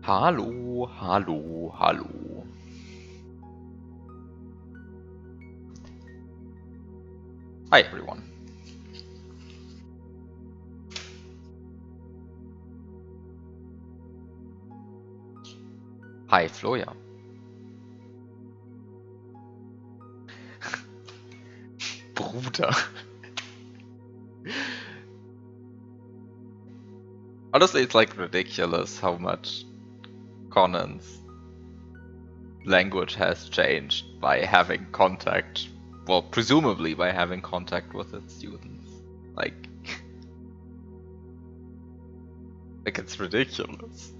Hallo, hallo, hallo. Hi everyone. Hi Floja. Bruder. Honestly, it's like ridiculous how much Conan's language has changed by having contact, well, presumably by having contact with its students. Like it's ridiculous.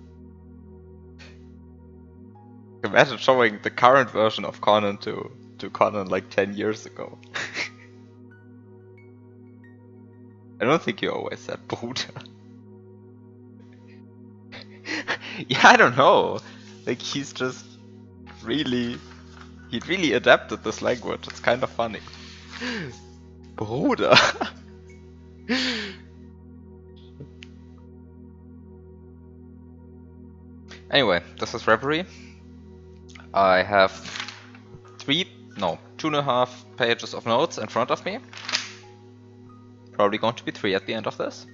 Imagine showing the current version of Conan to Conan like 10 years ago. I don't think you always said Bruder. Yeah, I don't know. Like he really adapted this language. It's kind of funny. Bruder. Anyway, this is Reverie. I have 2.5 pages of notes in front of me. Probably going to be 3 at the end of this.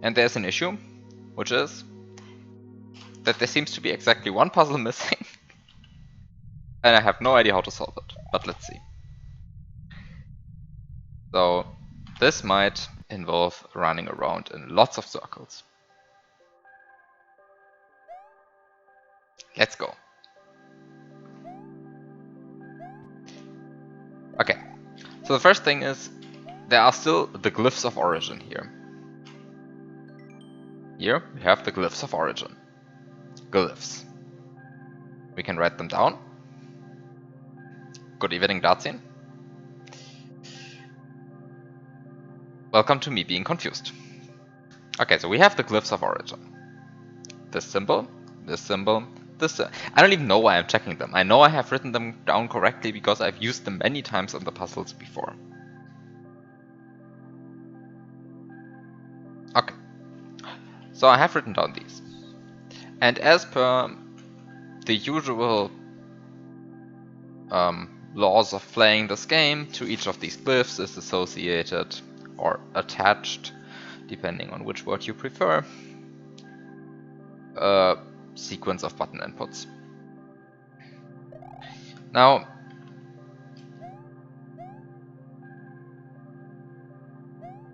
And there's an issue, which is that there seems to be exactly one puzzle missing. And I have no idea how to solve it, but let's see. So this might involve running around in lots of circles. Let's go. Okay, so the first thing is there are still the glyphs of origin here. Here we have the glyphs of origin. Glyphs. We can write them down. Good evening, Darzin. Welcome to me being confused. Okay, so we have the glyphs of origin. This symbol, this symbol, this. I don't even know why I'm checking them. I know I have written them down correctly because I've used them many times in the puzzles before. Okay, so I have written down these. And as per the usual laws of playing this game, to each of these glyphs is associated or attached, depending on which word you prefer, a sequence of button inputs. Now,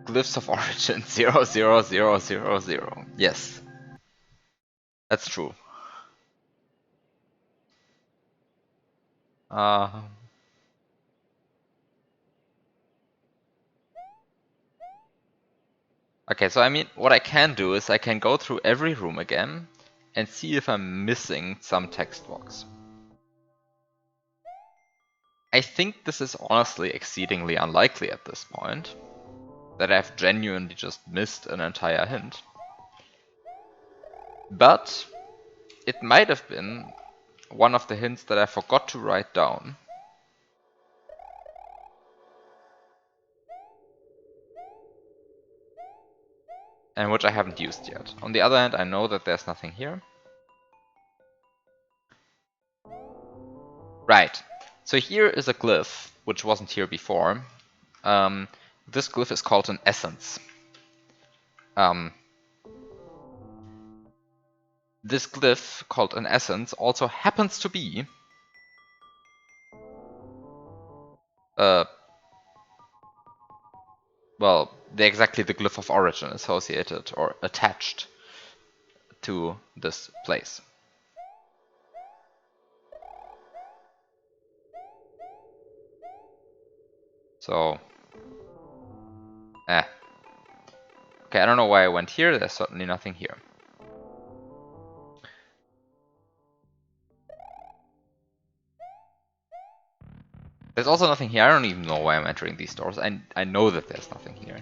glyphs of origin 0, 0, 0, 0, 0. Yes, that's true. Okay, so I mean, what I can do is I can go through every room again and see if I'm missing some text box. I think this is honestly exceedingly unlikely at this point, that I've genuinely just missed an entire hint. But it might have been one of the hints that I forgot to write down. And which I haven't used yet. On the other hand, I know that there's nothing here. Right, so here is a glyph, which wasn't here before. This glyph is called an essence. This glyph, called an essence, also happens to be well, exactly the glyph of origin associated or attached to this place. So, okay, I don't know why I went here. There's certainly nothing here. There's also nothing here. I don't even know why I'm entering these doors. I know that there's nothing here.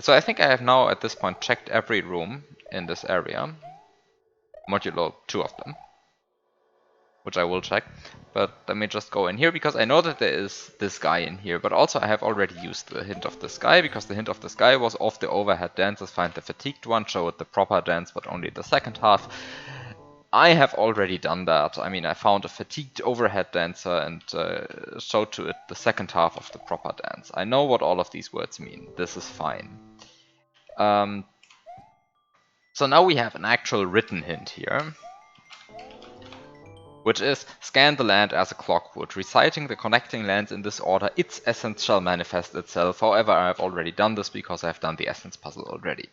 So I think I have now at this point checked every room in this area, modulo 2 of them. which I will check. But let me just go in here, because I know that there is this guy in here, but also I have already used the hint of this guy, because the hint of this guy was of the overhead dances, find the fatigued one, show it the proper dance, but only the second half. I have already done that. I mean, I found a fatigued overhead dancer and showed to it the second half of the proper dance. I know what all of these words mean. This is fine. So now we have an actual written hint here, which is scan the land as a clock would, reciting the connecting lands in this order, its essence shall manifest itself. However, I have already done this because I have done the essence puzzle already.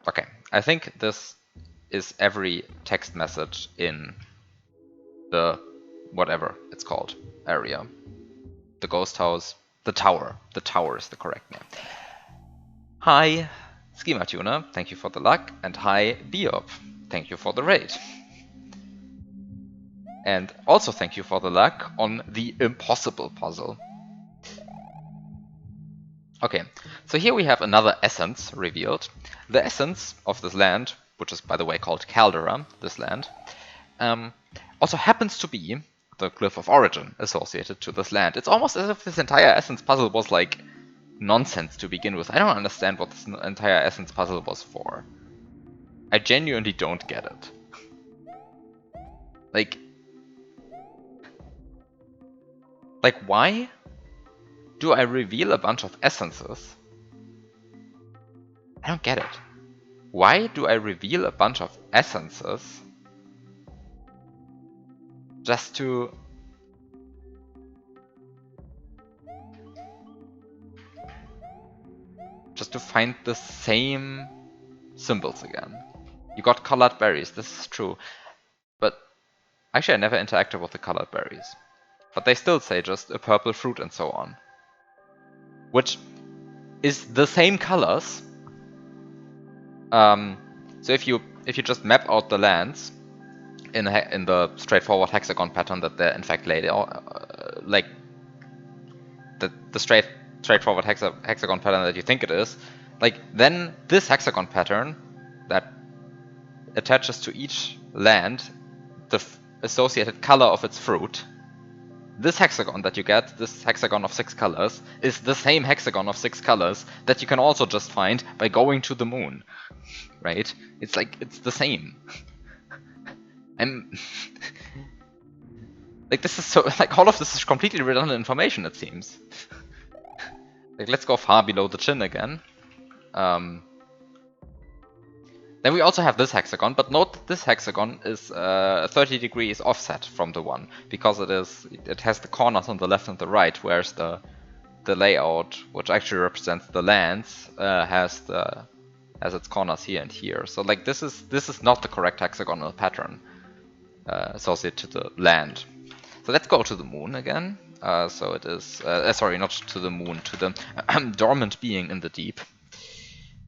Okay, I think this is every text message in the whatever it's called area. The ghost house, the tower. The tower is the correct name. Hi, Schema Tuner, thank you for the luck, and hi, Biop, thank you for the raid. And also thank you for the luck on the impossible puzzle. Okay, so here we have another essence revealed. The essence of this land, which is by the way called Caldera, this land, also happens to be the glyph of origin associated to this land. It's almost as if this entire essence puzzle was like nonsense to begin with. I don't understand what this entire essence puzzle was for. I genuinely don't get it. Like why do I reveal a bunch of essences? I don't get it. Why do I reveal a bunch of essences just to find the same symbols again? You got colored berries, this is true. But actually I never interacted with the colored berries. But they still say just a purple fruit and so on. Which is the same colors. So if you just map out the lands in the straightforward hexagon pattern that they're in fact laid out, like the straightforward hexagon pattern that you think it is, like then this hexagon pattern that attaches to each land the associated color of its fruit. This hexagon that you get, this hexagon of 6 colors, is the same hexagon of 6 colors that you can also just find by going to the moon, right? It's like, it's the same. Like this is so, like all of this is completely redundant information, it seems. Like let's go far below the chin again. Then we also have this hexagon, but note that this hexagon is 30 degrees offset from the one, because it has the corners on the left and the right, whereas the layout, which actually represents the lands, has its corners here and here. So like this is not the correct hexagonal pattern associated to the land. So let's go to the moon again. So it is sorry, not to the moon, to the dormant being in the deep.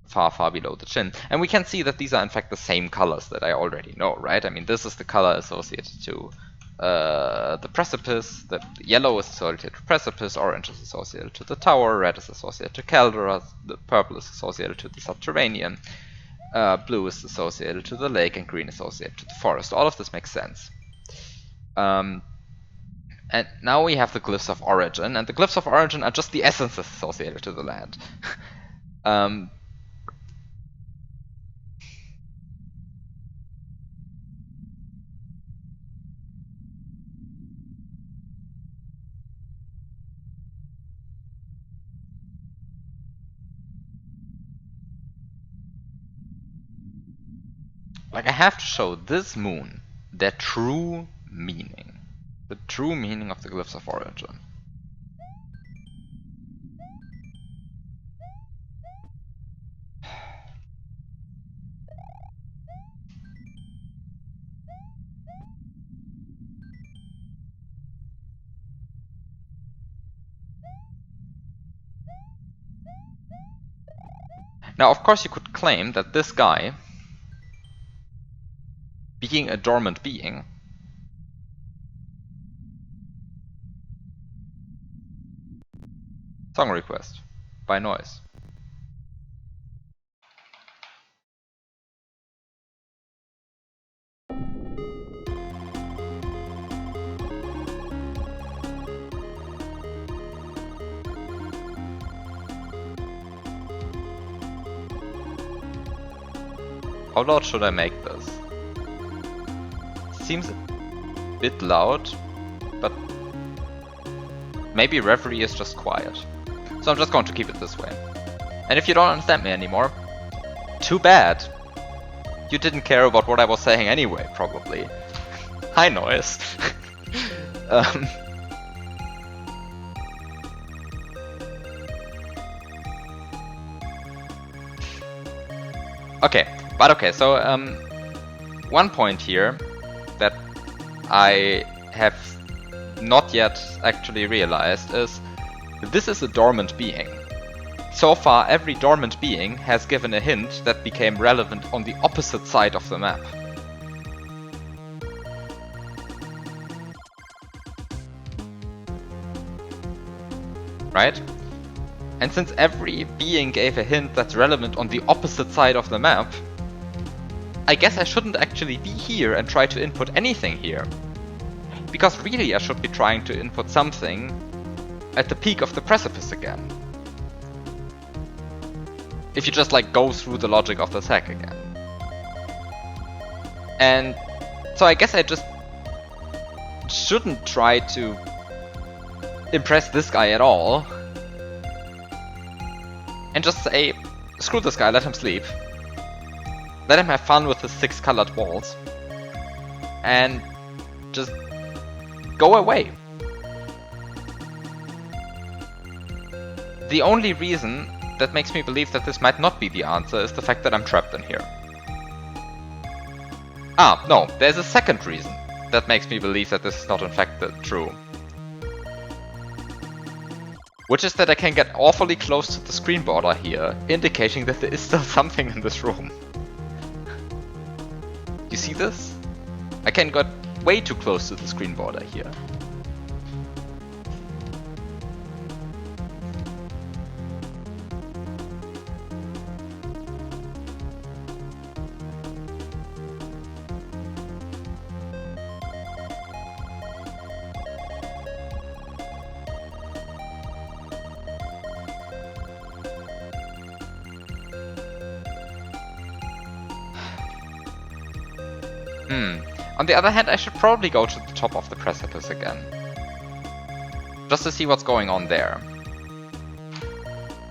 Far below the chin. And we can see that these are in fact the same colors that I already know, right? I mean, this is the color associated to the precipice, the yellow is associated to precipice, orange is associated to the tower, red is associated to caldera, the purple is associated to the subterranean, blue is associated to the lake, and green is associated to the forest. All of this makes sense. And now we have the glyphs of origin, and the glyphs of origin are just the essences associated to the land. Like, I have to show this moon their true meaning. The true meaning of the glyphs of origin. Now, of course, you could claim that this guy, being a dormant being, song request by Noise. How loud should I make this? Seems a bit loud, but maybe Reverie is just quiet. So I'm just going to keep it this way. And if you don't understand me anymore, too bad. You didn't care about what I was saying anyway, probably. Hi, noise. Okay, so one point here that I have not yet actually realized is this is a dormant being. So far, every dormant being has given a hint that became relevant on the opposite side of the map. Right? And since every being gave a hint that's relevant on the opposite side of the map, I guess I shouldn't actually be here and try to input anything here. Because really I should be trying to input something at the peak of the precipice again. If you just like go through the logic of the tech again. And so I guess I just shouldn't try to impress this guy at all. And just say, screw this guy, let him sleep. Let him have fun with his 6 colored balls. And just go away. The only reason that makes me believe that this might not be the answer is the fact that I'm trapped in here. Ah, no, there's a second reason that makes me believe that this is not in fact true. Which is that I can get awfully close to the screen border here, indicating that there is still something in this room. You see this? I can get way too close to the screen border here. On the other hand, I should probably go to the top of the precipice again. Just to see what's going on there.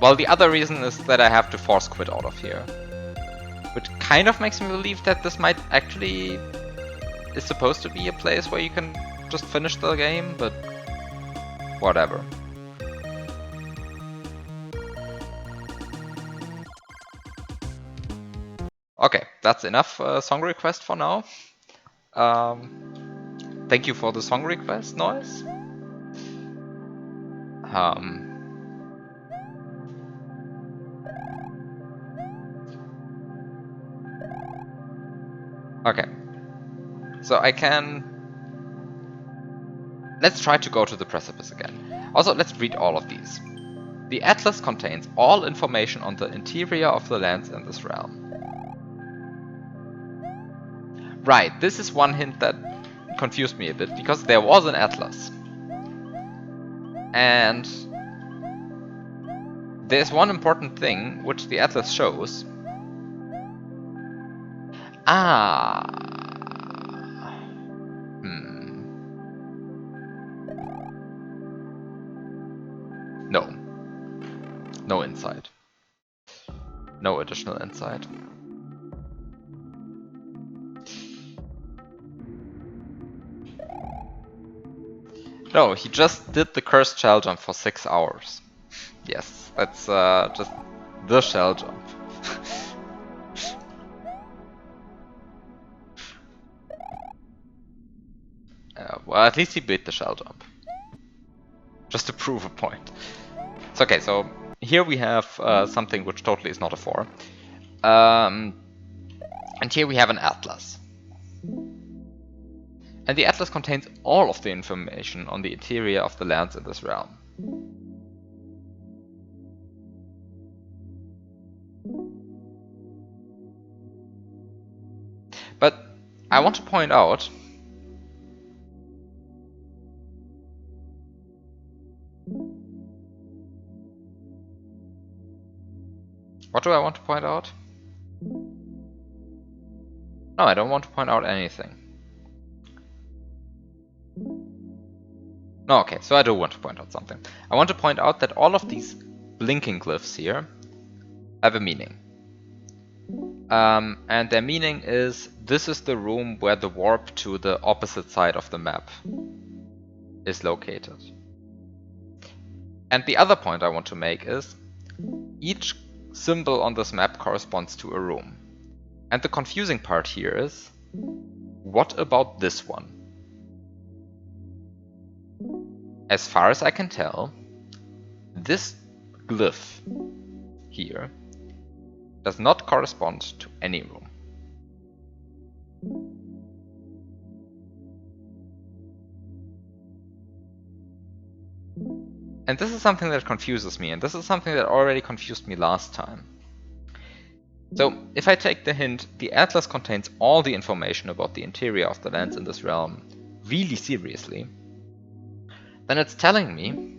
Well, the other reason is that I have to force quit out of here. Which kind of makes me believe that this might actually is supposed to be a place where you can just finish the game, but whatever. Okay, that's enough song request for now. Thank you for the song request, Noise. Okay. So I can... Let's try to go to the precipice again. Also, let's read all of these. The atlas contains all information on the interior of the lands in this realm. Right, this is one hint that confused me a bit, because there was an atlas. And there's one important thing which the atlas shows. No. No insight. No additional insight. No, he just did the cursed shell jump for 6 hours. Yes, that's just the shell jump. Well, at least he beat the shell jump. Just to prove a point. So, okay, so here we have something which totally is not a 4. And here we have an atlas. And the atlas contains all of the information on the interior of the lands in this realm. But I want to point out what do I want to point out? No, I don't want to point out anything. No, okay, so I do want to point out something. I want to point out that all of these blinking glyphs here have a meaning. And their meaning is, this is the room where the warp to the opposite side of the map is located. And the other point I want to make is, each symbol on this map corresponds to a room. And the confusing part here is, what about this one? As far as I can tell, this glyph here does not correspond to any room. And this is something that confuses me, and this is something that already confused me last time. So, if I take the hint, the atlas contains all the information about the interior of the lands in this realm really seriously, then it's telling me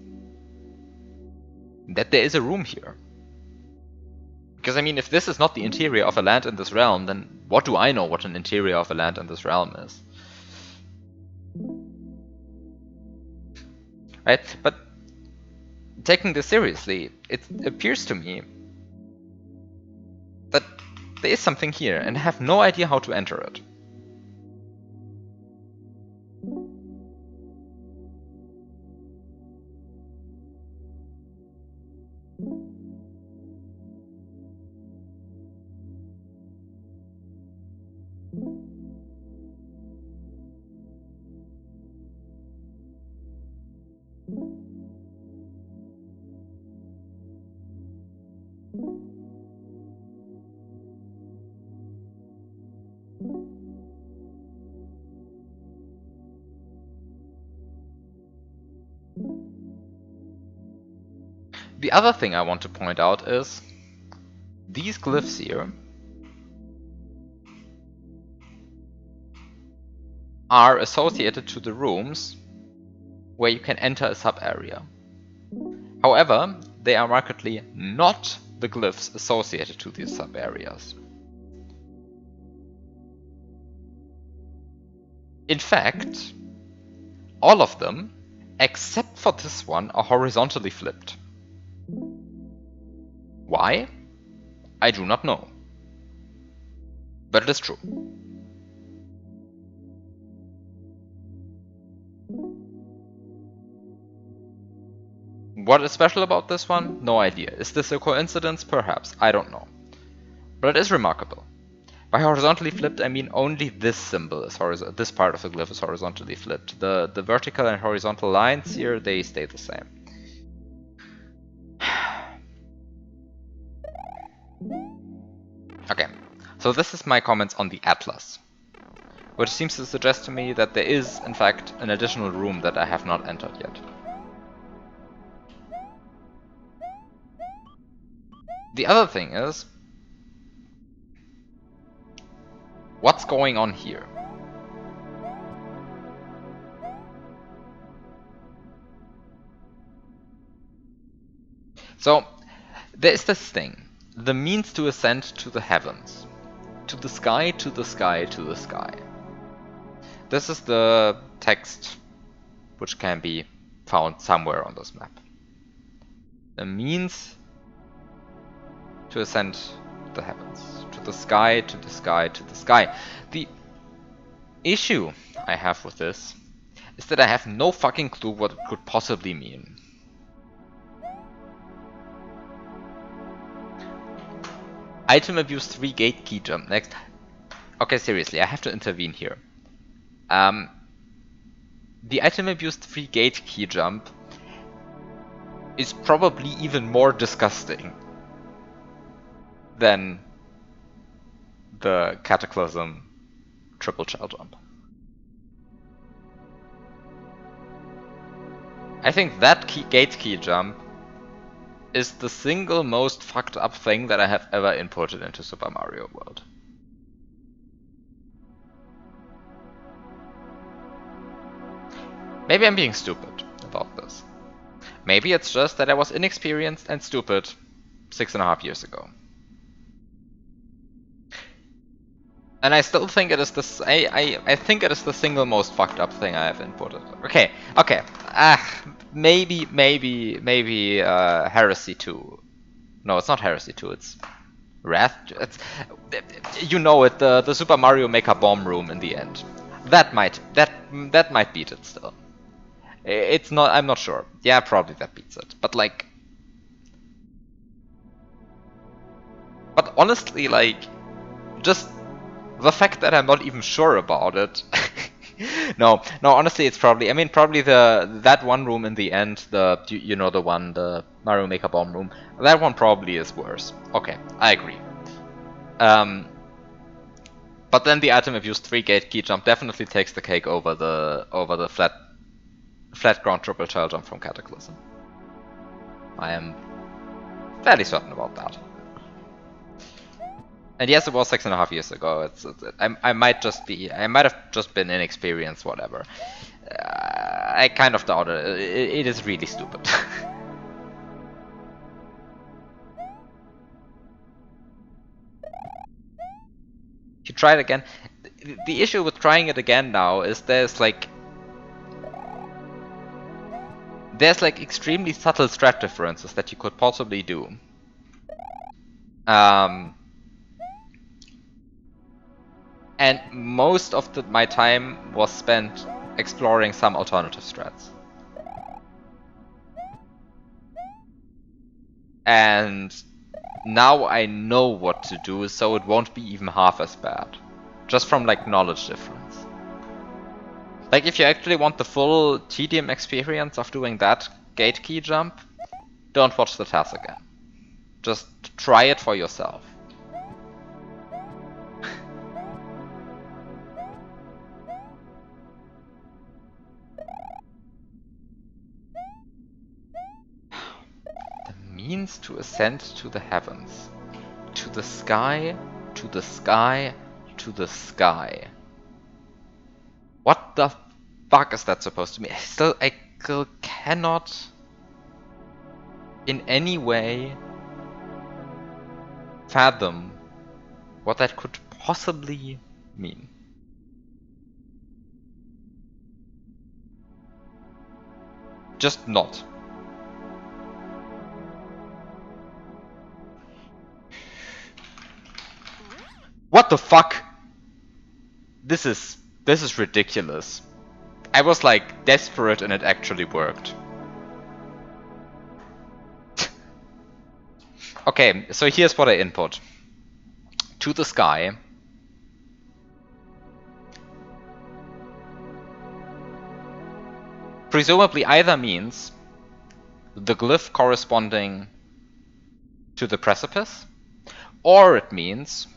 that there is a room here. Because I mean, if this is not the interior of a land in this realm, then what do I know what an interior of a land in this realm is? Right? But taking this seriously, it appears to me that there is something here, and I have no idea how to enter it. The other thing I want to point out is these glyphs here are associated to the rooms where you can enter a sub-area. However, they are markedly not the glyphs associated to these sub-areas. In fact, all of them, except for this one, are horizontally flipped. Why? I do not know. But it is true. What is special about this one? No idea. Is this a coincidence? Perhaps. I don't know. But it is remarkable. By horizontally flipped, I mean only this symbol is horizontal. This part of the glyph is horizontally flipped. The vertical and horizontal lines here, they stay the same. Okay, so this is my comments on the atlas, which seems to suggest to me that there is, in fact, an additional room that I have not entered yet. The other thing is, what's going on here? So, there is this thing, the means to ascend to the heavens, to the sky, to the sky, to the sky. This is the text which can be found somewhere on this map. The means to ascend the heavens, to the sky, to the sky, to the sky. The issue I have with this is that I have no fucking clue what it could possibly mean. Item abuse 3 gate key jump next. Okay, seriously, I have to intervene here. The item abuse 3 gate key jump is probably even more disgusting than the Cataclysm triple shell jump. I think that gate key jump is the single most fucked up thing that I have ever inputted into Super Mario World. Maybe I'm being stupid about this. Maybe it's just that I was inexperienced and stupid 6.5 years ago. And I still think it is this. I think it is the single most fucked up thing I have inputted. Okay, okay. Maybe Heresy 2. No, it's not Heresy 2. It's Wrath. It's, you know it. The Super Mario Maker bomb room in the end. That might beat it still. It's not. I'm not sure. Yeah, probably that beats it. But like. But honestly, like, just the fact that I'm not even sure about it. No, honestly, it's probably. I mean, probably that one room in the end, you know, the Mario Maker bomb room. That one probably is worse. Okay, I agree. But then the item abuse 3 gate key jump definitely takes the cake over the flat ground triple tail jump from Cataclysm. I am fairly certain about that. And yes, it was 6.5 years ago. I might have just been inexperienced, whatever. I kind of doubt it. It is really stupid. You try it again. The issue with trying it again now is there's like extremely subtle strat differences that you could possibly do. And most of my time was spent exploring some alternative strats. And now I know what to do, so it won't be even half as bad. Just from like knowledge difference. Like if you actually want the full tedium experience of doing that gate key jump, don't watch the task again. Just try it for yourself. Means to ascend to the heavens, to the sky, to the sky, to the sky. What the fuck is that supposed to mean? I still cannot in any way fathom what that could possibly mean. Just not. What the fuck? This is ridiculous. I was like desperate and it actually worked. Okay, so here's what I input. To the sky. Presumably either means the glyph corresponding to the precipice, or it means,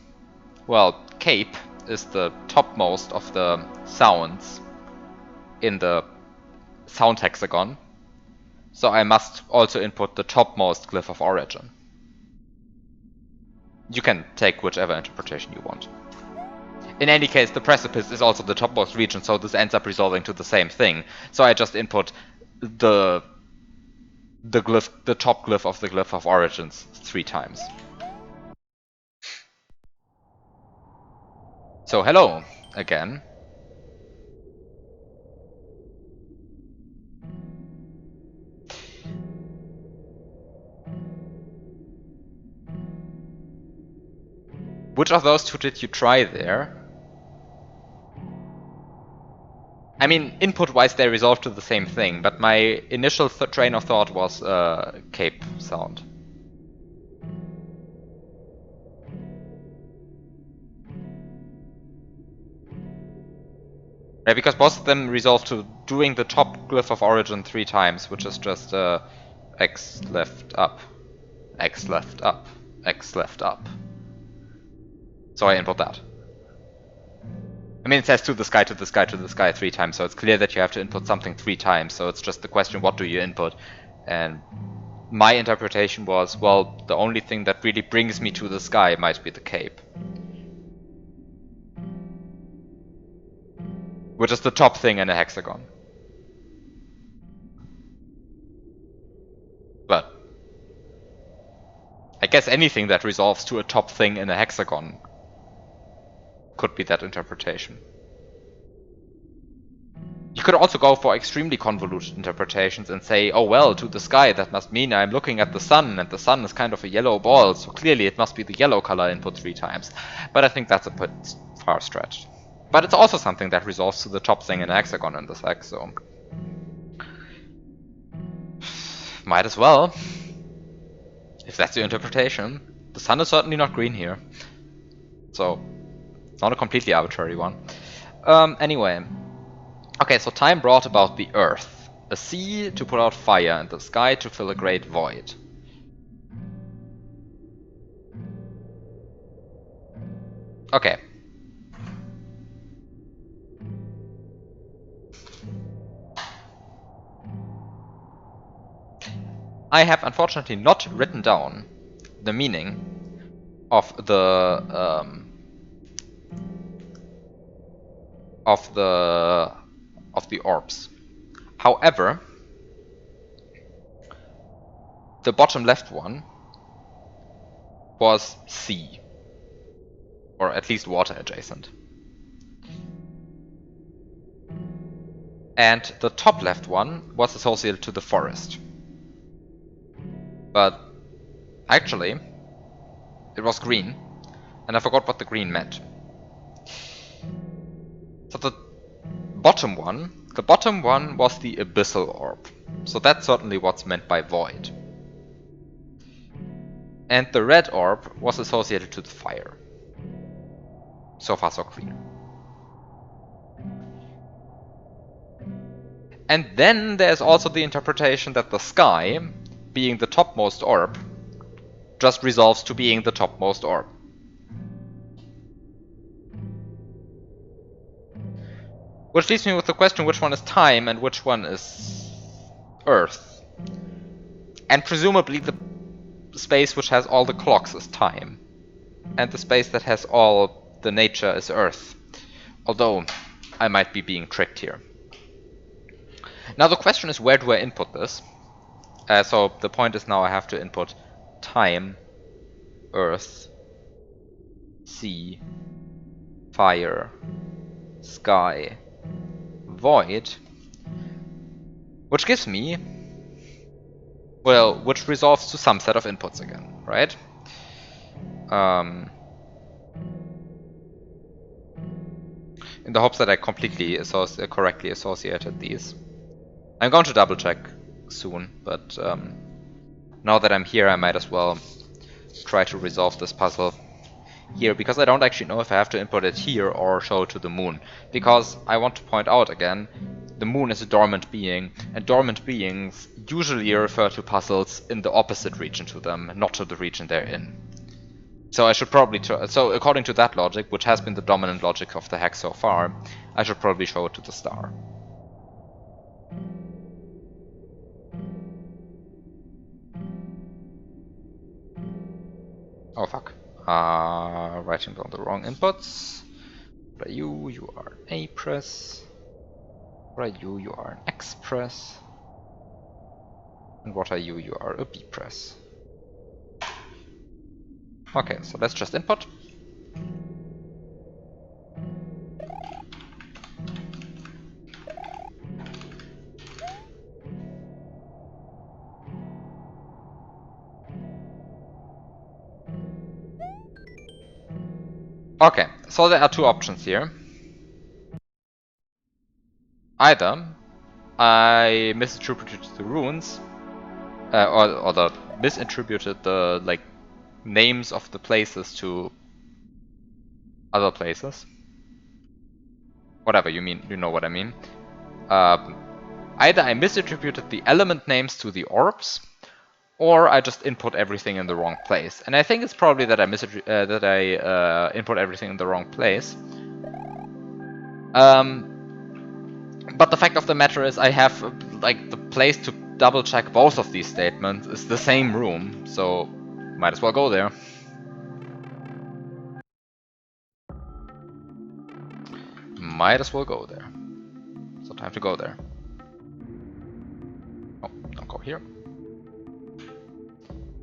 well, cape is the topmost of the sounds in the sound hexagon, so I must also input the topmost glyph of origin. You can take whichever interpretation you want. In any case, the precipice is also the topmost region, so this ends up resolving to the same thing. So I just input the top glyph of the glyph of origins 3 times. So hello again. Which of those two did you try there? I mean, input-wise they resolve to the same thing, but my initial train of thought was cape sound. Yeah, because both of them resolve to doing the top glyph of origin 3 times, which is just X left up, X left up, X left up. So I input that. I mean, it says to the sky, to the sky, to the sky 3 times, so it's clear that you have to input something 3 times, so it's just the question, what do you input? And my interpretation was, well, the only thing that really brings me to the sky might be the cape. Which is the top thing in a hexagon. But I guess anything that resolves to a top thing in a hexagon could be that interpretation. You could also go for extremely convoluted interpretations and say, oh well, to the sky, that must mean I'm looking at the sun, and the sun is kind of a yellow ball, so clearly it must be the yellow color input 3 times. But I think that's a bit far-stretched. But it's also something that resolves to the top thing in a hexagon in this hex, so... might as well. If that's your interpretation. The sun is certainly not green here. So, not a completely arbitrary one. Anyway. Okay, so time brought about the earth. A sea to put out fire, and the sky to fill a great void. Okay. I have unfortunately not written down the meaning of the orbs. However, the bottom left one was sea, or at least water adjacent. And the top left one was associated to the forest. But actually, it was green, and I forgot what the green meant. So the bottom one was the abyssal orb. So that's certainly what's meant by void. And the red orb was associated to the fire. So far so clear. And then there's also the interpretation that the sky, being the topmost orb, just resolves to being the topmost orb. Which leaves me with the question, which one is time and which one is Earth? And presumably the space which has all the clocks is time. And the space that has all the nature is Earth. Although, I might be being tricked here. Now the question is, where do I input this? So the point is now I have to input time, Earth, sea, fire, sky, void, which gives me, well, which resolves to some set of inputs again, right? In the hopes that I completely correctly associated these. I'm going to double check soon, but now that I'm here, I might as well try to resolve this puzzle here, because I don't actually know if I have to input it here or show it to the moon. Because I want to point out again, the moon is a dormant being, and dormant beings usually refer to puzzles in the opposite region to them, not to the region they're in. So I should probably, so according to that logic, which has been the dominant logic of the hex so far, I should probably show it to the star. Oh fuck. Writing down the wrong inputs. What are you? You are an A press. What are you? You are an X press. And what are you? You are a B press. Okay, so let's just input. Okay, so there are two options here. Either I misinterpreted the runes, or misinterpreted the names of the places to other places. Whatever you mean, you know what I mean. Either I misinterpreted the element names to the orbs, or I just input everything in the wrong place. And I think it's probably that I input everything in the wrong place. But the fact of the matter is I have the place to double check both of these statements is the same room, so might as well go there. Might as well go there. So time to go there. Oh, don't go here.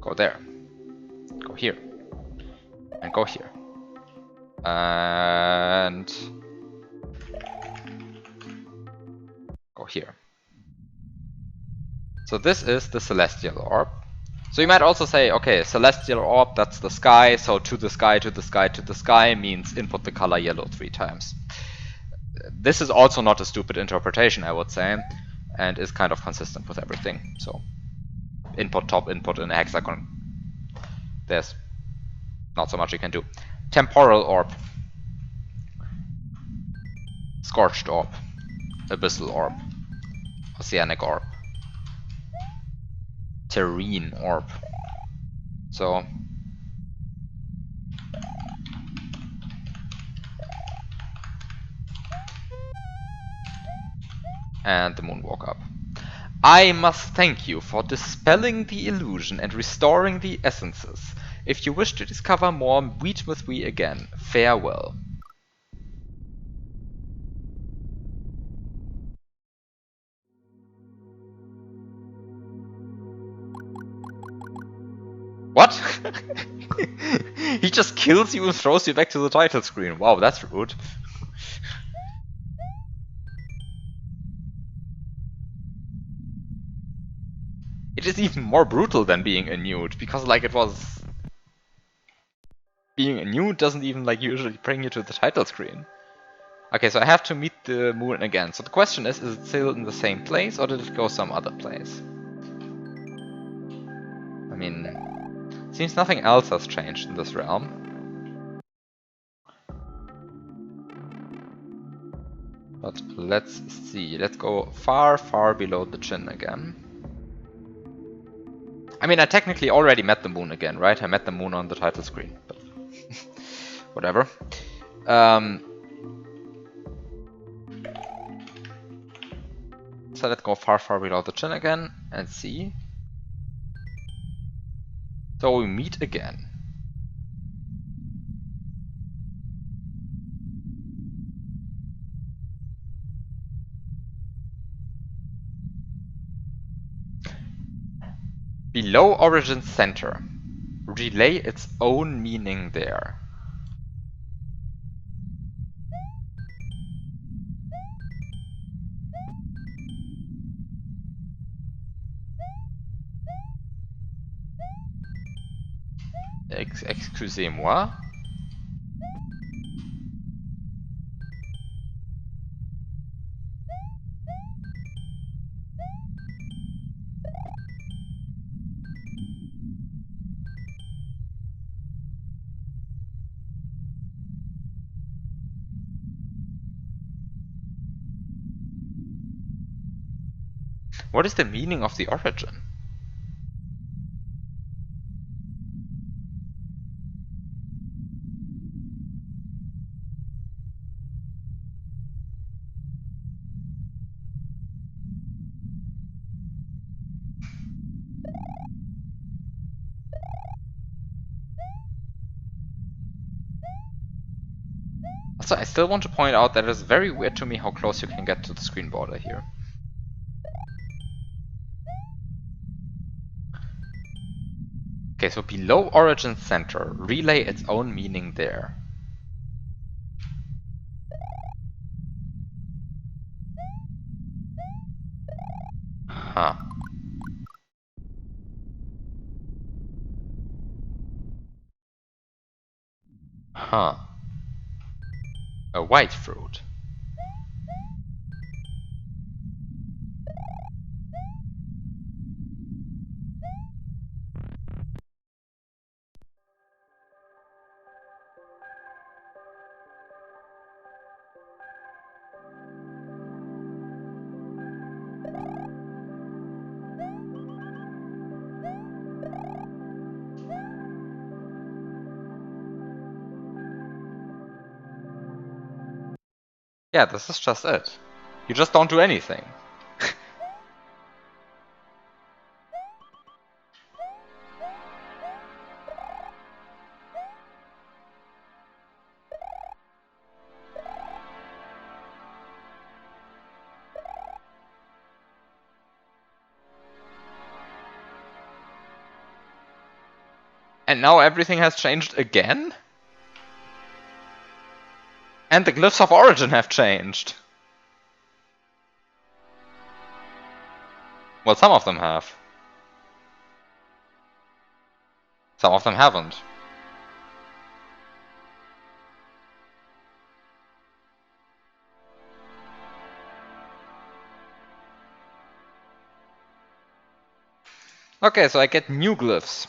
Go there. Go here. And go here. And go here. So this is the celestial orb. So you might also say, okay, celestial orb, that's the sky, so to the sky, to the sky, to the sky means input the color yellow 3 times. This is also not a stupid interpretation, I would say, and is kind of consistent with everything. So input top, input in a hexagon. There's not so much you can do. Temporal orb. Scorched orb. Abyssal orb. Oceanic orb. Terrene orb. So and the moon woke up. I must thank you for dispelling the illusion and restoring the essences. If you wish to discover more, meet with me again. Farewell. What? He just kills you and throws you back to the title screen. Wow, that's rude. It is even more brutal than being a nude, because like it was... Being a nude doesn't even like usually bring you to the title screen. Okay, so I have to meet the moon again. So the question is it still in the same place or did it go some other place? I mean, seems nothing else has changed in this realm. But let's see, let's go far, far below the chin again. I mean, I technically already met the moon again, right? I met the moon on the title screen, but whatever. So let's go far, far below the chin again and see. So we meet again. Below origin center. Relay its own meaning there. Excusez-moi. What is the meaning of the origin? Also, I still want to point out that it is very weird to me how close you can get to the screen border here. Okay, so below origin center, relay its own meaning there. Huh. Huh. A white fruit. Yeah, this is just it. You just don't do anything. And now everything has changed again? And the glyphs of origin have changed. Well, some of them have. Some of them haven't. Okay, so I get new glyphs.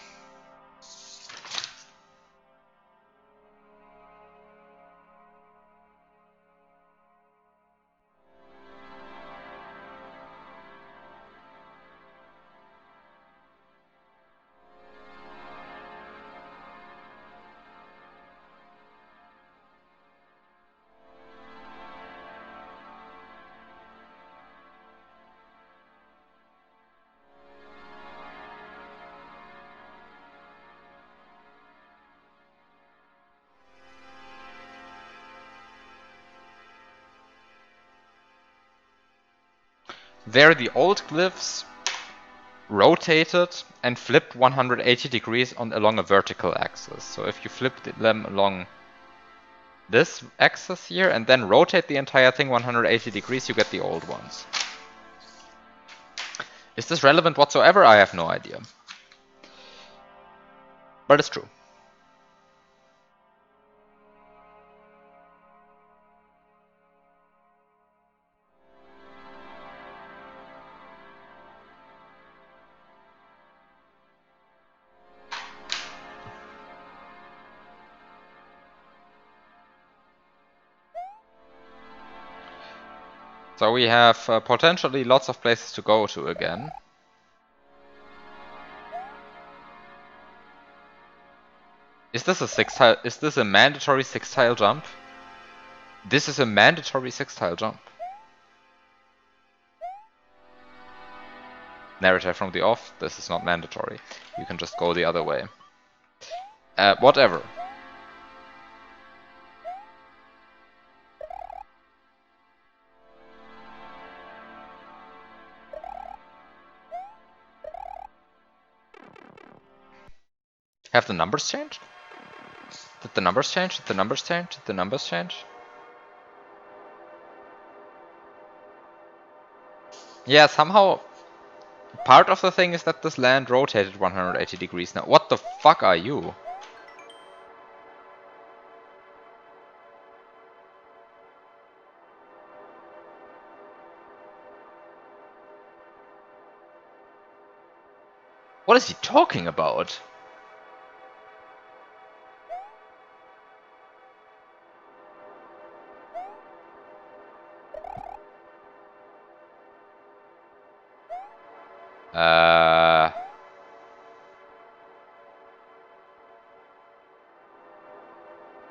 There the old glyphs rotated and flipped 180 degrees along a vertical axis. So if you flip them along this axis here and then rotate the entire thing 180 degrees, you get the old ones. Is this relevant whatsoever? I have no idea. But it's true. So we have potentially lots of places to go to again. Is this a six-tile? Is this a mandatory six-tile jump? This is a mandatory six-tile jump. Narrative from the off. This is not mandatory. You can just go the other way. Whatever. Have the numbers changed? Did the numbers change? Did the numbers change? Did the numbers change? Yeah, somehow part of the thing is that this land rotated 180 degrees now. What the fuck are you? What is he talking about?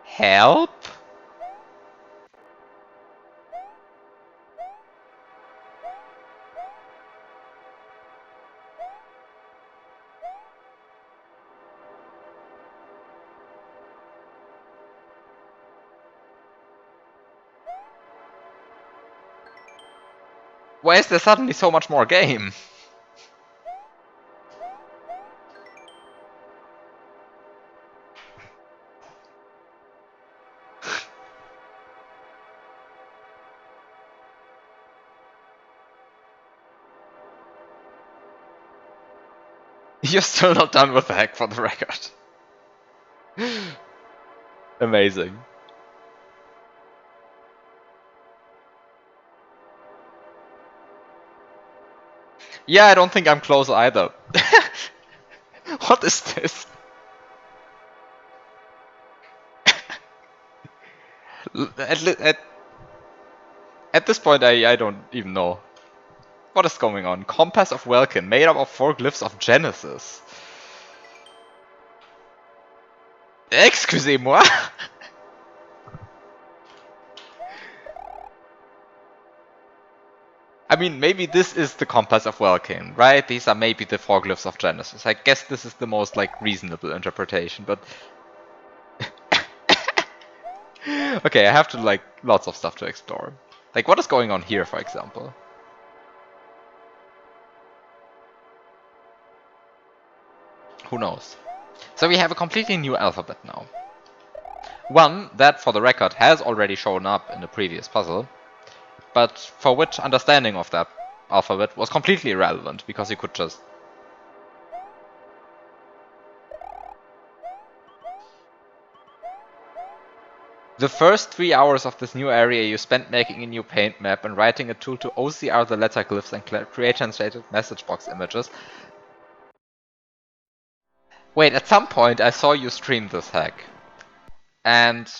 Help? Why is there suddenly so much more game? You're still not done with the hack, for the record. Amazing. Yeah, I don't think I'm close either. What is this? At this point, I don't even know. What is going on? Compass of Welkin, made up of 4 glyphs of Genesis. Excusez-moi. I mean, maybe this is the Compass of Welkin, right? These are maybe the 4 glyphs of Genesis. I guess this is the most, like, reasonable interpretation, but... Okay, I have to, like, lots of stuff to explore. Like, what is going on here, for example? Who knows? So we have a completely new alphabet now. One that, for the record, has already shown up in the previous puzzle, but for which understanding of that alphabet was completely irrelevant, because you could just... The first 3 hours of this new area you spent making a new paint map and writing a tool to OCR the letter glyphs and create translated message box images. Wait, at some point I saw you stream this hack. And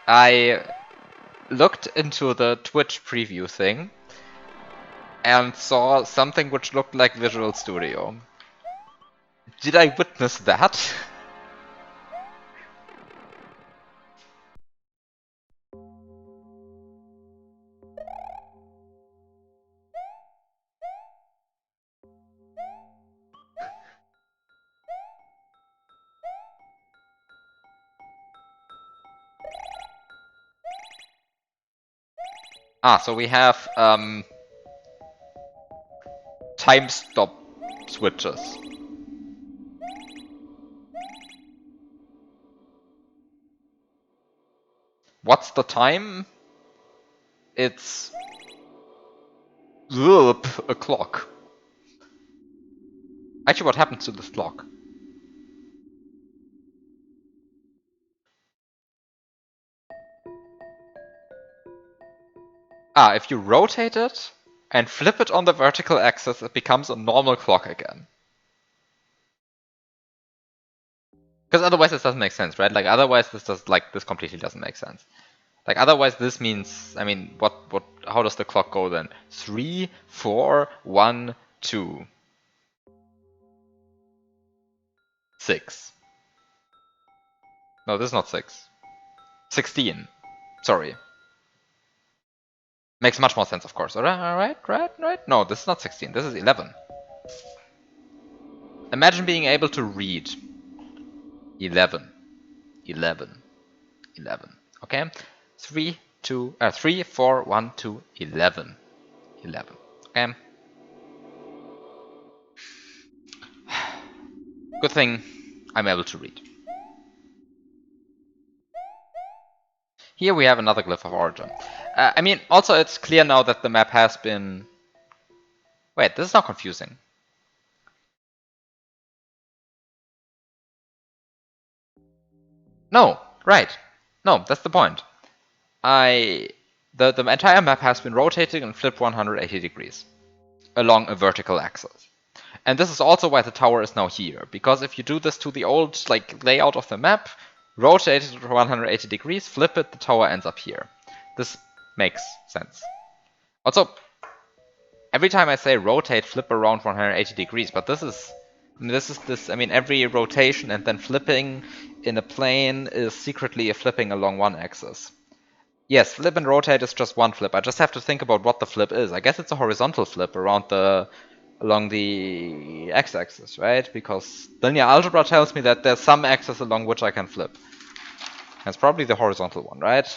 I looked into the Twitch preview thing and saw something which looked like Visual Studio. Did I witness that? So we have time stop switches. What's the time? It's a clock. Actually, what happens to this clock? If you rotate it and flip it on the vertical axis, it becomes a normal clock again. Because otherwise this doesn't make sense, right? Like otherwise this completely doesn't make sense. Like otherwise this means, I mean, how does the clock go then? 3, 4, 1, 2, 6. No, this is not 6. 16. Sorry. Makes much more sense, of course. Alright. No, this is not 16. This is 11. Imagine being able to read 11. 11. 11. Okay? 3, 4, 1, 2, 11. 11. Okay? Good thing I'm able to read. Here we have another glyph of origin. I mean, also it's clear now that the map has been... Wait, this is not confusing. No, right. No, that's the point. The entire map has been rotated and flipped 180 degrees along a vertical axis. And this is also why the tower is now here, because if you do this to the old layout of the map, rotate it 180 degrees, flip it, the tower ends up here. This makes sense. Also, every time I say rotate, flip around 180 degrees, but I mean, every rotation and then flipping in a plane is secretly a flipping along one axis. Yes, flip and rotate is just one flip. I just have to think about what the flip is. I guess it's a horizontal flip along the x-axis, right? Because linear algebra tells me that there's some axis along which I can flip. That's probably the horizontal one, right?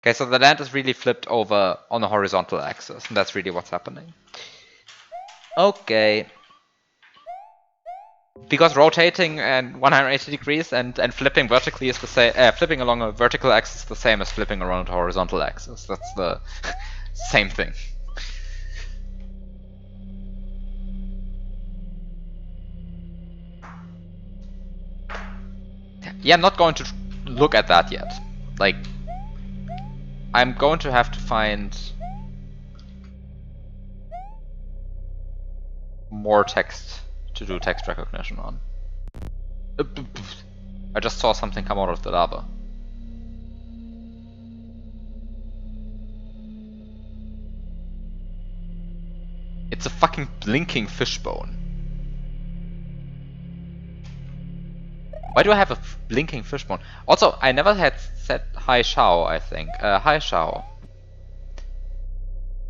Okay, so the land is really flipped over on the horizontal axis, and that's really what's happening. Okay. Because rotating and 180 degrees and flipping vertically is the same. Flipping along a vertical axis is the same as flipping around a horizontal axis. That's the same thing. Yeah, I'm not going to look at that yet. Like, I'm going to have to find more text to do text recognition on. I just saw something come out of the lava. It's a fucking blinking fishbone. Why do I have a blinking fishbone? Also, I never had said hi Shao, I think. Hi Shao.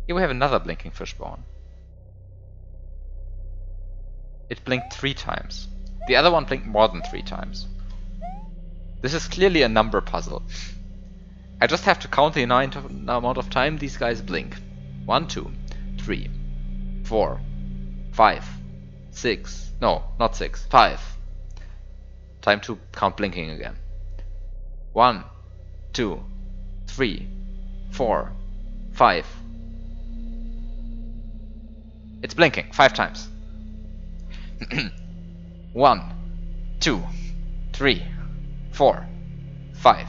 Here we have another blinking fishbone. It blinked 3 times. The other one blinked more than 3 times. This is clearly a number puzzle. I just have to count the amount of time these guys blink. 1, 2, 3, 4, 5, 6. No, not 6. 5. Time to count blinking again. 1, 2, 3, 4, 5. It's blinking 5 times. 1, 2, 3, 4, 5.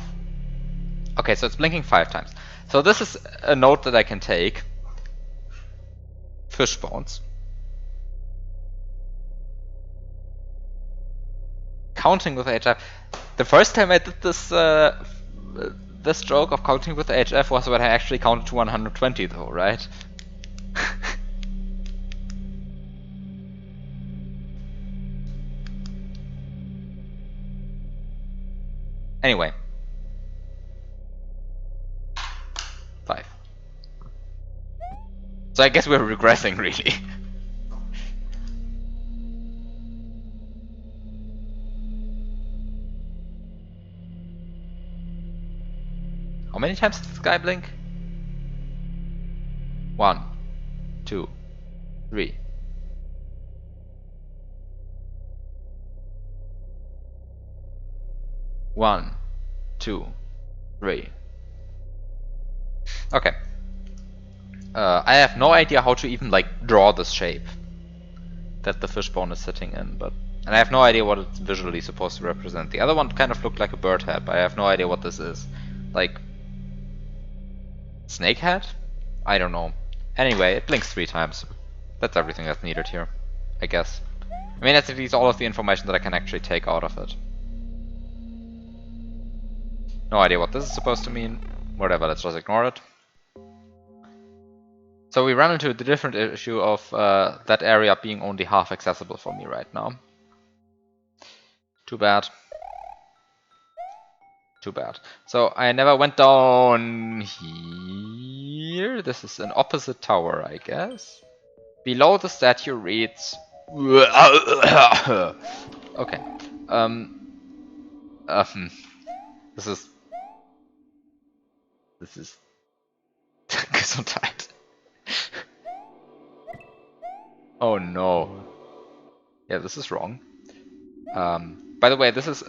Okay, so it's blinking 5 times. So this is a note that I can take. Fish bones. Counting with HF. The first time I did this this joke of counting with HF was when I actually counted to 120 though, right? Anyway. 5. So I guess we're regressing really. How many times did the sky blink? 1, 2, 3. One, 2, 3. Okay. I have no idea how to even like draw this shape that the fishbone is sitting in, and I have no idea what it's visually supposed to represent. The other one kind of looked like a bird head, but I have no idea what this is. Like snake head? I don't know. Anyway, it blinks 3 times. That's everything that's needed here, I guess. I mean, that's at least all of the information that I can actually take out of it. No idea what this is supposed to mean. Whatever, let's just ignore it. So we run into the different issue of that area being only half accessible for me right now. Too bad. Too bad. So I never went down here. This is an opposite tower, I guess. Below the statue reads... Okay. This is... Gesundheit. Oh no. Yeah, this is wrong. By the way, this is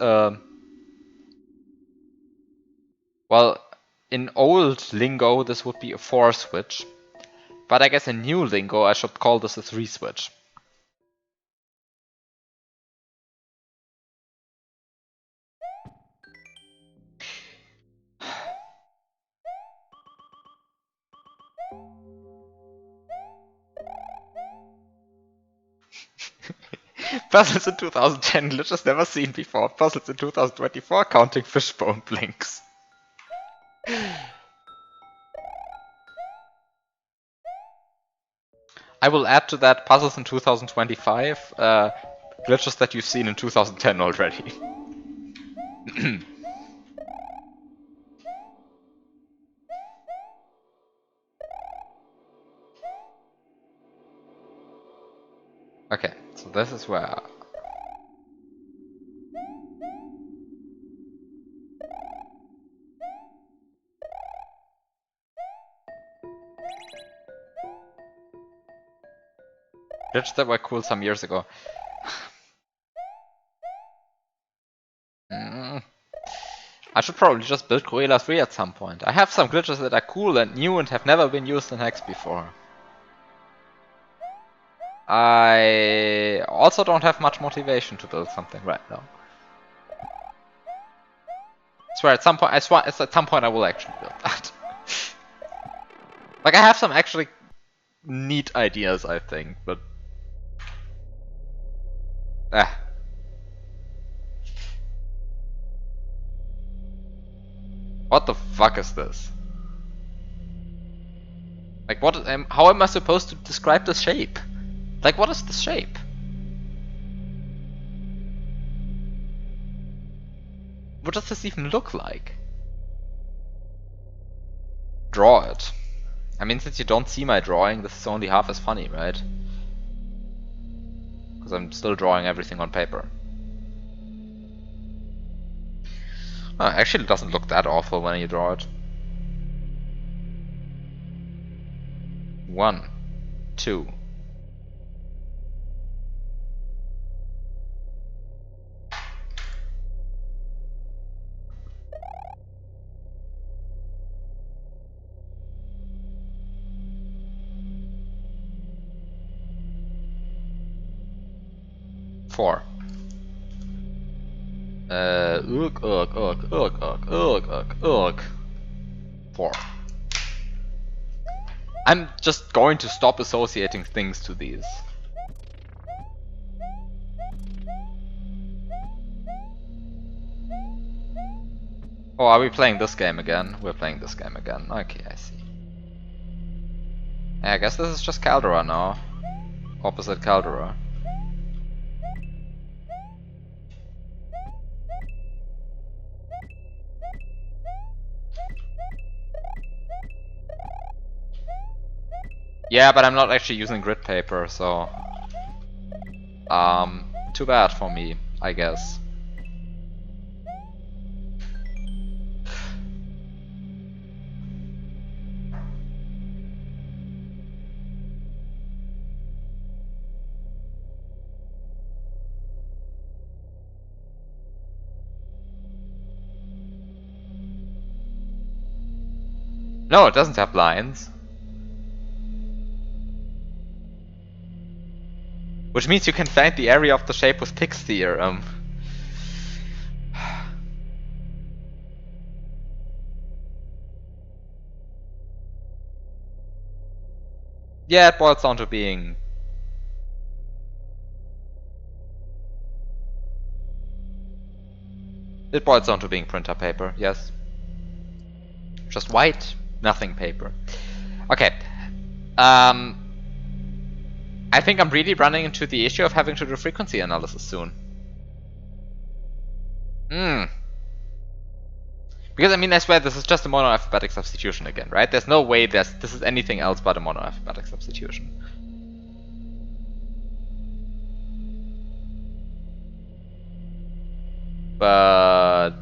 well, in old lingo this would be a 4 switch, but I guess in new lingo I should call this a 3 switch. Puzzles in 2010 glitches never seen before. Puzzles in 2024 counting fishbone blinks. I will add to that puzzles in 2025 glitches that you've seen in 2010 already. Okay, so this is where... glitches that were cool some years ago. I should probably just build Gorilla 3 at some point. I have some glitches that are cool and new and have never been used in Hex before. I also don't have much motivation to build something right now. I swear at some point I will actually build that. Like I have some actually neat ideas, I think, but What the fuck is this? Like what? How am I supposed to describe this shape? Like what is this shape? What does this even look like? Draw it. I mean, since you don't see my drawing, this is only half as funny, right? Because I'm still drawing everything on paper. Oh, actually, it doesn't look that awful when you draw it. 1, 2. Four. Ugh. 4. I'm just going to stop associating things to these. Oh, are we playing this game again? We're playing this game again. Okay, I see. I guess this is just Caldera now. Opposite Caldera. Yeah, but I'm not actually using grid paper, so... too bad for me, I guess. No, it doesn't have lines. Which means you can find the area of the shape with Pick's theorem. Yeah, it boils down to being... It boils down to being printer paper, yes. Just white, nothing paper. Okay. I think I'm really running into the issue of having to do frequency analysis soon. Because I mean, I swear this is just a monoalphabetic substitution again, right? There's no way this is anything else but a monoalphabetic substitution. But...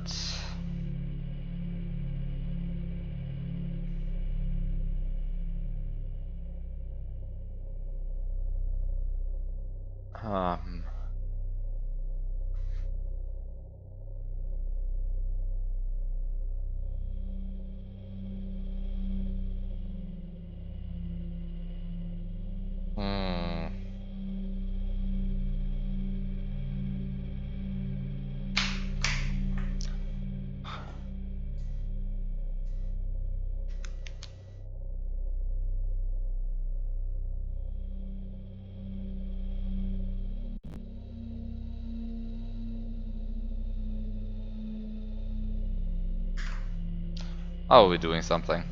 Oh, we're doing something.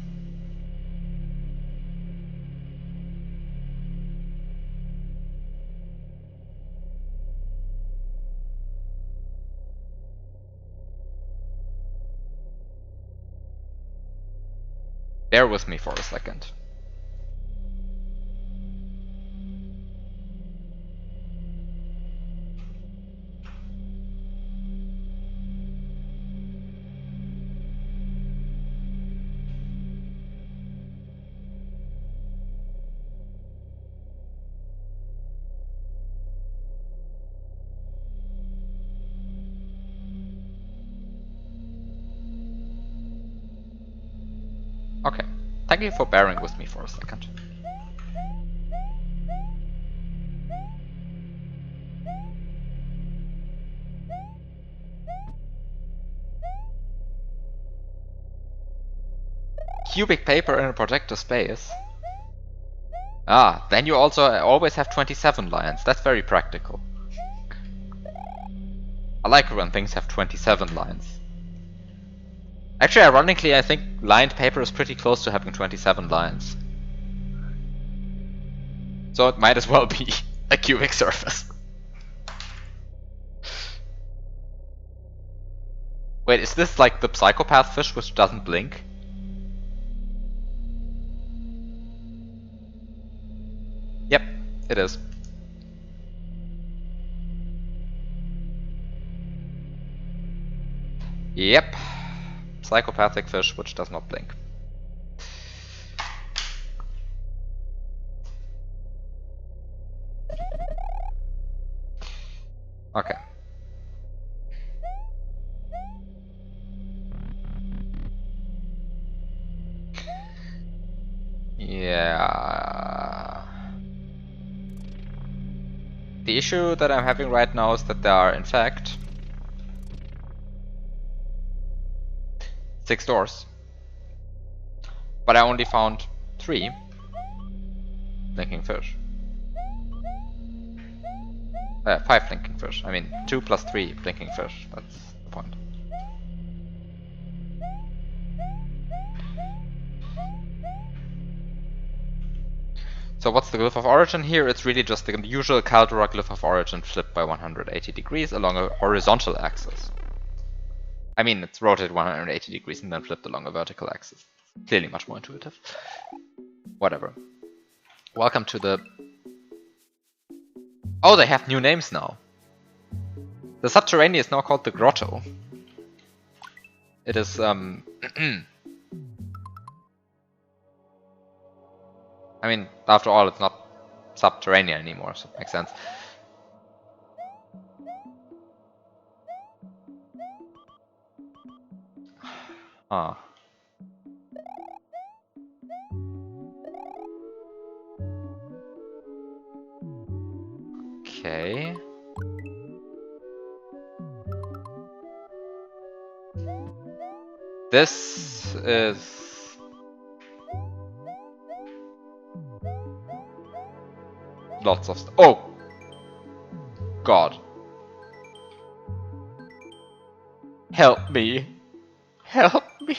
Bear with me for a second. Okay, thank you for bearing with me for a second. Cubic paper in a projector space. Ah, then you also always have 27 lines. That's very practical. I like when things have 27 lines. Actually, ironically, I think lined paper is pretty close to having 27 lines. So it might as well be a cubic surface. Wait, is this like the psychopath fish which doesn't blink? Yep, it is. Yep. Psychopathic fish which does not blink. Okay. Yeah. The issue that I'm having right now is that there are, in fact, 6 doors. But I only found 3 blinking fish. 5 blinking fish. I mean, 2 plus 3 blinking fish. That's the point. So what's the glyph of origin here? It's really just the usual Caldera glyph of origin flipped by 180 degrees along a horizontal axis. I mean, it's rotated 180 degrees and then flipped along a vertical axis. Clearly much more intuitive. Whatever. Welcome to the... Oh, they have new names now. The subterranean is now called the Grotto. It is, I mean, after all, it's not subterranean anymore, so it makes sense. Ah. Okay. This is... lots of stuff. Oh! God. Help me. Help me.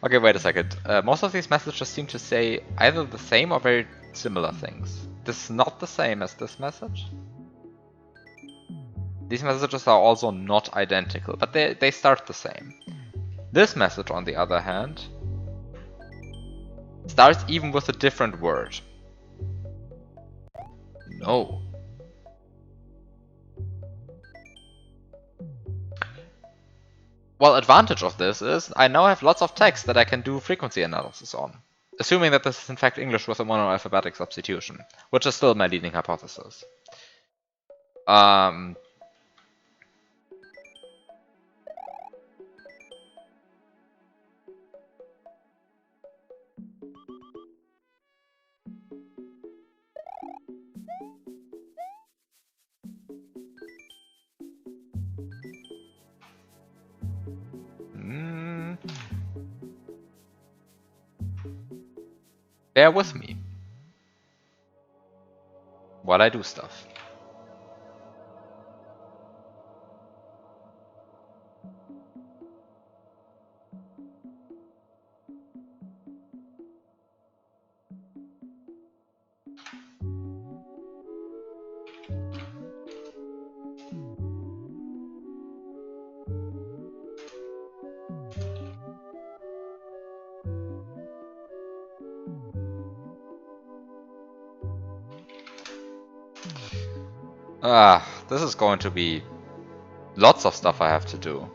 Okay, wait a second. Most of these messages seem to say either the same or very similar things. This is not the same as this message. These messages are also not identical, but they start the same. This message, on the other hand, starts even with a different word. No. Well, advantage of this is I now have lots of text that I can do frequency analysis on. Assuming that this is in fact English with a monoalphabetic substitution, which is still my leading hypothesis. Bear with me while I do stuff. This is going to be lots of stuff I have to do.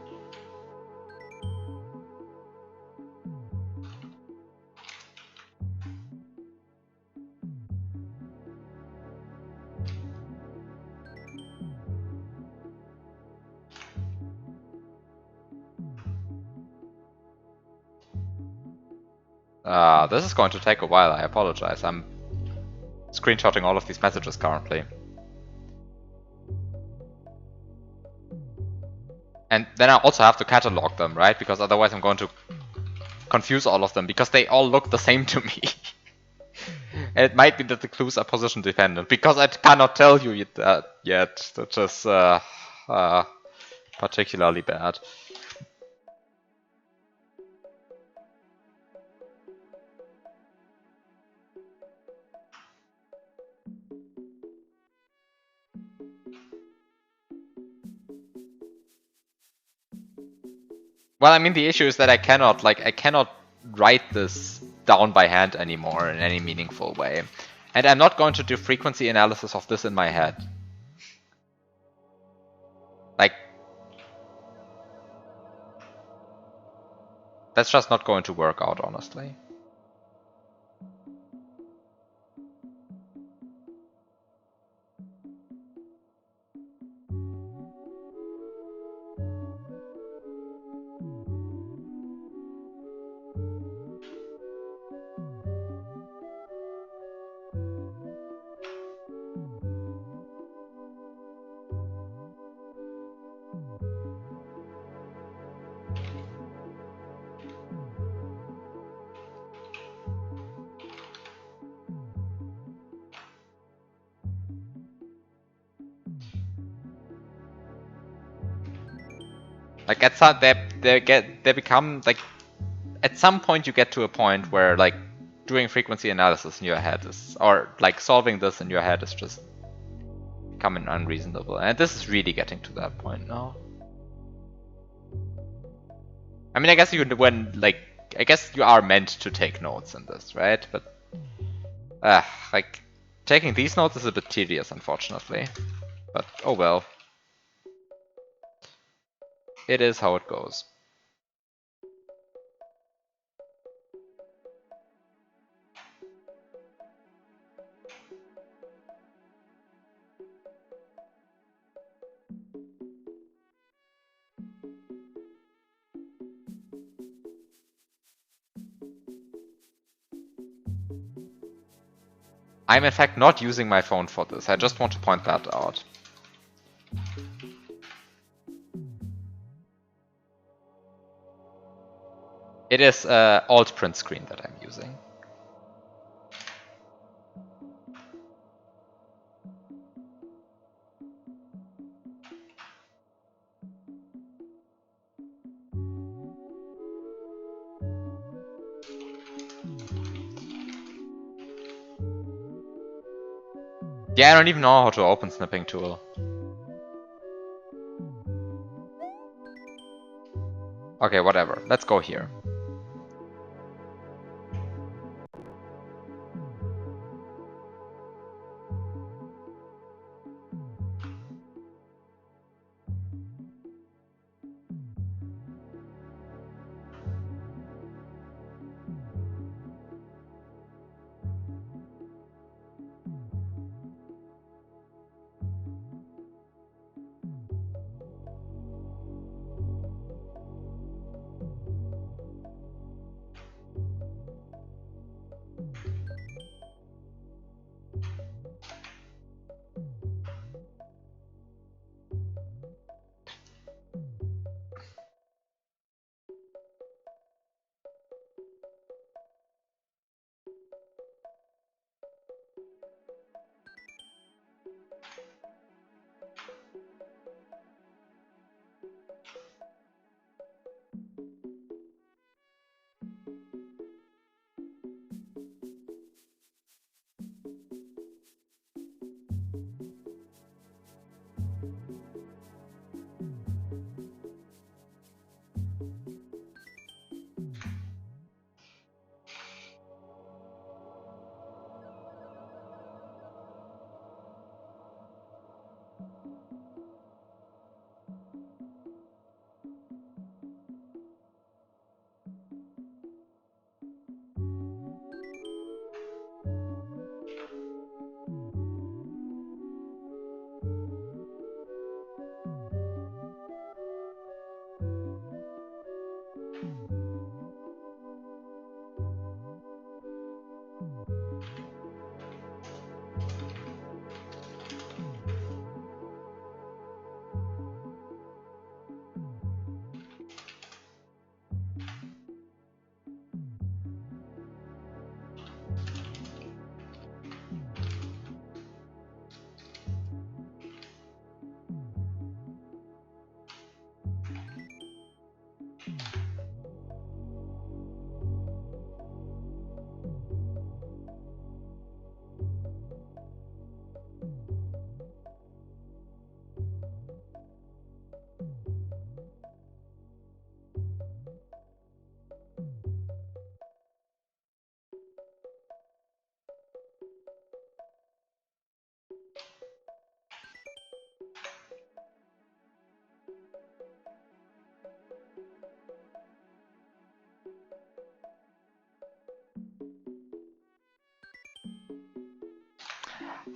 This is going to take a while, I apologize. I'm screenshotting all of these messages currently. And then I also have to catalog them, right? Because otherwise I'm going to confuse all of them, because they all look the same to me. And it might be that the clues are position dependent, because I cannot tell you that yet, which is particularly bad. Well, I mean, the issue is that I cannot write this down by hand anymore in any meaningful way. And I'm not going to do frequency analysis of this in my head. Like, that's just not going to work out, honestly. Like at some they become like at some point you get to a point where like doing frequency analysis in your head is, or like solving this in your head is just becoming unreasonable. And this is really getting to that point now. I mean, I guess you when like I guess you are meant to take notes in this, right? But like taking these notes is a bit tedious, unfortunately. But oh well. It is how it goes. I'm in fact not using my phone for this. I just want to point that out. It is alt print screen that I'm using. Yeah, I don't even know how to open snipping tool. Okay, whatever. Let's go here.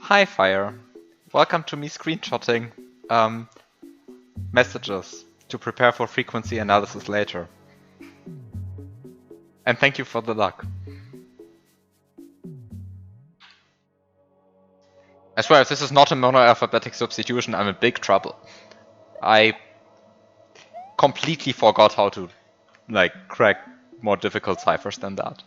Hi Fire. Welcome to me screenshotting messages to prepare for frequency analysis later. And thank you for the luck. I swear, if this is not a monoalphabetic substitution, I'm in big trouble. I completely forgot how to, like, crack more difficult ciphers than that.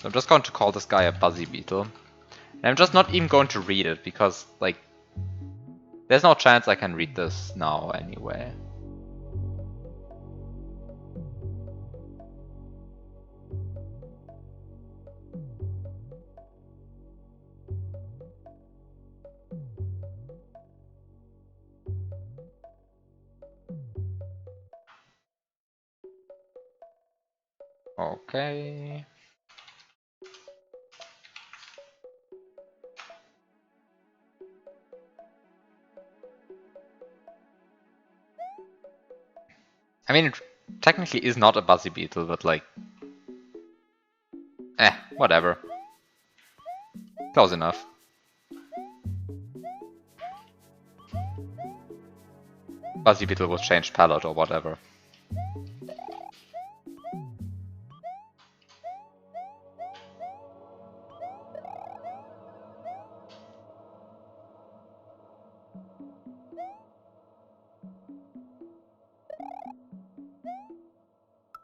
So I'm just going to call this guy a Buzzy Beetle. And I'm just not even going to read it, because, like, there's no chance I can read this now anyway. Okay. I mean, it technically is not a Buzzy Beetle, but like... whatever. Close enough. Buzzy Beetle was changed palette or whatever.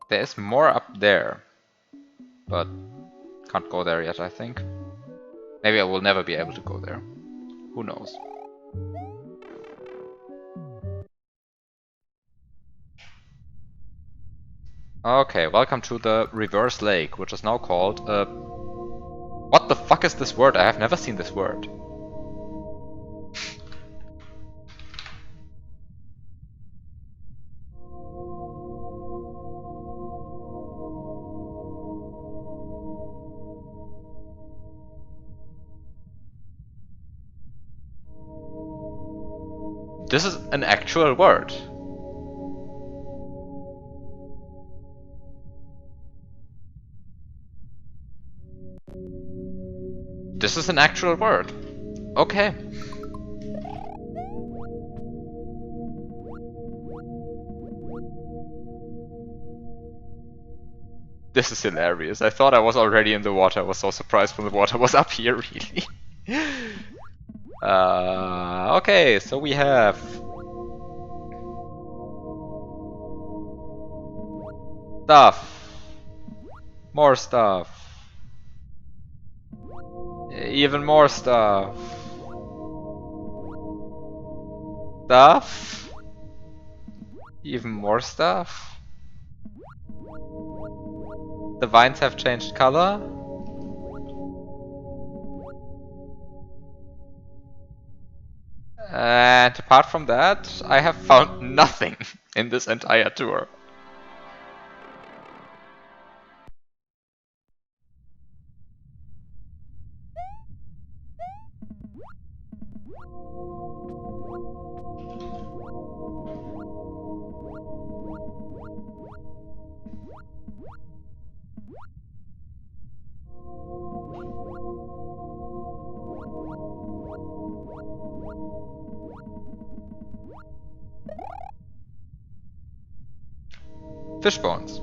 There's more up there, but can't go there yet, I think. Maybe I will never be able to go there. Who knows? Okay, welcome to the Reverse Lake, which is now called... What the fuck is this word? I have never seen this word. This is an actual word. This is an actual word. Okay. This is hilarious. I thought I was already in the water. I was so surprised when the water was up here, really. Okay, so we have... stuff. More stuff. Even more stuff. Stuff. Even more stuff. The vines have changed color. And apart from that, I have found nothing in this entire tour. Fish bones.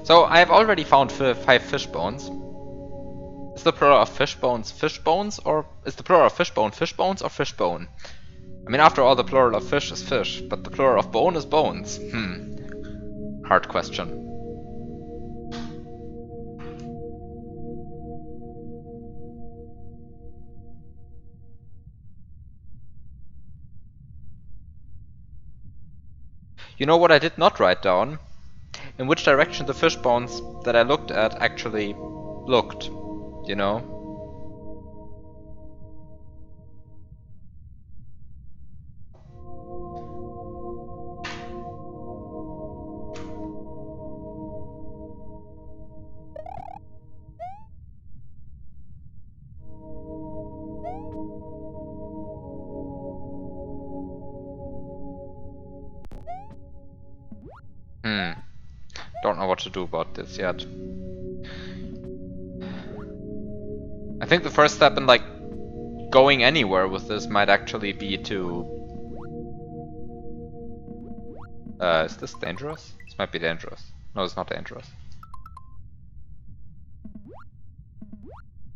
So I've already found 5 fish bones. Is the plural of fish bones, or is the plural of fish bones, or fish bone? I mean, after all, the plural of fish is fish, but the plural of bone is bones. Hard question. You know what I did not write down? In which direction the fish bones that I looked at actually looked, you know? Don't know what to do about this yet. I think the first step in, like, going anywhere with this might actually be to... is this dangerous? This might be dangerous. No, it's not dangerous.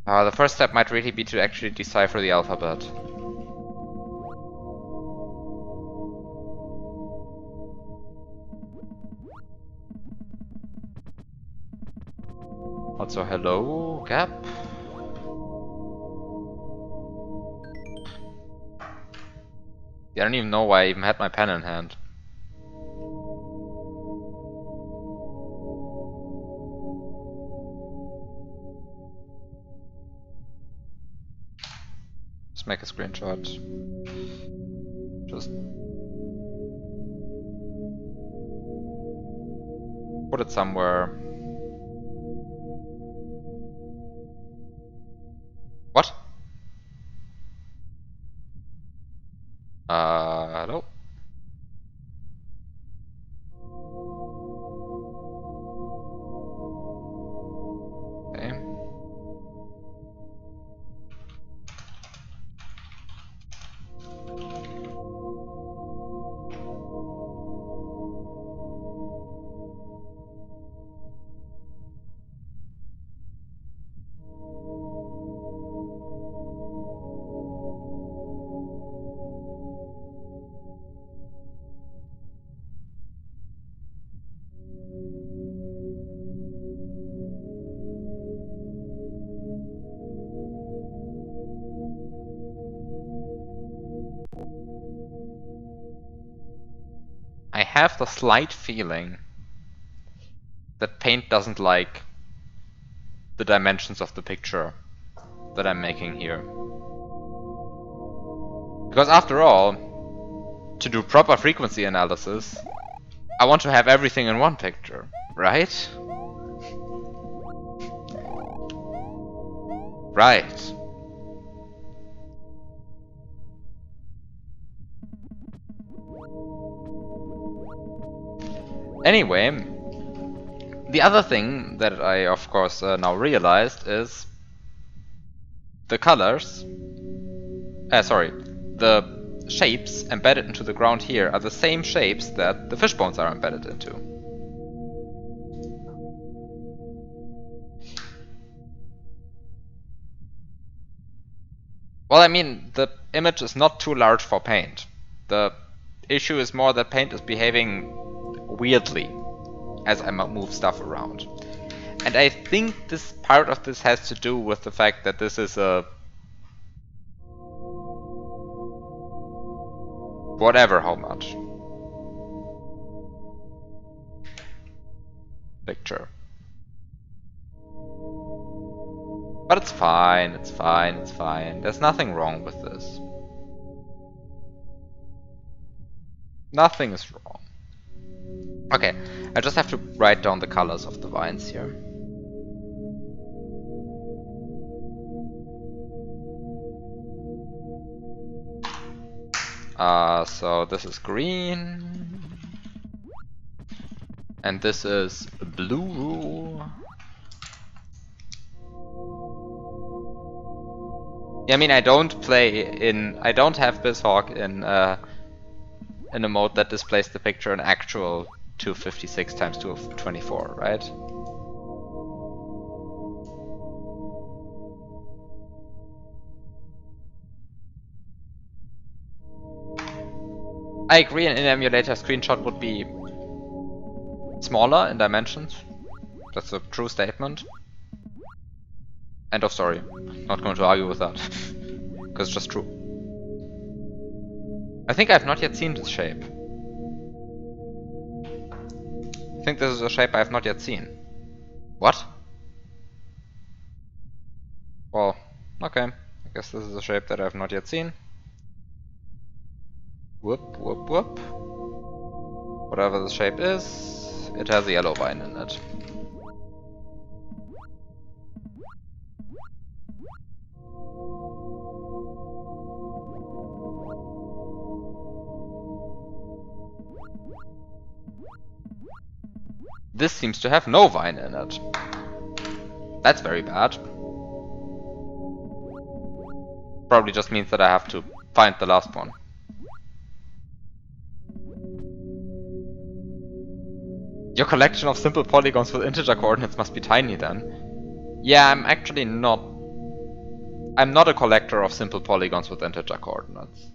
The first step might really be to actually decipher the alphabet. Also, hello, Gap. I don't even know why I even had my pen in hand. Just make a screenshot. Just put it somewhere. What? Hello? Okay. I have the slight feeling that Paint doesn't like the dimensions of the picture that I'm making here. Because after all, to do proper frequency analysis, I want to have everything in one picture, right? Right. Anyway, the other thing that I of course now realized is the colors, sorry, the shapes embedded into the ground here are the same shapes that the fish bones are embedded into. Well, I mean, the image is not too large for Paint. The issue is more that Paint is behaving weirdly as I move stuff around. And I think this part of this has to do with the fact that this is a whatever how much picture. But it's fine, it's fine, it's fine. There's nothing wrong with this. Nothing is wrong. Okay, I just have to write down the colors of the vines here. So this is green. And this is blue. Yeah, I mean, I don't have BizHawk in a mode that displays the picture in actual 256 times 224, right? I agree, an in-emulator screenshot would be smaller in dimensions. That's a true statement. End of story. Not going to argue with that. Because it's just true. I think I've not yet seen this shape. I think this is a shape I have not yet seen. What? Well, okay. I guess this is a shape that I have not yet seen. Whoop, whoop, whoop. Whatever the shape is, it has a yellow vine in it. This seems to have no vine in it. That's very bad. Probably just means that I have to find the last one. Your collection of simple polygons with integer coordinates must be tiny then. Yeah, I'm actually not... I'm not a collector of simple polygons with integer coordinates.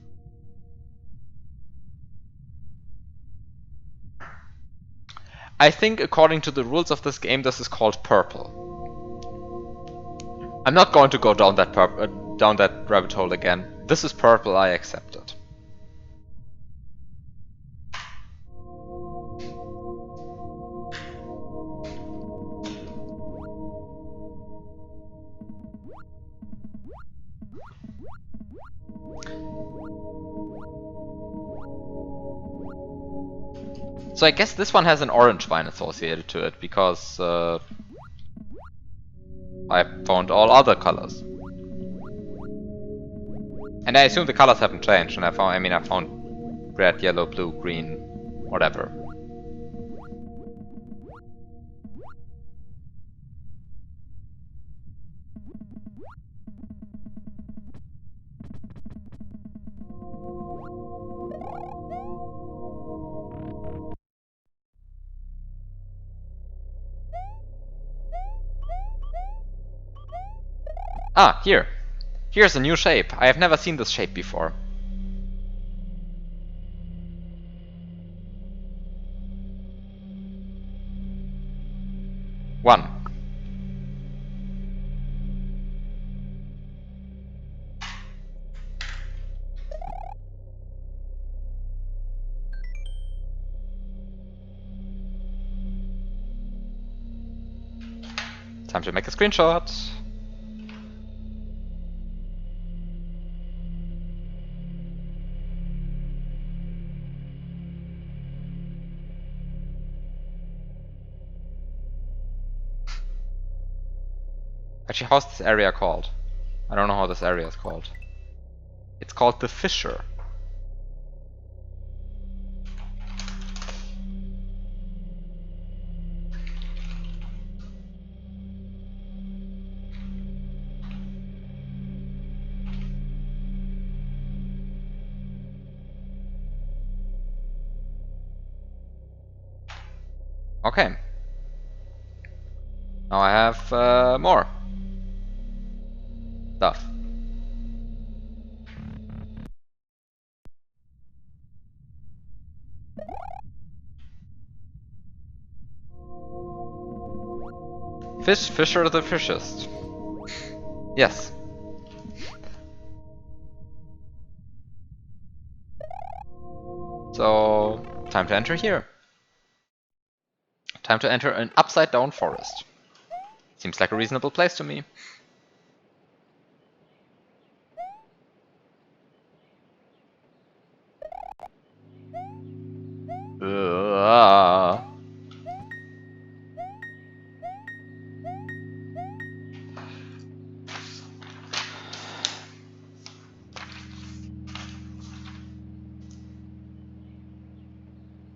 I think according to the rules of this game, this is called purple. I'm not going to go down that down that rabbit hole again. This is purple, I accept it. So I guess this one has an orange vine associated to it, because I found all other colors. And I assume the colors haven't changed, and I found red, yellow, blue, green, whatever. Ah, here. Here's a new shape. I have never seen this shape before. One. Time to make a screenshot. Actually, how's this area called? I don't know how this area is called. It's called the Fissure. Okay. Now I have more stuff. Fissure the Fishest. Yes. So, time to enter here. Time to enter an upside down forest. Seems like a reasonable place to me.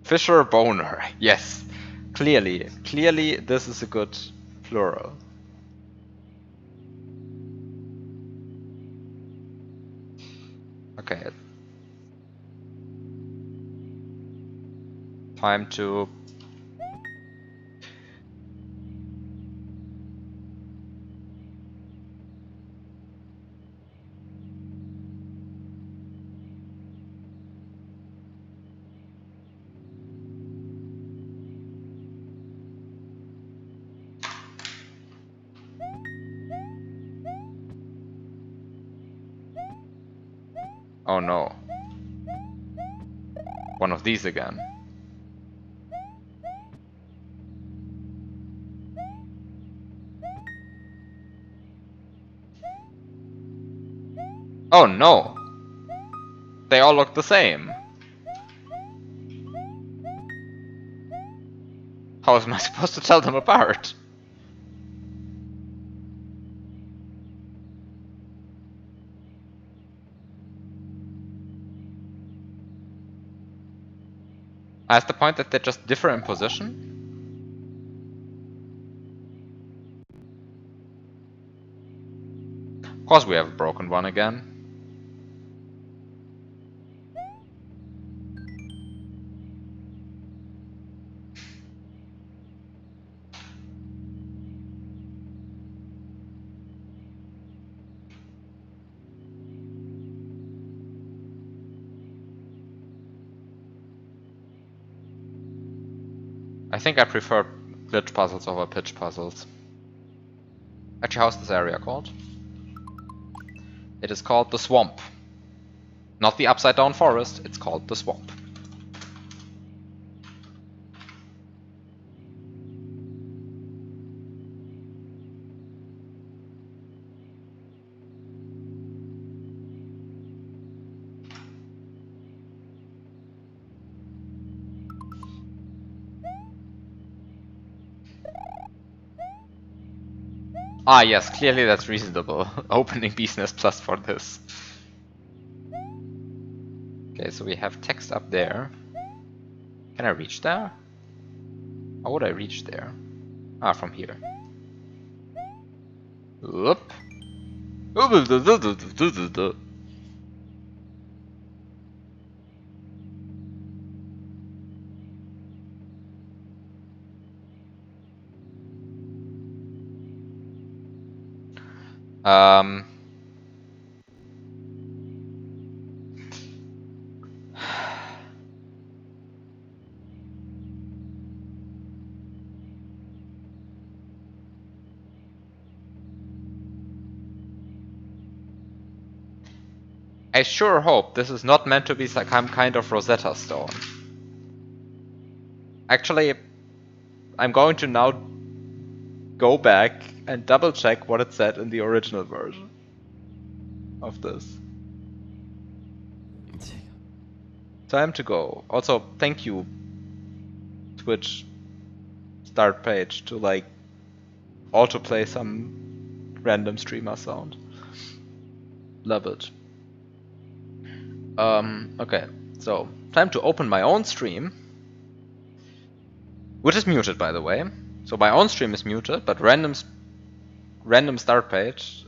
Fisher boner. Yes. Clearly this is a good plural. Okay. Time to oh no. One of these again. Oh no! They all look the same. How am I supposed to tell them apart? At the point that they just differ in position? Of course we have a broken one again. I think I prefer glitch puzzles over pitch puzzles. Actually, how's this area called? It is called the Swamp. Not the upside down forest, it's called the Swamp. Ah yes, clearly that's reasonable. Opening Bee's Nest Plus for this. Okay, so we have text up there. Can I reach there? How would I reach there? Ah, from here. Whoop. Um, I sure hope this is not meant to be some kind of Rosetta Stone. Actually, I'm going to now go back and double check what it said in the original version of this. Time to go. Also, thank you, Twitch start page, to like autoplay some random streamer sound. Love it. Okay, so time to open my own stream, which is muted, by the way. So my own stream is muted, but random start page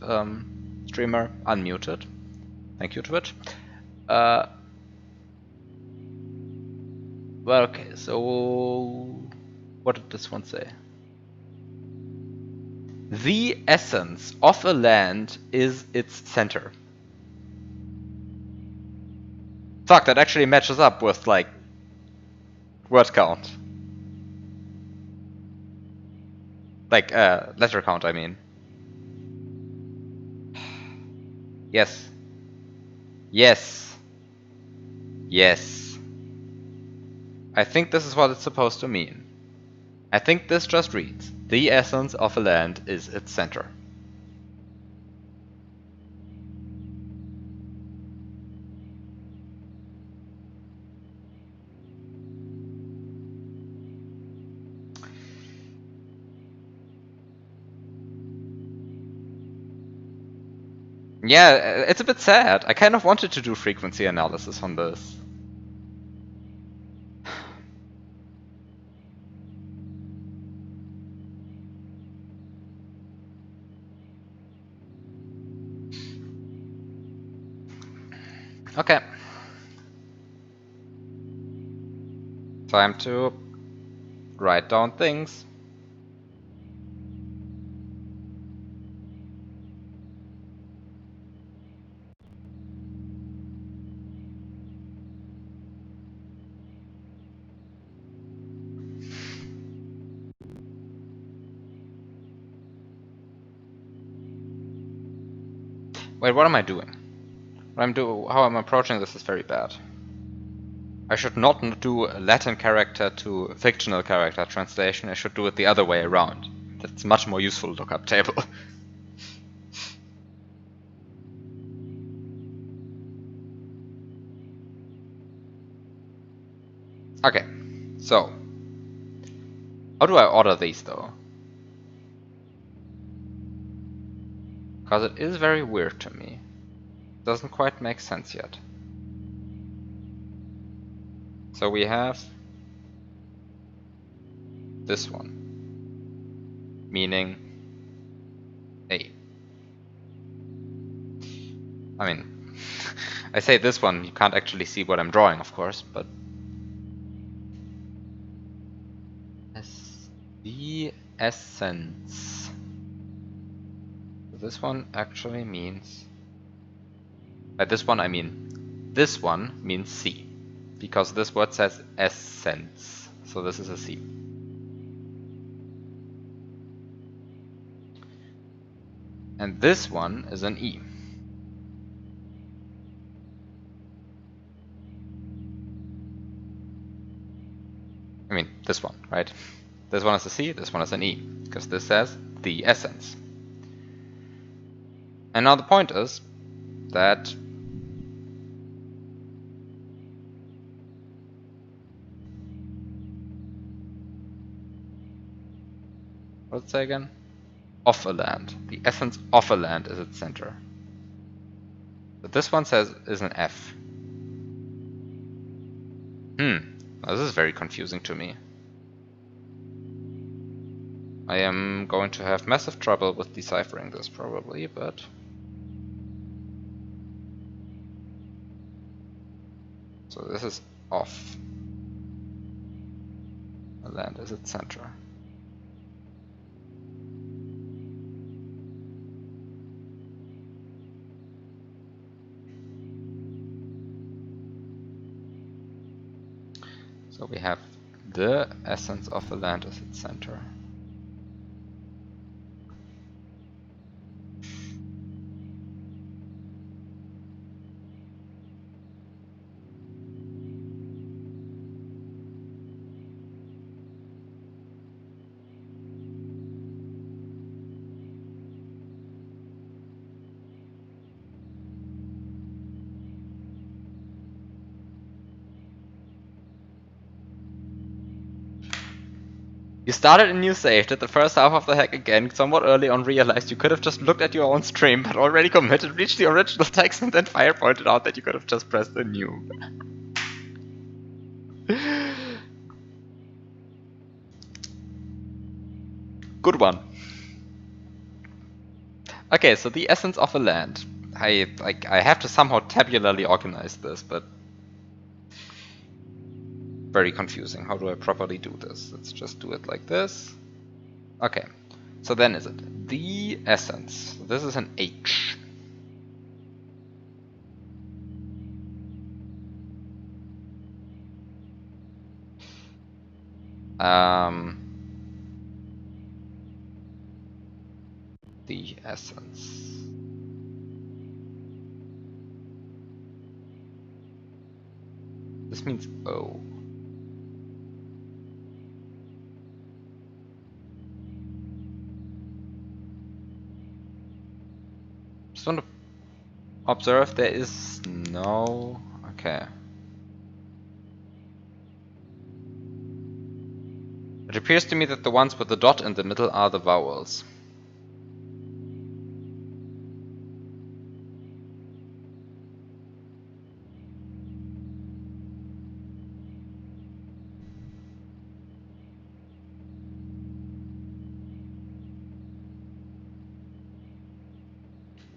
streamer unmuted. Thank you, Twitch. Well, okay, so what did this one say? The essence of a land is its center. Fuck, that actually matches up with, like, word count. Like, letter count, I mean. Yes. Yes. Yes. I think this is what it's supposed to mean. I think this just reads, the essence of a land is its center. Yeah, it's a bit sad. I kind of wanted to do frequency analysis on this. Okay. Time to write down things. Wait, what am I doing? How I'm approaching this is very bad. I should not do a Latin character to fictional character translation. I should do it the other way around. That's much more useful lookup table. Okay, so how do I order these though? Because it is very weird to me. Doesn't quite make sense yet. So we have this one, meaning A. I mean, I say this one, you can't actually see what I'm drawing, of course, but the essence. This one actually means, by this one I mean, this one means C, because this word says essence, so this is a C. And this one is an E. I mean, this one, right? This one is a C, this one is an E, because this says the essence. And now the point is that what did it say again? Of a land. The essence of a land is its center. But this one says is an F. Now this is very confusing to me. I am going to have massive trouble with deciphering this probably, but... So this is off. A land is its center. So we have the essence of a land as its center. You started a new save, did the first half of the hack again, somewhat early on realized you could have just looked at your own stream, but already committed, reached the original text, and then Fire pointed out that you could have just pressed the new. Good one. Okay, so the essence of a land. I have to somehow tabularly organize this, but very confusing. How do I properly do this? Let's just do it like this. Okay, so then is it the essence? This is an H. The essence. This means O. Just want to observe there is no... Okay. It appears to me that the ones with the dot in the middle are the vowels.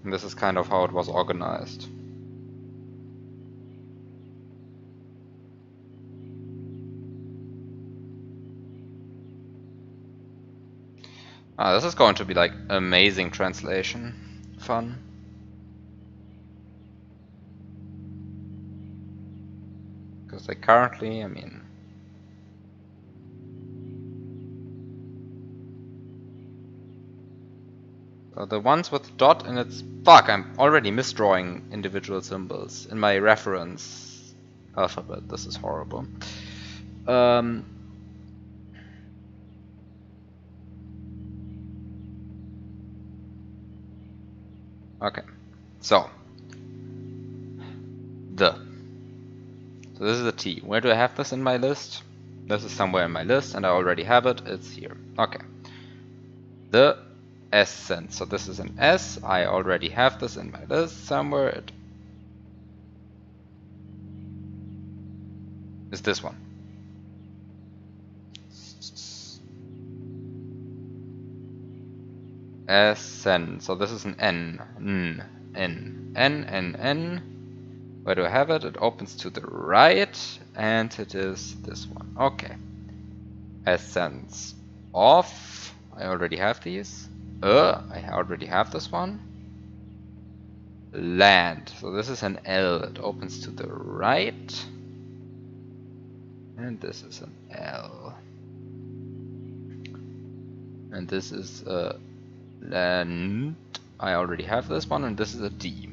And this is kind of how it was organized. This is going to be like amazing translation. Fun. Because they currently, I mean... So the ones with the dot and it's... Fuck, I'm already misdrawing individual symbols in my reference alphabet. This is horrible. Okay, so this is a T. Where do I have this in my list? This is somewhere in my list and I already have it. It's here. Okay. The essence. So this is an S. I already have this in my list somewhere. It is this one. Essence. So this is an N. N. Where do I have it? It opens to the right, and it is this one. Okay. Essence of. I already have these. I already have this one. Land. So this is an L. It opens to the right. And this is an L. And this is a land. I already have this one, and this is a D.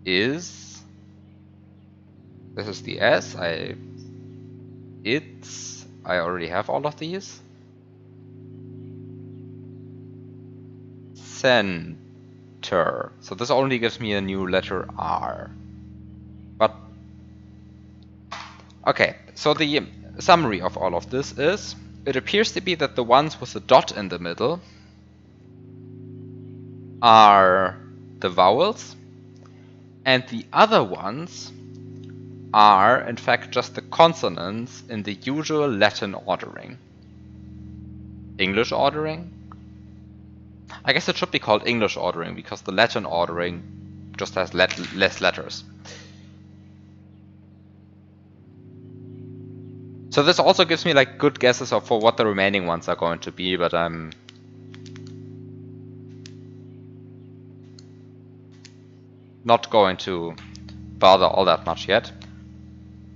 This is the S. I already have all of these. Center. So this only gives me a new letter R. But okay, so the summary of all of this is, it appears to be that the ones with the dot in the middle are the vowels, and the other ones are, in fact, just the consonants in the usual Latin ordering. English ordering? I guess it should be called English ordering, because the Latin ordering just has less letters. So this also gives me like good guesses for what the remaining ones are going to be, but I'm not going to bother all that much yet.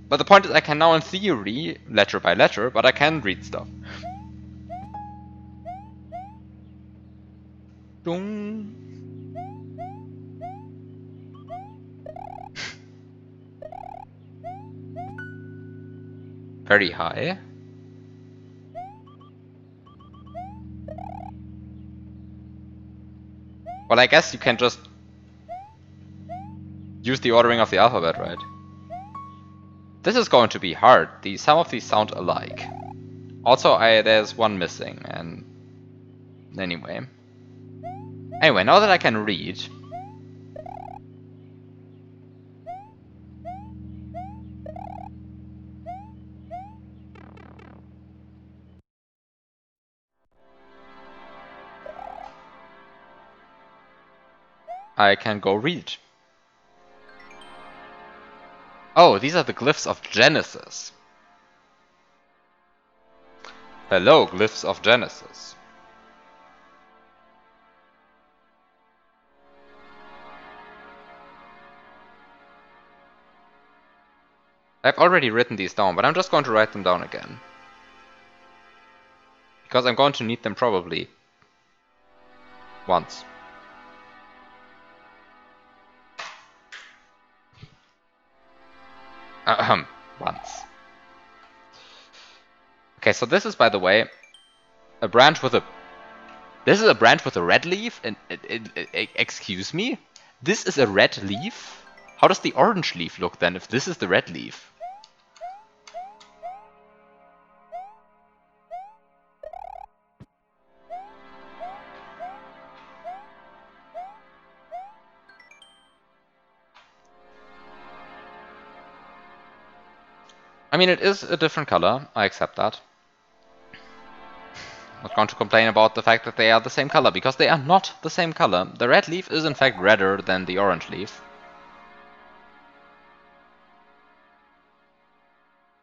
But the point is, I can now, in theory, letter by letter, but I can read stuff. Dung. Very high. Well, I guess you can just use the ordering of the alphabet, right? This is going to be hard. Some of these sound alike. Also, there's one missing, and anyway. Anyway, now that I can read, I can go read. Oh, these are the glyphs of Genesis. Hello, glyphs of Genesis. I've already written these down, but I'm just going to write them down again. Because I'm going to need them probably once. Once. Okay, so this is, by the way, a branch with a... This is a branch with a red leaf? And excuse me? This is a red leaf? How does the orange leaf look then, if this is the red leaf? I mean, it is a different color. I accept that. I'm not going to complain about the fact that they are the same color, because they are not the same color. The red leaf is in fact redder than the orange leaf.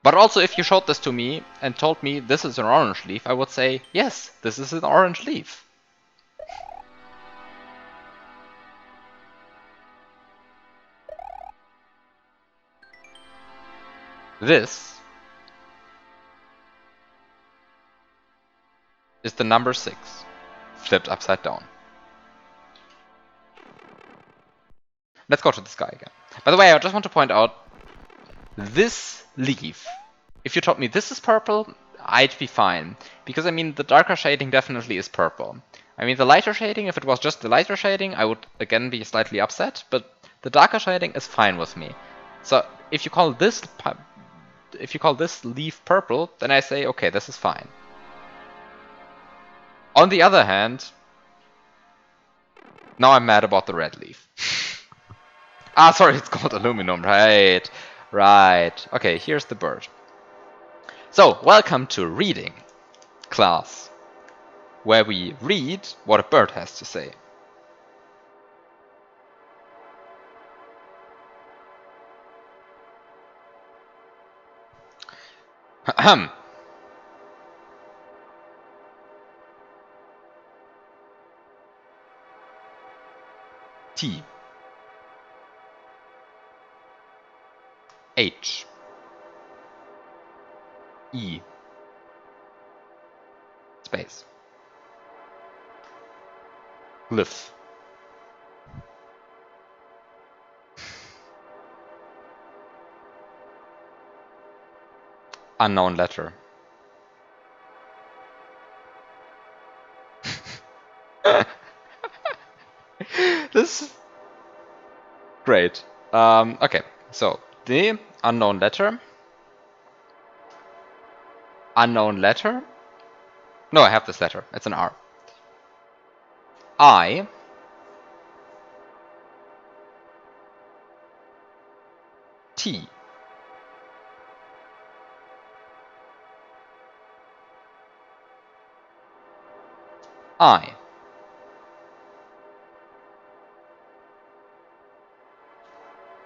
But also, if you showed this to me and told me this is an orange leaf, I would say, yes, this is an orange leaf. This is the number 6, flipped upside down. Let's go to the sky again. By the way, I just want to point out, this leaf, if you told me this is purple, I'd be fine. Because, I mean, the darker shading definitely is purple. I mean, the lighter shading, if it was just the lighter shading, I would again be slightly upset, but the darker shading is fine with me. So, if you call this leaf purple, then I say, okay, this is fine. On the other hand, now I'm mad about the red leaf. Ah, sorry, it's called aluminum, right. Right. Okay, here's the bird. So, welcome to reading class, where we read what a bird has to say. Ahem. T. H. E. space. Glyph. Unknown letter. This is great. Okay, so the unknown letter. Unknown letter. No, I have this letter. It's an R. I. T. I.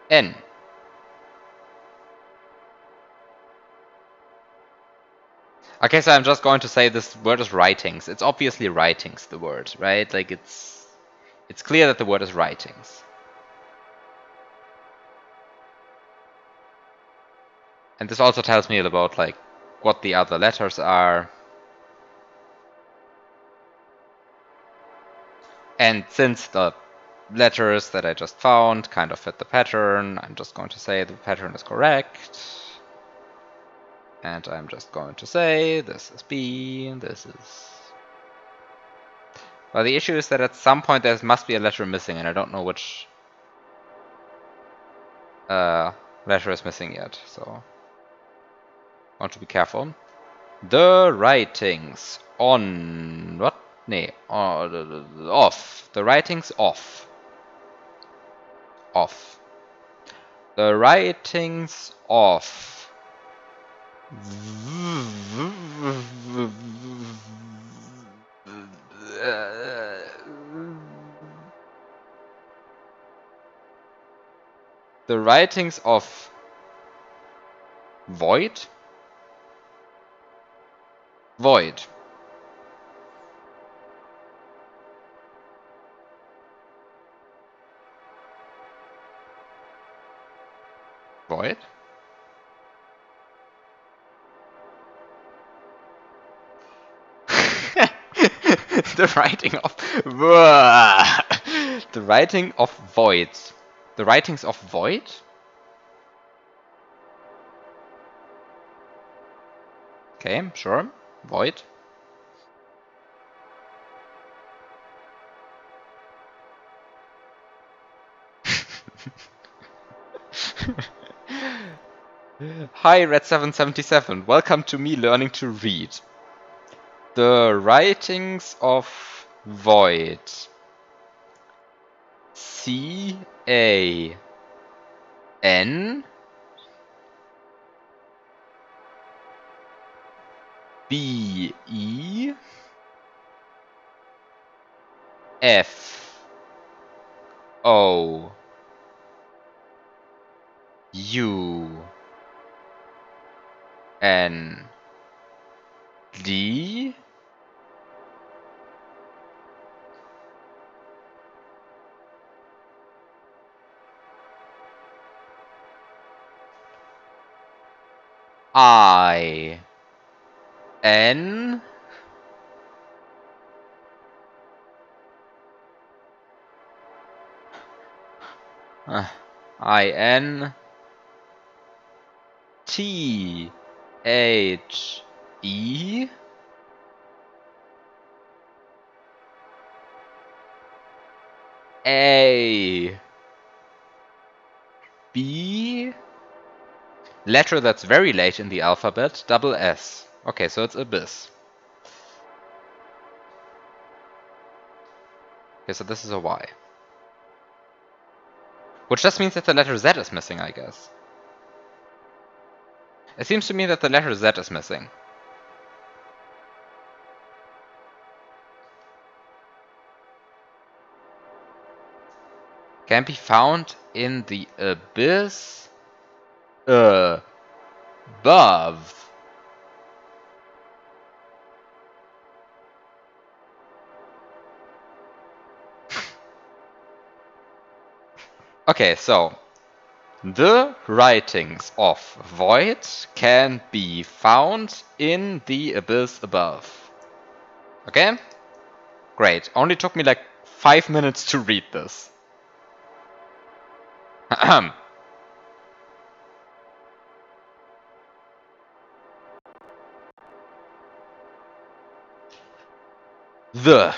N. Okay, so I'm just going to say this word is writings. It's obviously writings, the word, right? Like it's clear that the word is writings. And this also tells me about like what the other letters are. And since the letters that I just found kind of fit the pattern, I'm just going to say the pattern is correct. And I'm just going to say this is B, and this is... Well, the issue is that at some point there must be a letter missing, and I don't know which letter is missing yet, so I want to be careful. The writings on... what? Nee, off. The writings off. Off. The writings off. The writings of Void? Void. Void? The writing of... The writing of Void. The writings of Void? Okay, sure. Void. Hi, Red777. Welcome to me learning to read. The writings of Void. C-A-N B-E F-O-U-N-D I N I N T H E A B letter that's very late in the alphabet, double S. Okay, so it's abyss. Okay, so this is a Y. Which just means that the letter Z is missing, I guess. It seems to me that the letter Z is missing. Can be found in the abyss above. Okay, so the writings of Void can be found in the abyss above. Okay? Great. Only took me like 5 minutes to read this. The.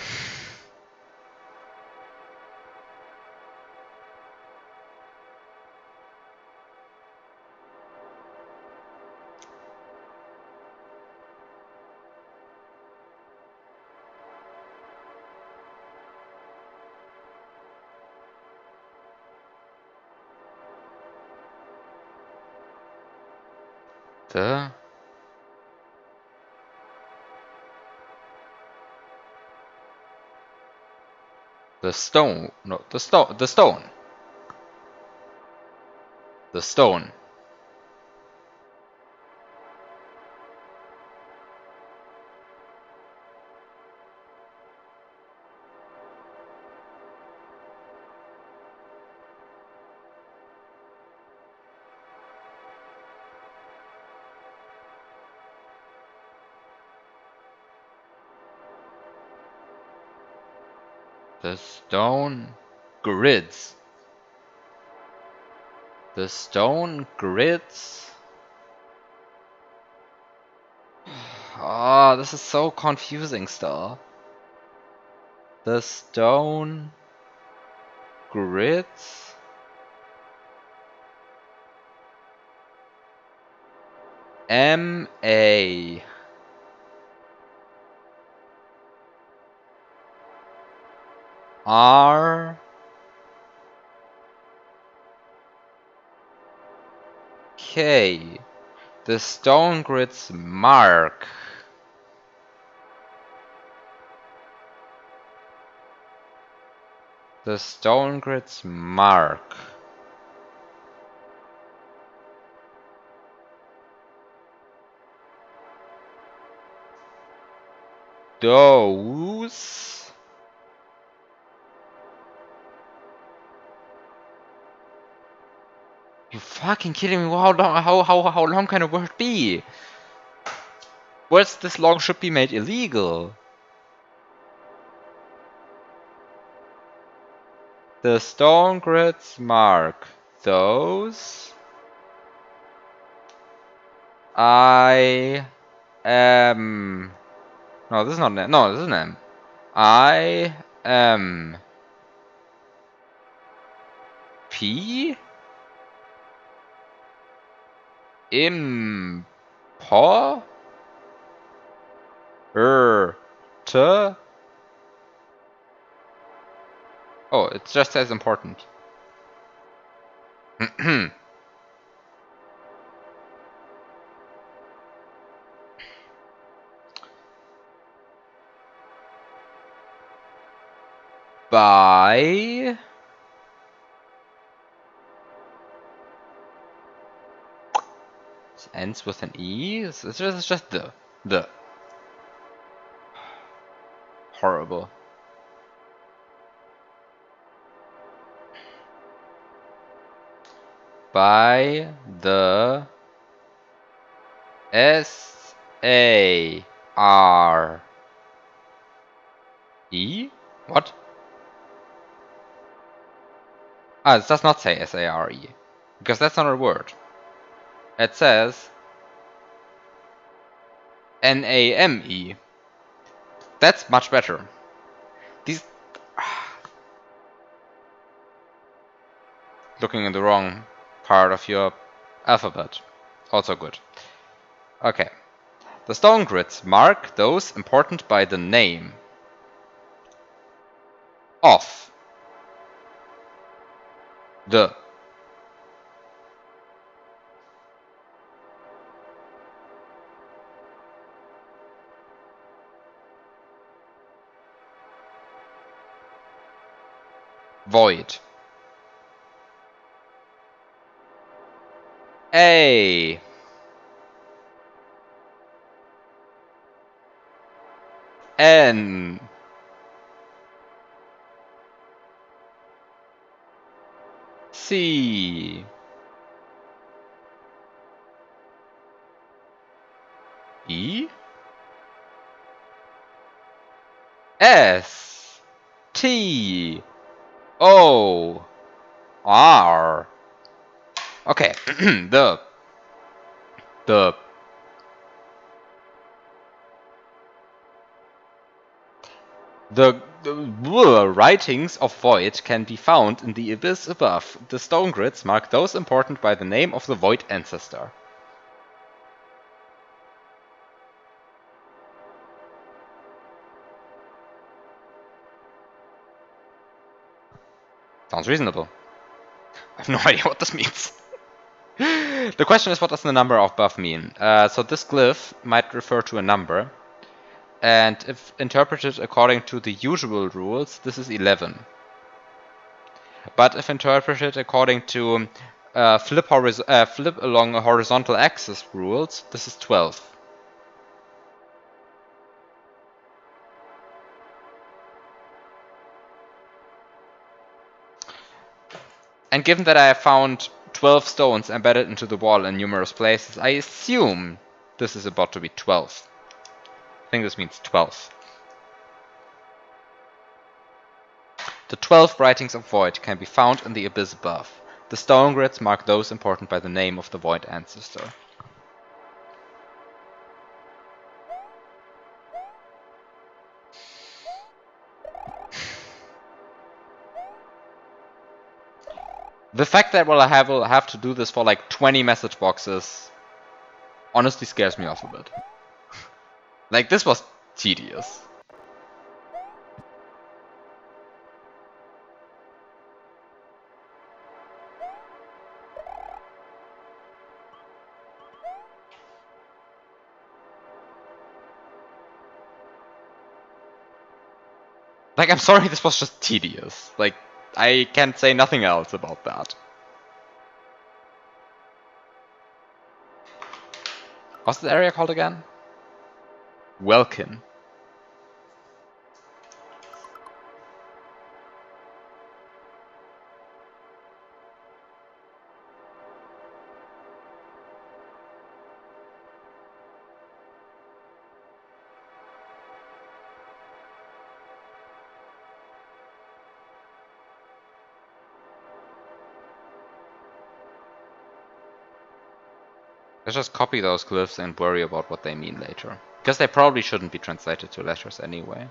The. The stone. No, the stone. The stone. The stone. The stone grids. The stone grids. Oh, this is so confusing still. The stone grids. M-A. R. K. The stone grids mark. The stone grids mark. Those. You fucking kidding me? How long? How long can a word be? Words this long should be made illegal. The stone grids mark those. I am. No, this is not an M. No, this is an M. I am P. Important. Oh, it just says important. By. It ends with an E. It's just the. The. Horrible. By the S-A-R-E? What? Ah, it does not say S-A-R-E. Because that's not a word. It says N-A-M-E. That's much better. These... Looking in the wrong part of your alphabet. Also good. Okay. The stone grids mark those important by the name of the void. A. N. C. E. S T O R. Okay, the writings of Void can be found in the abyss above. The stone grids mark those important by the name of the Void ancestor. Sounds reasonable. I have no idea what this means. The question is, what does the number above mean? So this glyph might refer to a number, and if interpreted according to the usual rules, this is 11. But if interpreted according to flip along a horizontal axis rules, this is 12. And given that I have found 12 stones embedded into the wall in numerous places, I assume this is about to be 12. I think this means 12. The 12 writings of Void can be found in the abyss above. The stone grids mark those important by the name of the Void ancestor. The fact that will have to do this for like 20 message boxes honestly scares me off a bit. Like, this was tedious. Like, I'm sorry, this was just tedious. Like, I can't say nothing else about that. What's the area called again? Welkin. Let's just copy those glyphs and worry about what they mean later. Because they probably shouldn't be translated to letters anyway.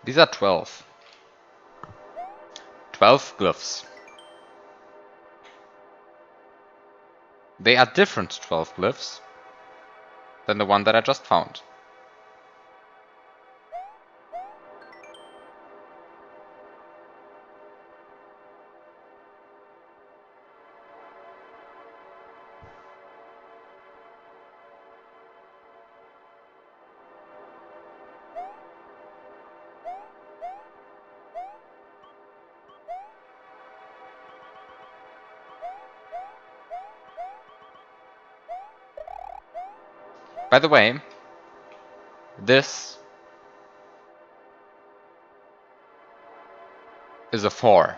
These are 12. 12 glyphs. They are different 12 glyphs than the one that I just found. By the way, this is a 4.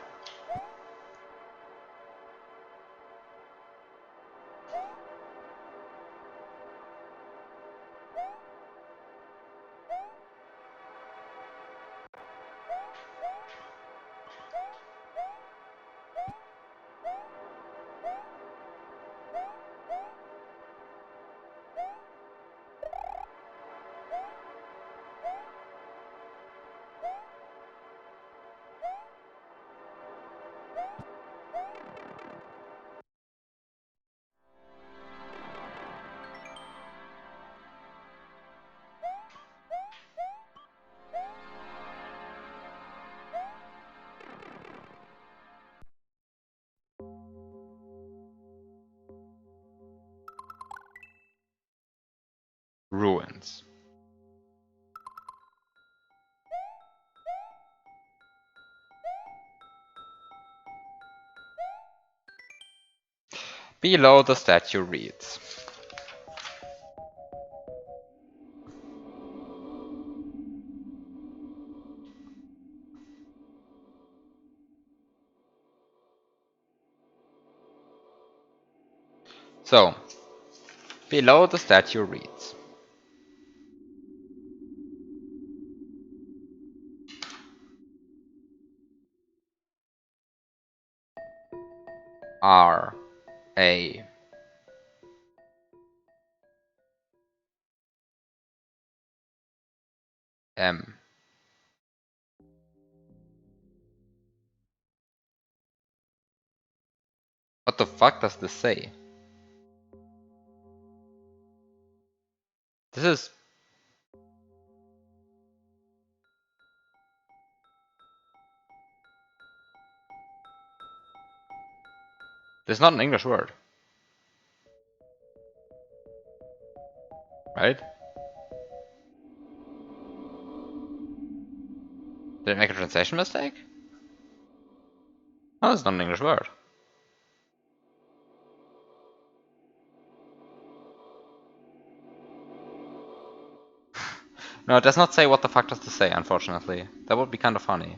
Ruins. Below the statue reads. So, below the statue reads. R A M. What the fuck does this say? This is... This is not an English word. Right? Did I make a translation mistake? Oh, that's not an English word. No, it does not say what the fuck does this say, unfortunately. That would be kind of funny.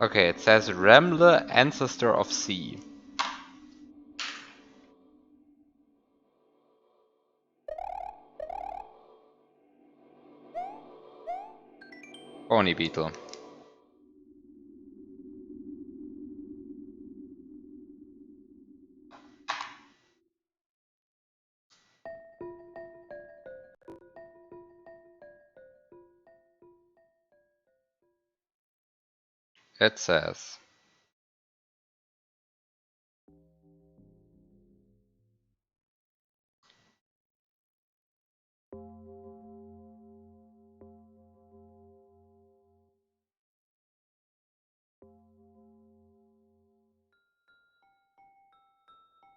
Okay, it says Remle, ancestor of sea. Bony beetle. It says...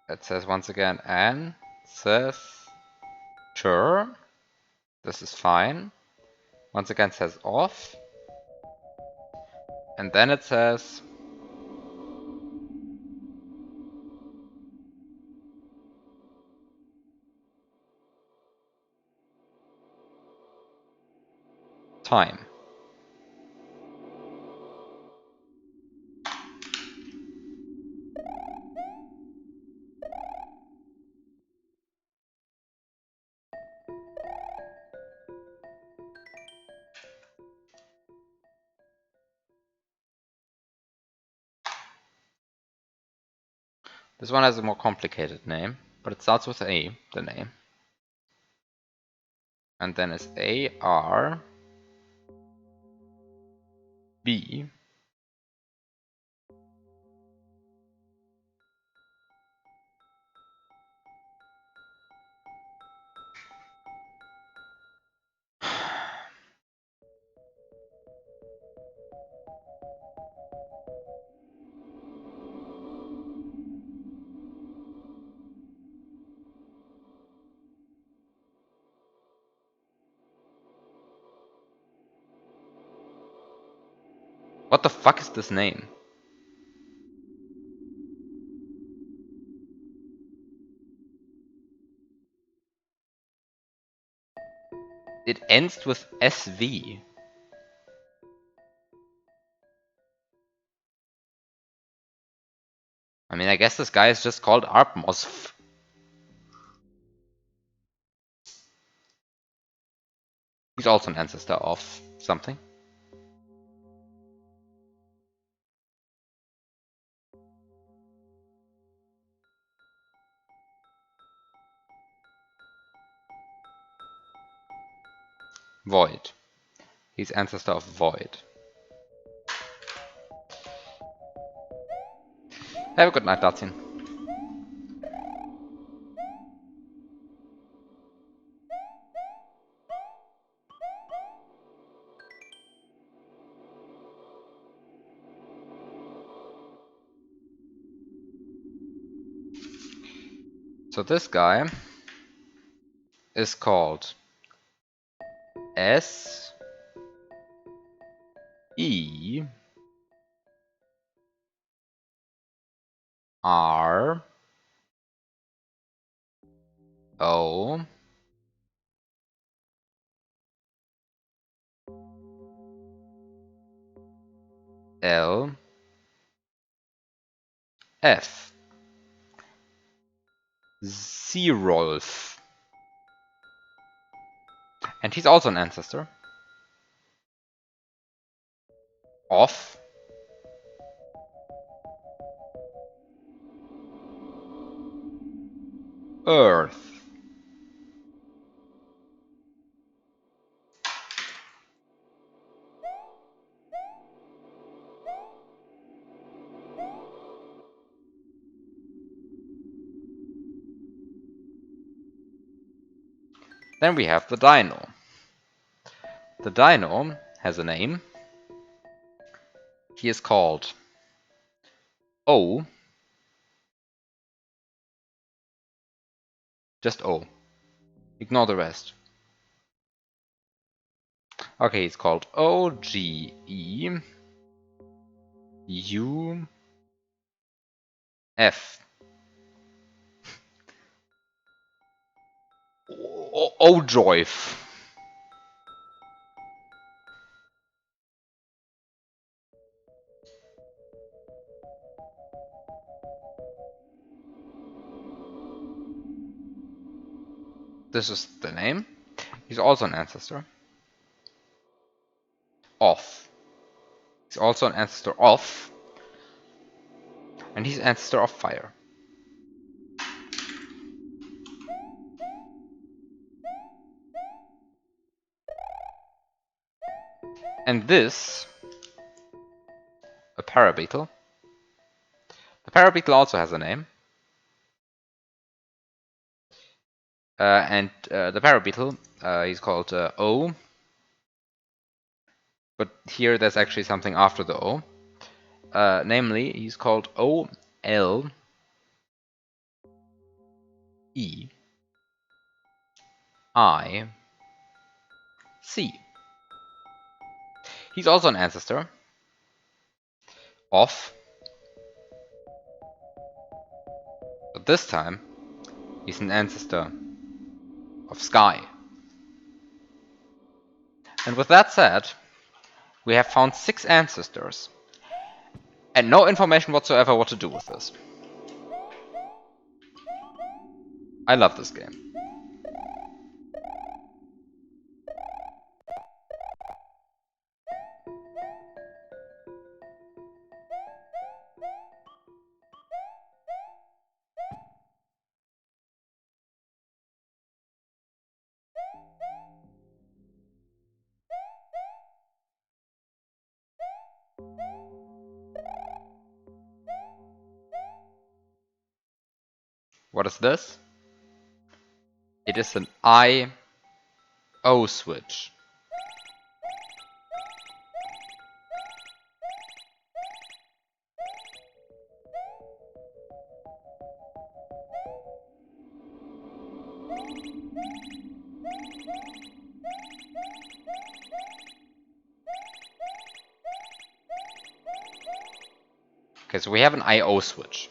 It says once again, ancestor. This is fine. Once again, it says off. And then it says time. This one has a more complicated name, but it starts with A, the name. And then it's AR B. What the fuck is this name? It ends with SV. I mean, I guess this guy is just called Arpmosf. He's also an ancestor of something. Void. He's ancestor of Void. Have a good night, Datsun. So this guy is called S E R O L F. Zerolf. And he's also an ancestor of Earth. Then we have the Dino. The Dino has a name. He is called O. Just O. Ignore the rest. Okay, he's called OGE UF. Ojoif. This is the name. He's also an ancestor of. He's also an ancestor of. And he's an ancestor of fire. And this, a parabeetle. The parabeetle also has a name. The parabeetle, he's called O. But here there's actually something after the O. Namely, he's called OLE. IC. He's also an ancestor of, but this time he's an ancestor of sky. And with that said, we have found 6 ancestors and no information whatsoever what to do with this. I love this game. What is this? It is an I/O switch. Okay, so we have an I/O switch.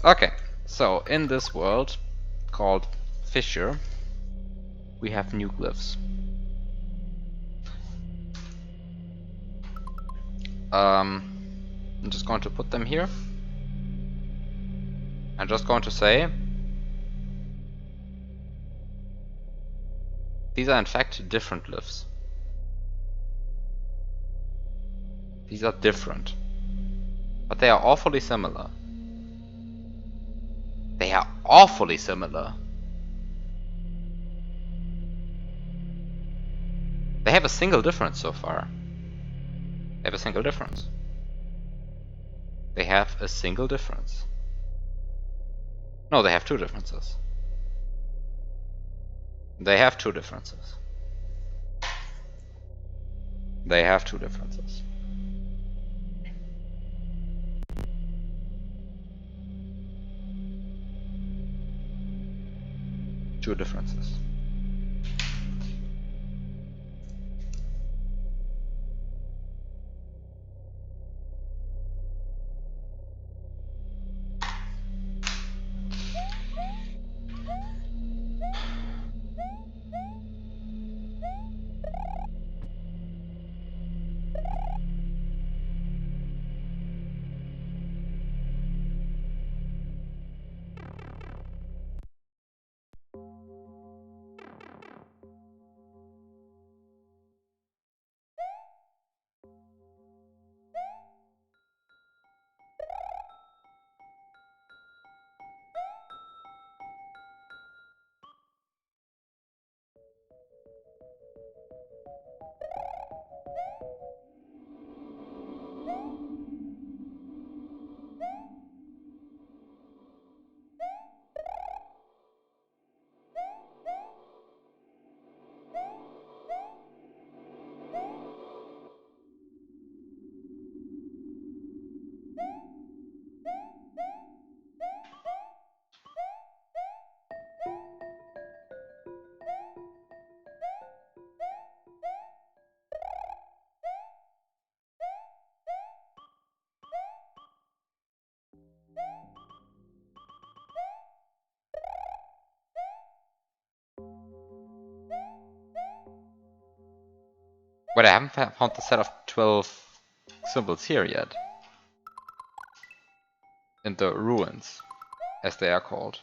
Okay, so in this world called Fissure, we have new glyphs. I'm just going to put them here. I'm just going to say these are in fact different glyphs. These are different, but they are awfully similar. They are awfully similar. They have a single difference so far. They have a single difference. They have a single difference. No, they have two differences. They have two differences. They have two differences. Two differences. But I haven't found the set of 12 symbols here yet. In the ruins, as they are called.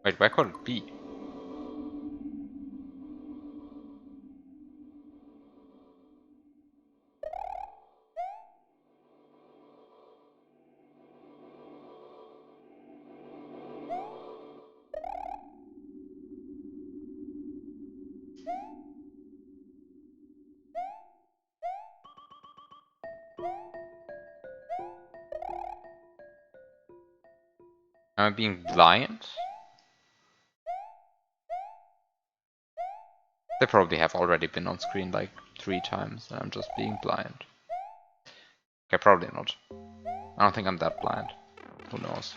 Wait, where could it be? Am I being blind? They probably have already been on screen like 3 times and I'm just being blind. Okay, probably not. I don't think I'm that blind. Who knows?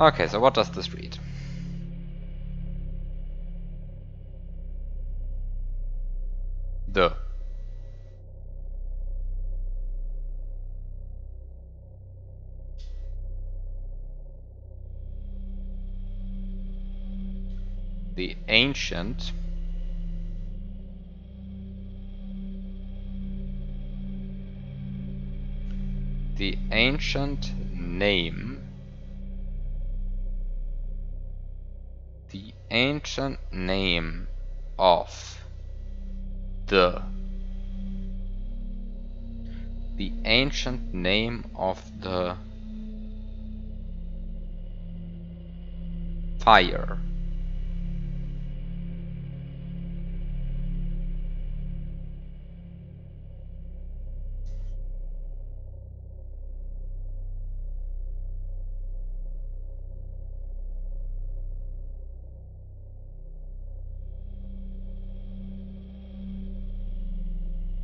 Okay, so what does this read? The. The ancient. The ancient name. The ancient name of the. The ancient name of the fire.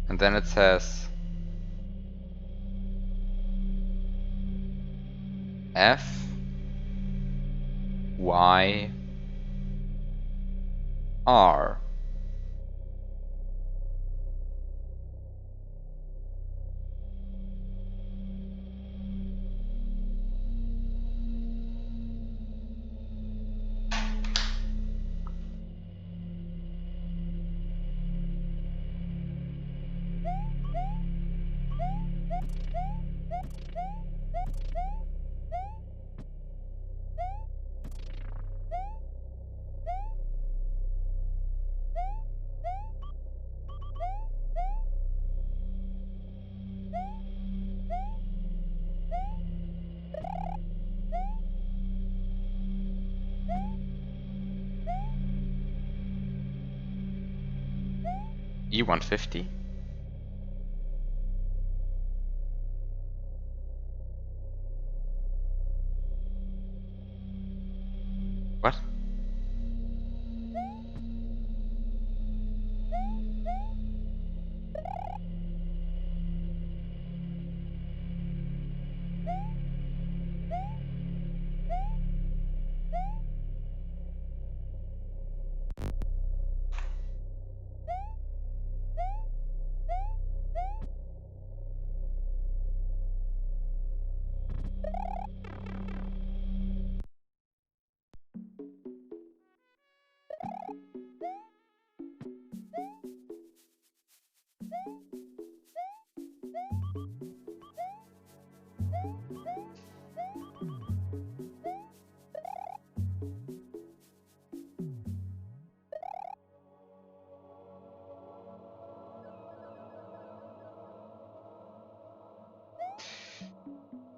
And then it says F Y R. E150? What?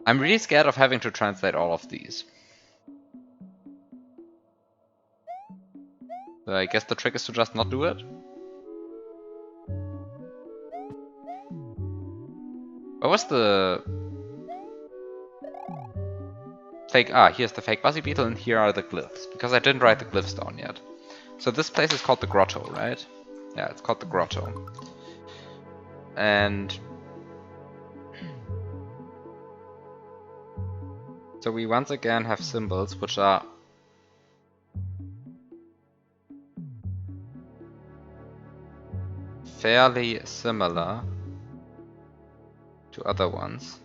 I'm really scared of having to translate all of these. So I guess the trick is to just not do it. What was the fake? Ah, here's the fake Buzzy Beetle, and here are the glyphs. Because I didn't write the glyphs down yet. So this place is called the Grotto, right? Yeah, it's called the Grotto. And so we once again have symbols which are fairly similar. to other ones.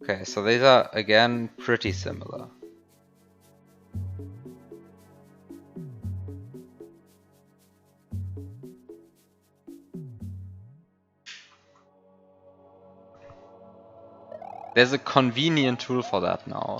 Okay, so these are again pretty similar. There's a convenient tool for that now.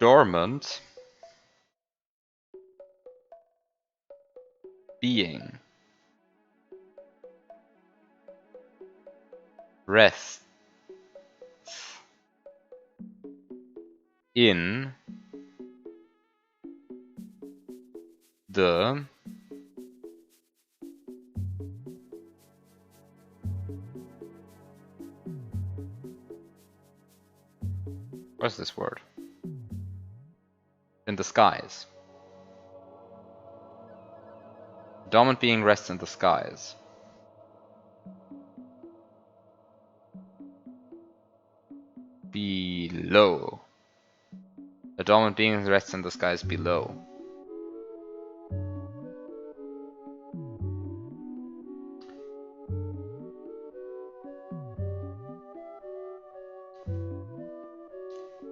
Dormant being rests in the what's this word? In the skies. Dormant being rests in the skies. Below. A dormant being rests in the skies below.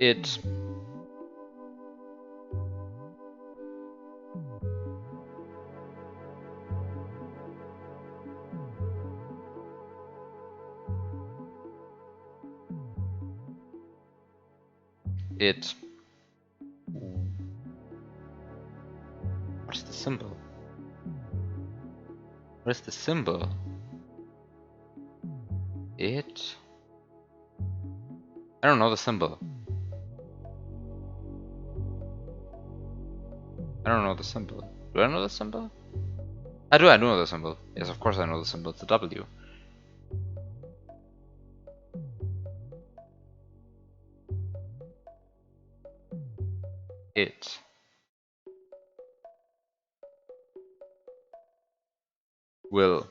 It what is the symbol? What is the symbol? I don't know the symbol. I don't know the symbol. Do I know the symbol? I do know the symbol. Yes, of course I know the symbol. It's a W. It will.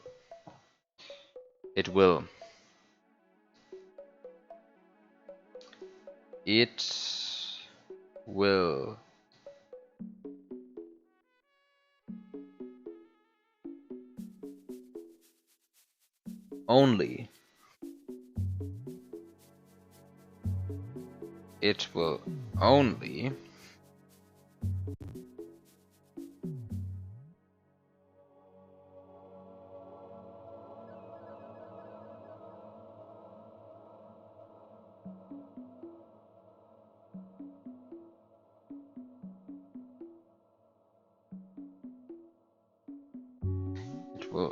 It will. It will only. It will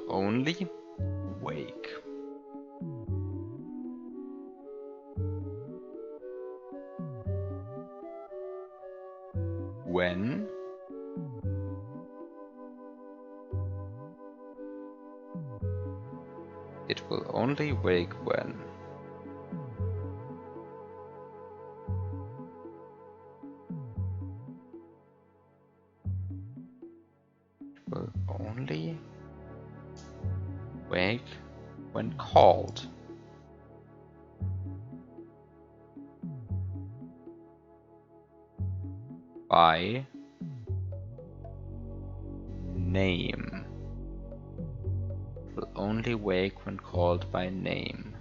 only wake. It will only wake when. It will only wake when called. By name. It will only wake when called by name.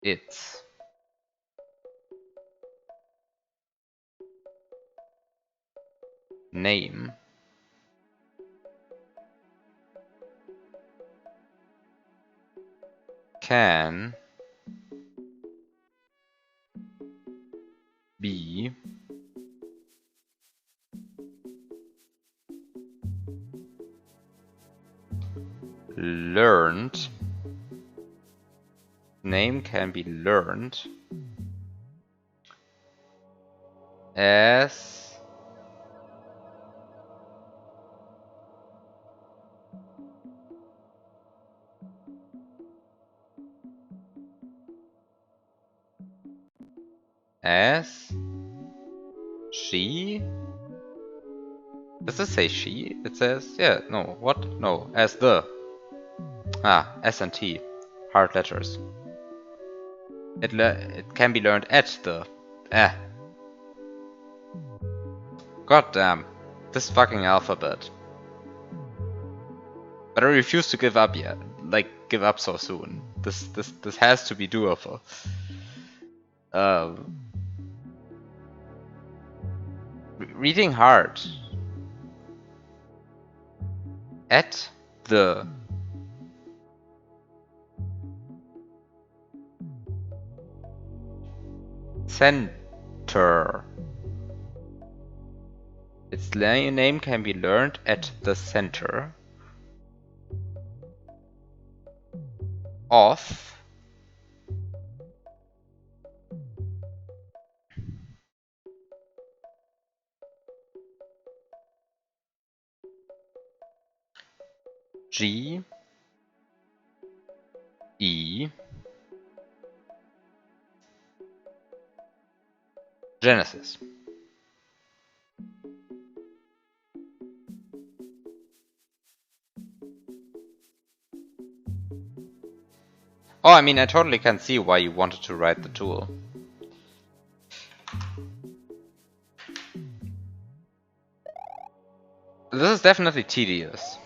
Its name can be learned. Name can be learned as she. Does it say she? It says, yeah, no, what? No, as the. S and T. Hard letters. It can be learned at the. God damn. This fucking alphabet. But I refuse to give up yet. Like, give up so soon. This has to be doable. Reading hard. At the. Center. Its name can be learned at the center of G E Genesis. Oh, I mean, I totally can see why you wanted to write the tool. This is definitely tedious.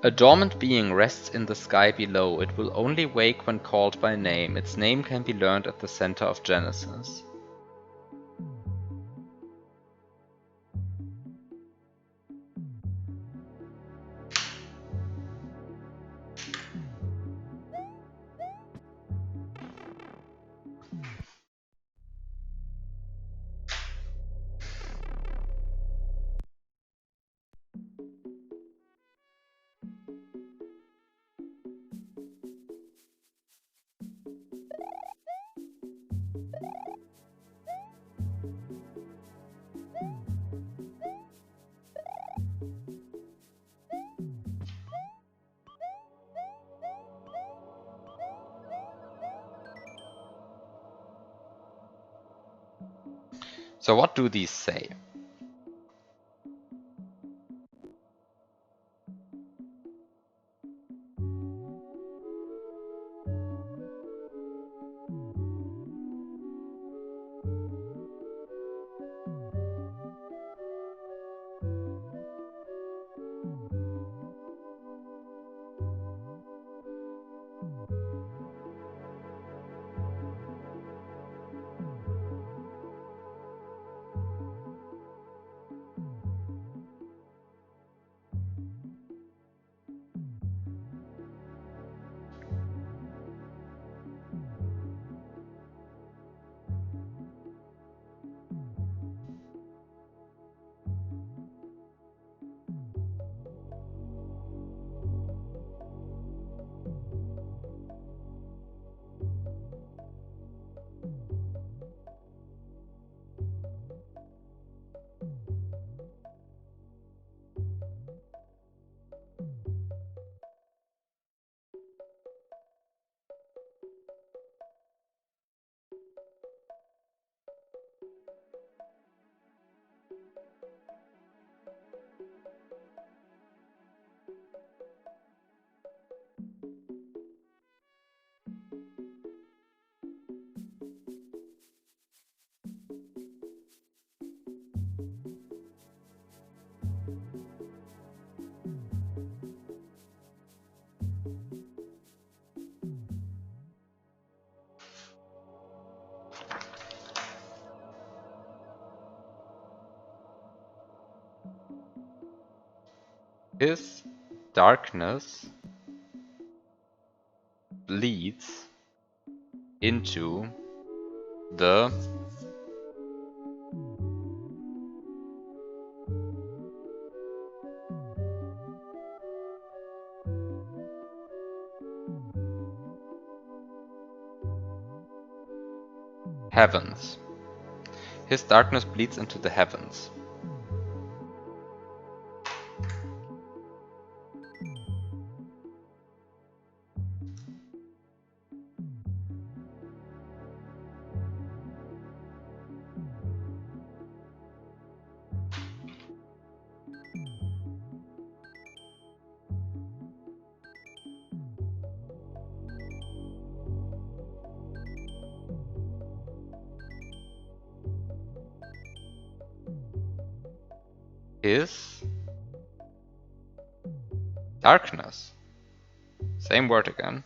A dormant being rests in the sky below. It will only wake when called by name. Its name can be learned at the center of Genesis. So what do these say? His darkness bleeds into the heavens. His darkness bleeds into the heavens. His darkness. Same word again.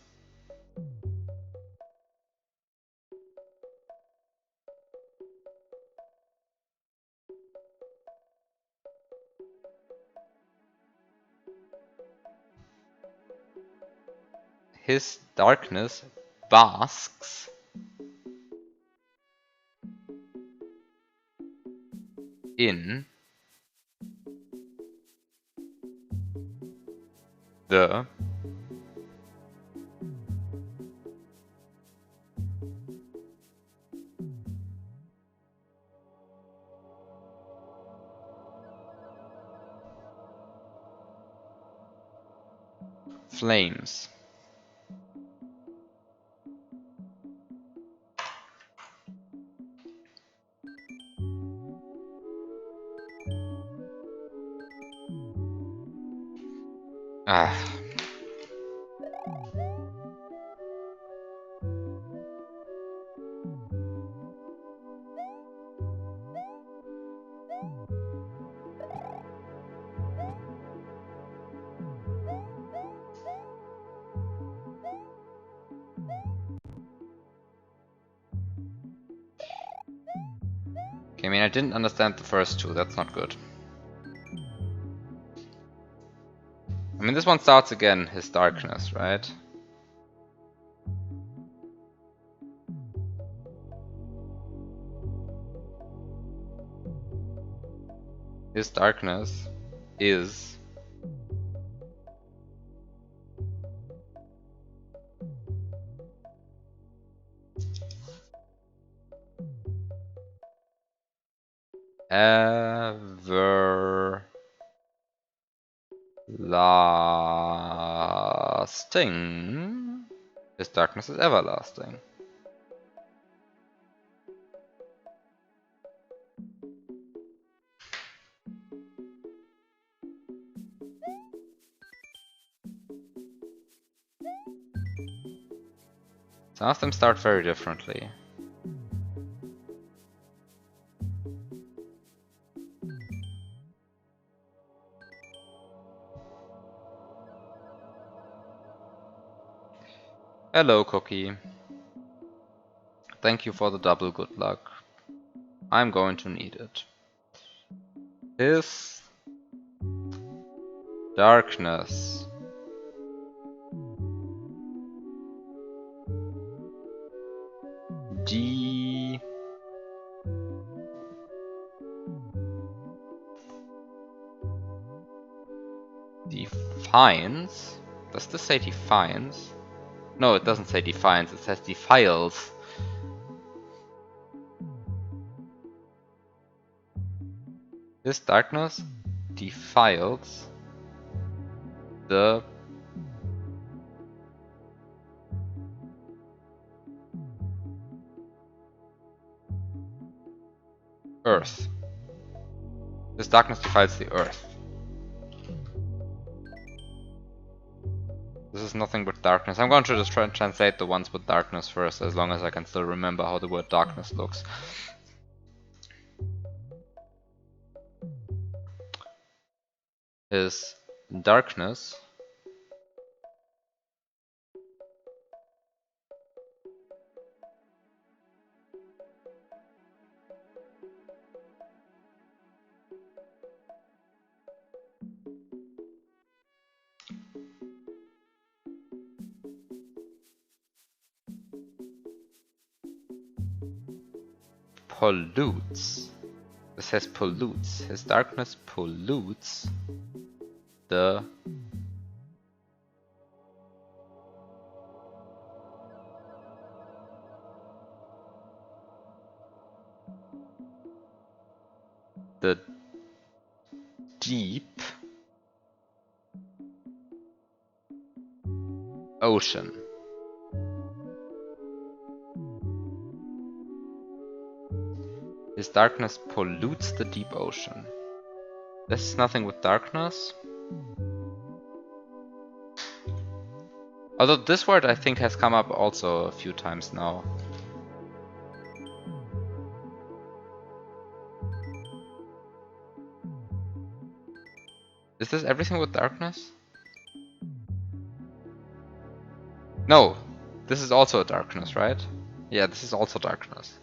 His darkness basks in the flames. Ah. Okay, I mean, I didn't understand the first two, that's not good. I mean, this one starts again, his darkness, right? His darkness is everlasting. His darkness is everlasting. Some of them start very differently. Hello, Cookie. Thank you for the double good luck. I'm going to need it. His darkness defines. Does this say defines? No, it doesn't say defines, it says defiles. This darkness defiles the earth. This darkness defiles the earth. This is nothing but darkness. I'm going to just try and translate the ones with darkness first, as long as I can still remember how the word darkness looks. His darkness pollutes. This says pollutes. His darkness pollutes the deep ocean. His darkness pollutes the deep ocean. This is nothing with darkness. Although this word I think has come up also a few times now. Is this everything with darkness? No, this is also a darkness, right? Yeah, this is also darkness.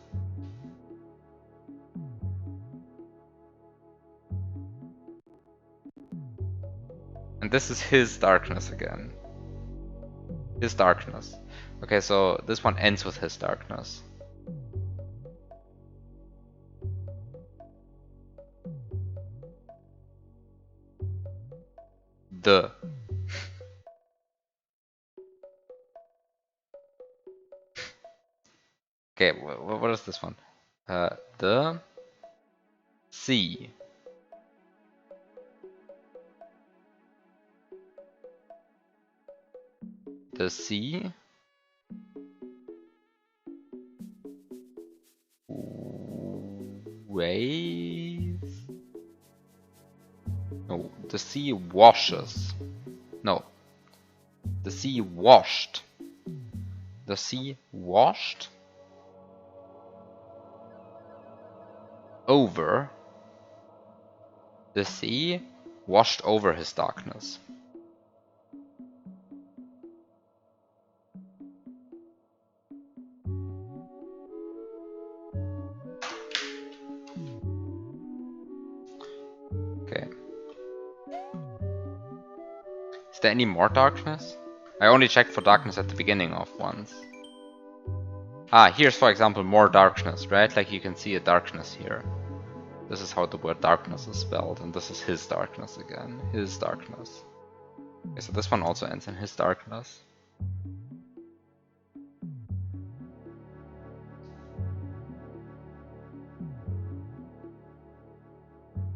And this is his darkness again. His darkness. Okay, so this one ends with his darkness. The. Okay, what is this one? The sea. The sea waves. No, the sea washes. No, the sea washed. The sea washed over. The sea washed over his darkness. Okay. Is there any more darkness? I only checked for darkness at the beginning of ones. Ah, here's for example more darkness, right? Like you can see a darkness here. This is how the word darkness is spelled, and this is his darkness again. His darkness. Okay, so this one also ends in his darkness.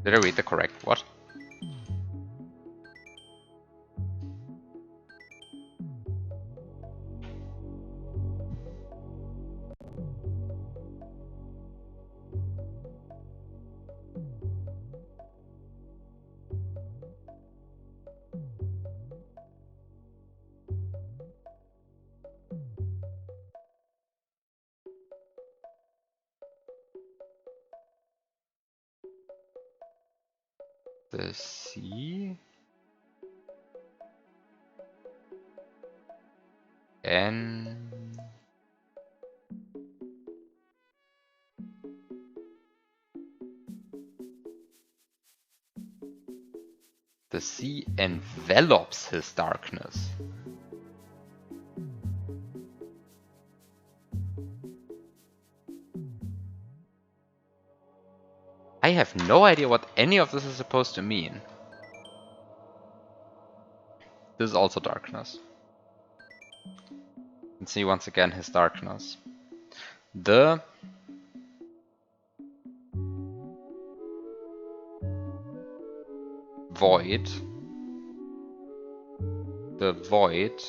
Did I read the correct what? The sea and the sea envelops his darkness. I have no idea what any of this is supposed to mean. This is also darkness. And see once again his darkness. The void. The void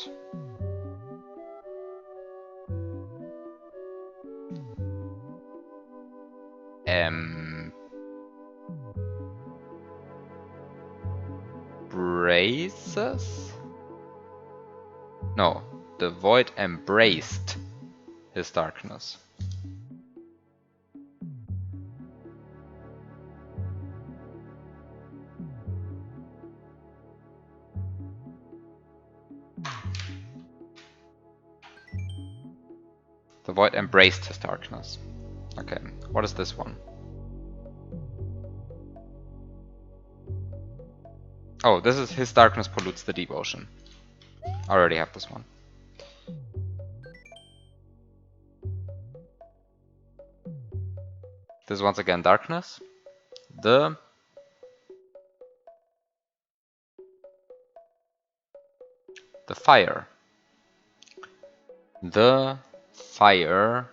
embraces? No, the void embraced his darkness. The void embraced his darkness. Okay, what is this one? Oh, this is his darkness pollutes the deep ocean. I already have this one. This is once again darkness. The fire. The fire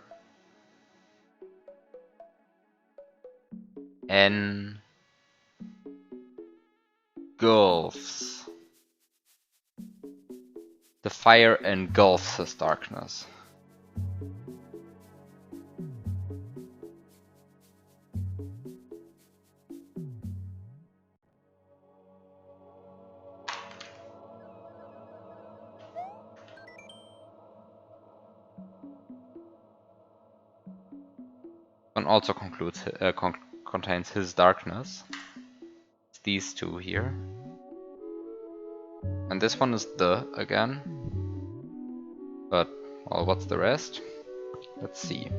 engulfs. The fire engulfs his darkness. And also contains his darkness. It's these two here. And this one is the again. But, well, what's the rest? Let's see.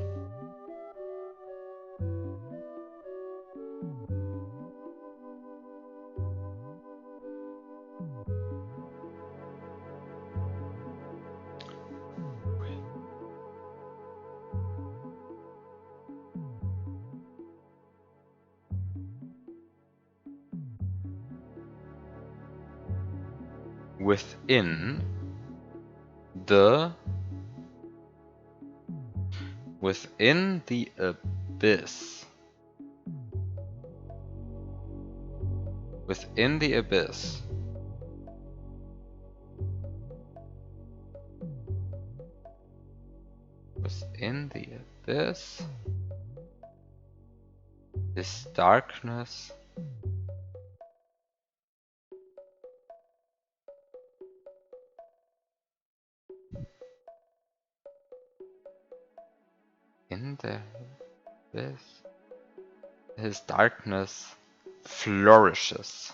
Within the abyss. Within the abyss. Within the abyss is darkness. In the abyss, his darkness flourishes.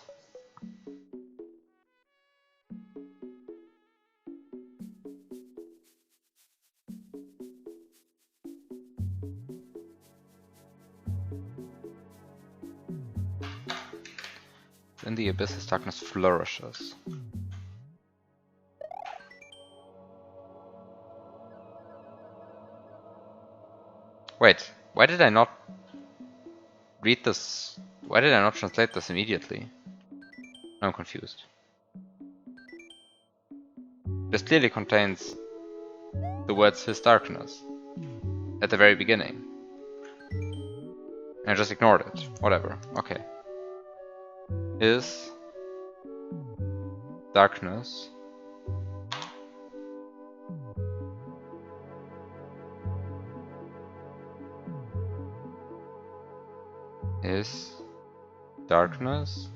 In the abyss, his darkness flourishes. Wait, why did I not read this? Why did I not translate this immediately? I'm confused. This clearly contains the words his darkness at the very beginning. I just ignored it. Whatever. Okay. His darkness is darkness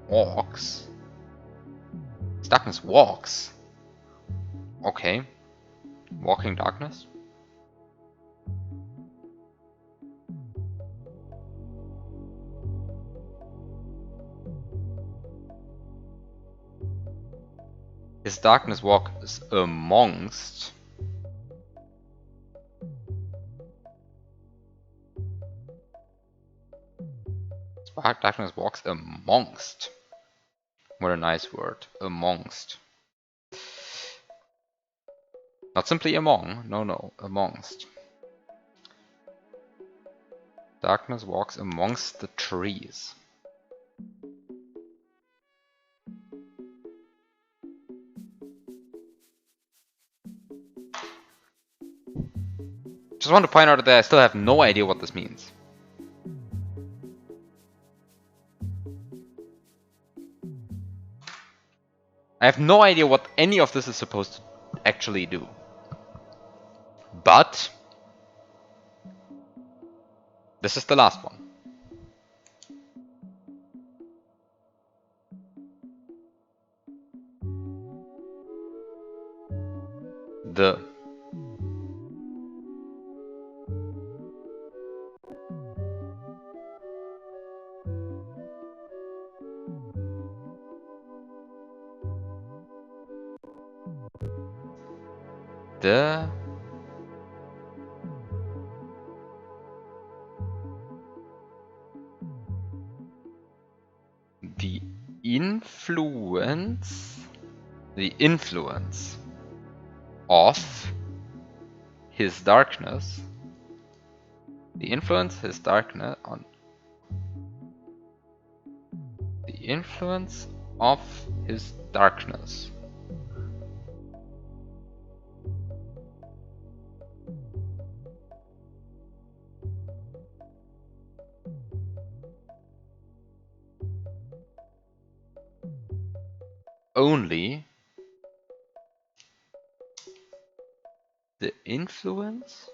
walks. His darkness walks. Okay. Walking darkness? His darkness walks amongst. Darkness walks amongst. What a nice word. Amongst. Not simply among. No. Amongst. Darkness walks amongst the trees. Just want to point out that I still have no idea what this means. I have no idea what any of this is supposed to actually do. But this is the last one. The influence of his darkness. The influence his darkness on the influence of his darkness. Only the influence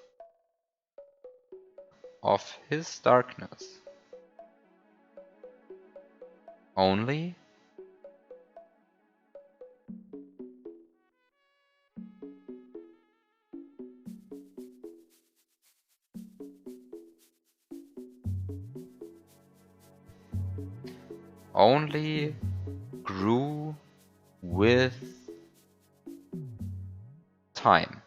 of his darkness. Only only grew with time.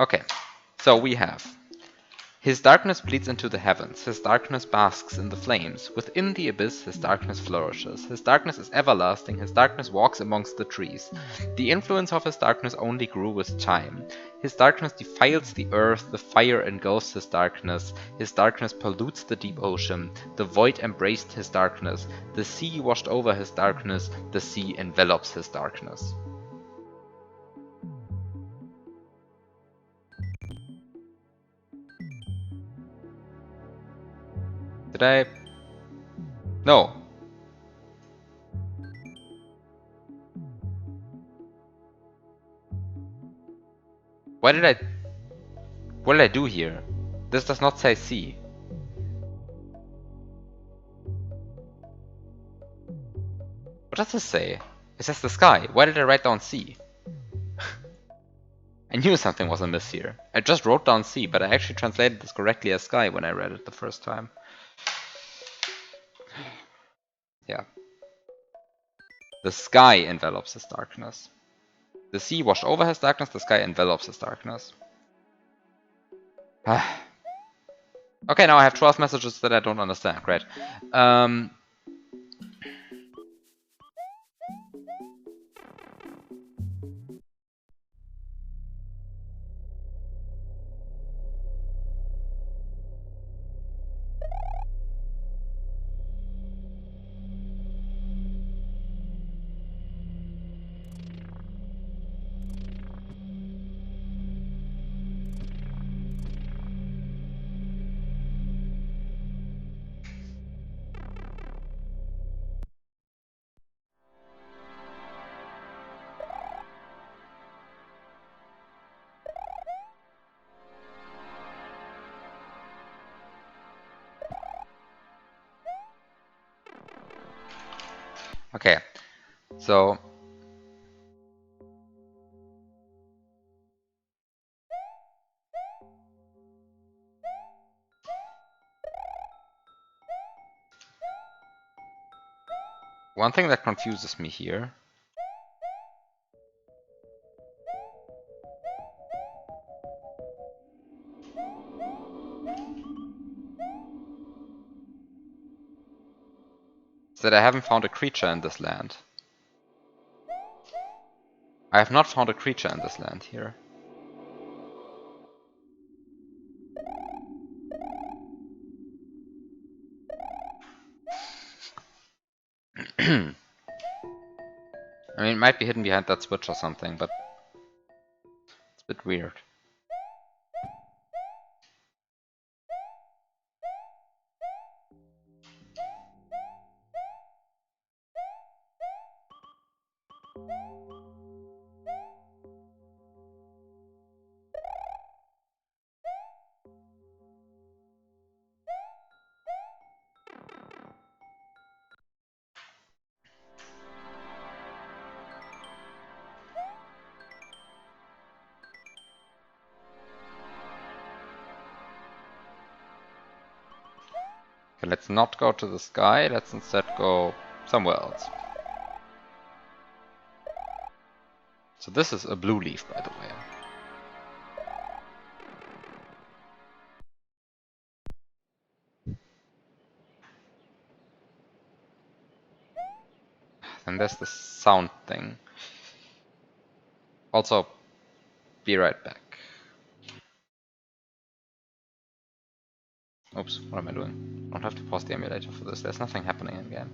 Okay, so we have his darkness bleeds into the heavens, his darkness basks in the flames. Within the abyss, his darkness flourishes. His darkness is everlasting, his darkness walks amongst the trees. The influence of his darkness only grew with time. His darkness defiles the earth, the fire engulfs his darkness pollutes the deep ocean. The void embraced his darkness, the sea washed over his darkness, the sea envelops his darkness. Did I? No. What did I do here? This does not say sea. What does this say? It says the sky. Why did I write down sea? I knew something was amiss here. I just wrote down sea, but I actually translated this correctly as sky when I read it the first time. Yeah. The sky envelops his darkness. The sea washed over his darkness, the sky envelops his darkness. Okay, now I have 12 messages that I don't understand. Great. Okay, so one thing that confuses me here is that I haven't found a creature in this land. I have not found a creature in this land here. I mean, it might be hidden behind that switch or something, but it's a bit weird. Okay, let's not go to the sky, let's instead go somewhere else. So this is a blue leaf, by the way. And there's the sound thing. Also, be right back. Oops, what am I doing? I don't have to pause the emulator for this. There's nothing happening in game.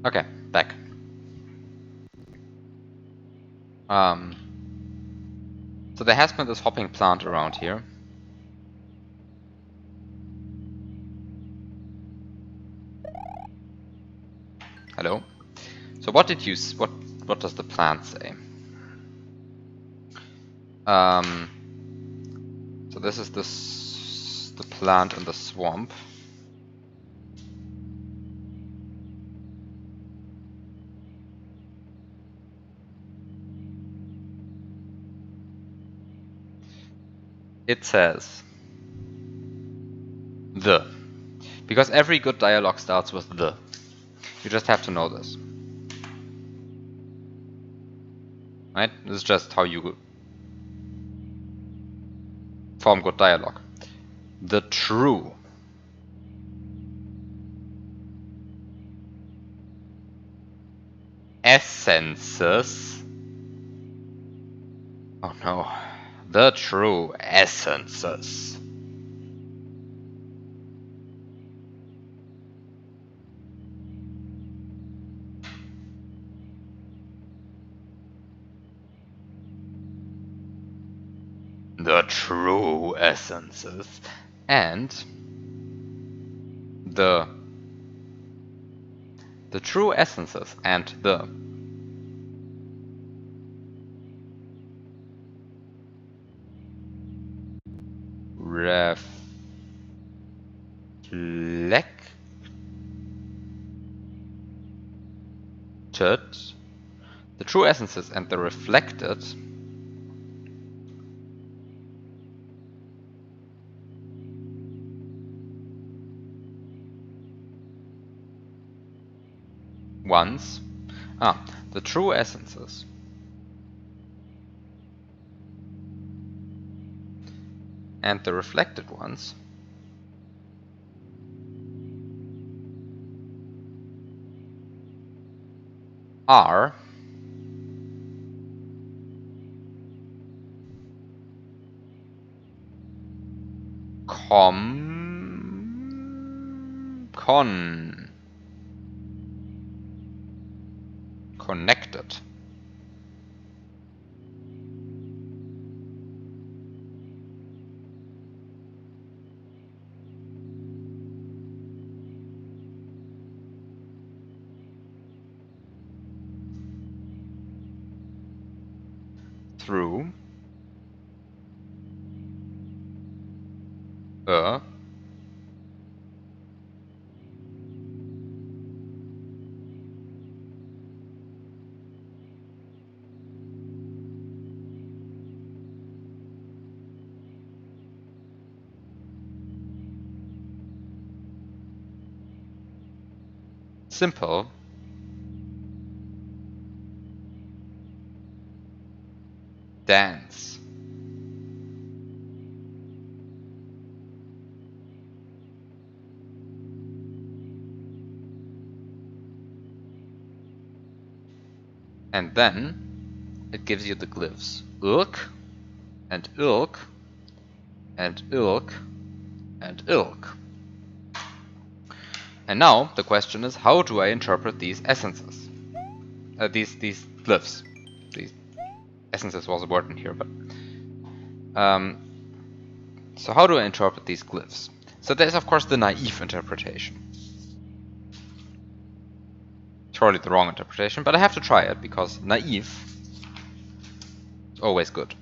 Okay, back. So there has been this hopping plant around here. Hello. So what did you? What does the plant say? So this is the plant in the swamp. It says the. Because every good dialogue starts with the. You just have to know this. Right? This is just how you form good dialogue. The true. Essences. Oh no. The true essences. The true essences. And the true essences and the the true essences and the reflected ones. The true essences and the reflected ones are connected through a simple dance. And then it gives you the glyphs ilk and ilk and ilk and ilk. And now the question is, how do I interpret these essences? These glyphs. These essences was a word in here, but so how do I interpret these glyphs? So there's of course the naive interpretation. Totally the wrong interpretation, but I have to try it because naive is always good.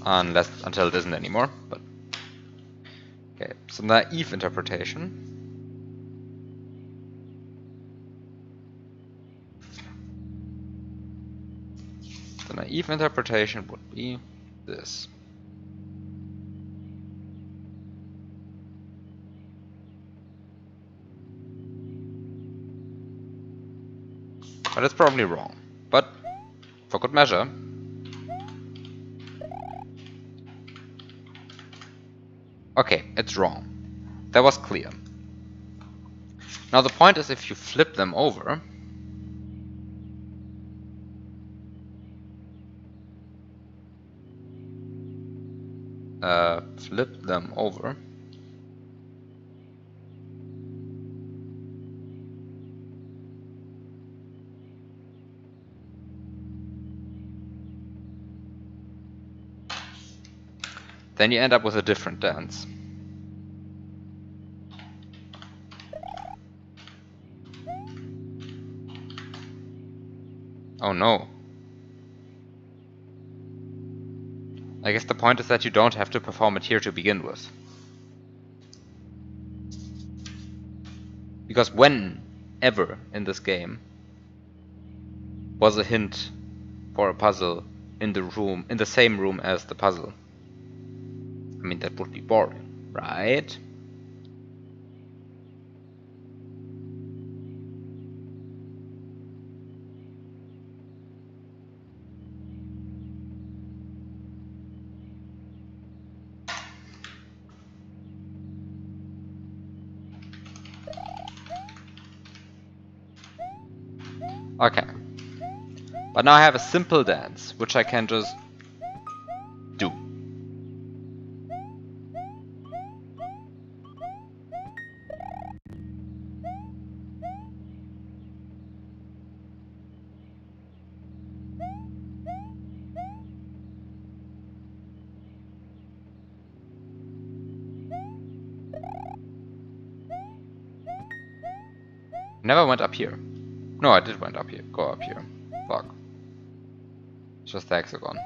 Until it isn't anymore, but okay, so naive interpretation. The naive interpretation would be this. But it's probably wrong. But for good measure, okay, it's wrong. That was clear. Now the point is, if you flip them over, then you end up with a different dance. Oh no. I guess the point is that you don't have to perform it here to begin with. Because whenever in this game was a hint for a puzzle in the same room as the puzzle, I mean, that would be boring, right? Okay. But now I have a simple dance, which I can just do. Never went up here. No, I did went up here. Go up here. Fuck. It's just the hexagon.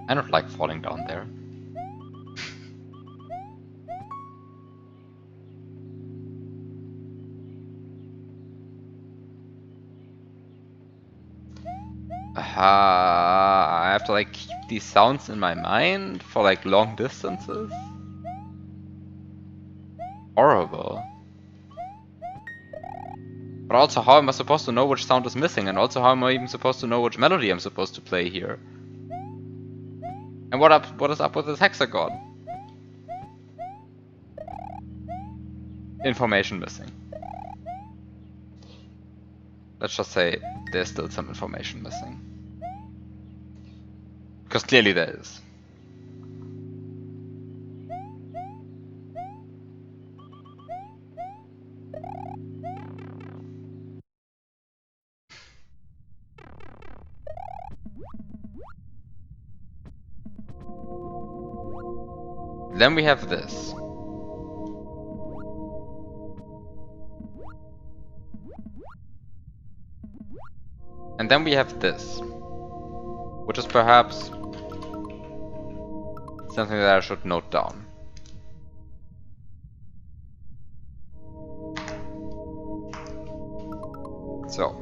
I don't like falling down there. I have to like keep these sounds in my mind for like long distances. Horrible. But also, how am I supposed to know which sound is missing? And also, how am I even supposed to know which melody I'm supposed to play here? And what is up with this hexagon? Information missing. Let's just say there's still some information missing. Because clearly there is. Then we have this. And then we have this, which is perhaps something that I should note down. So.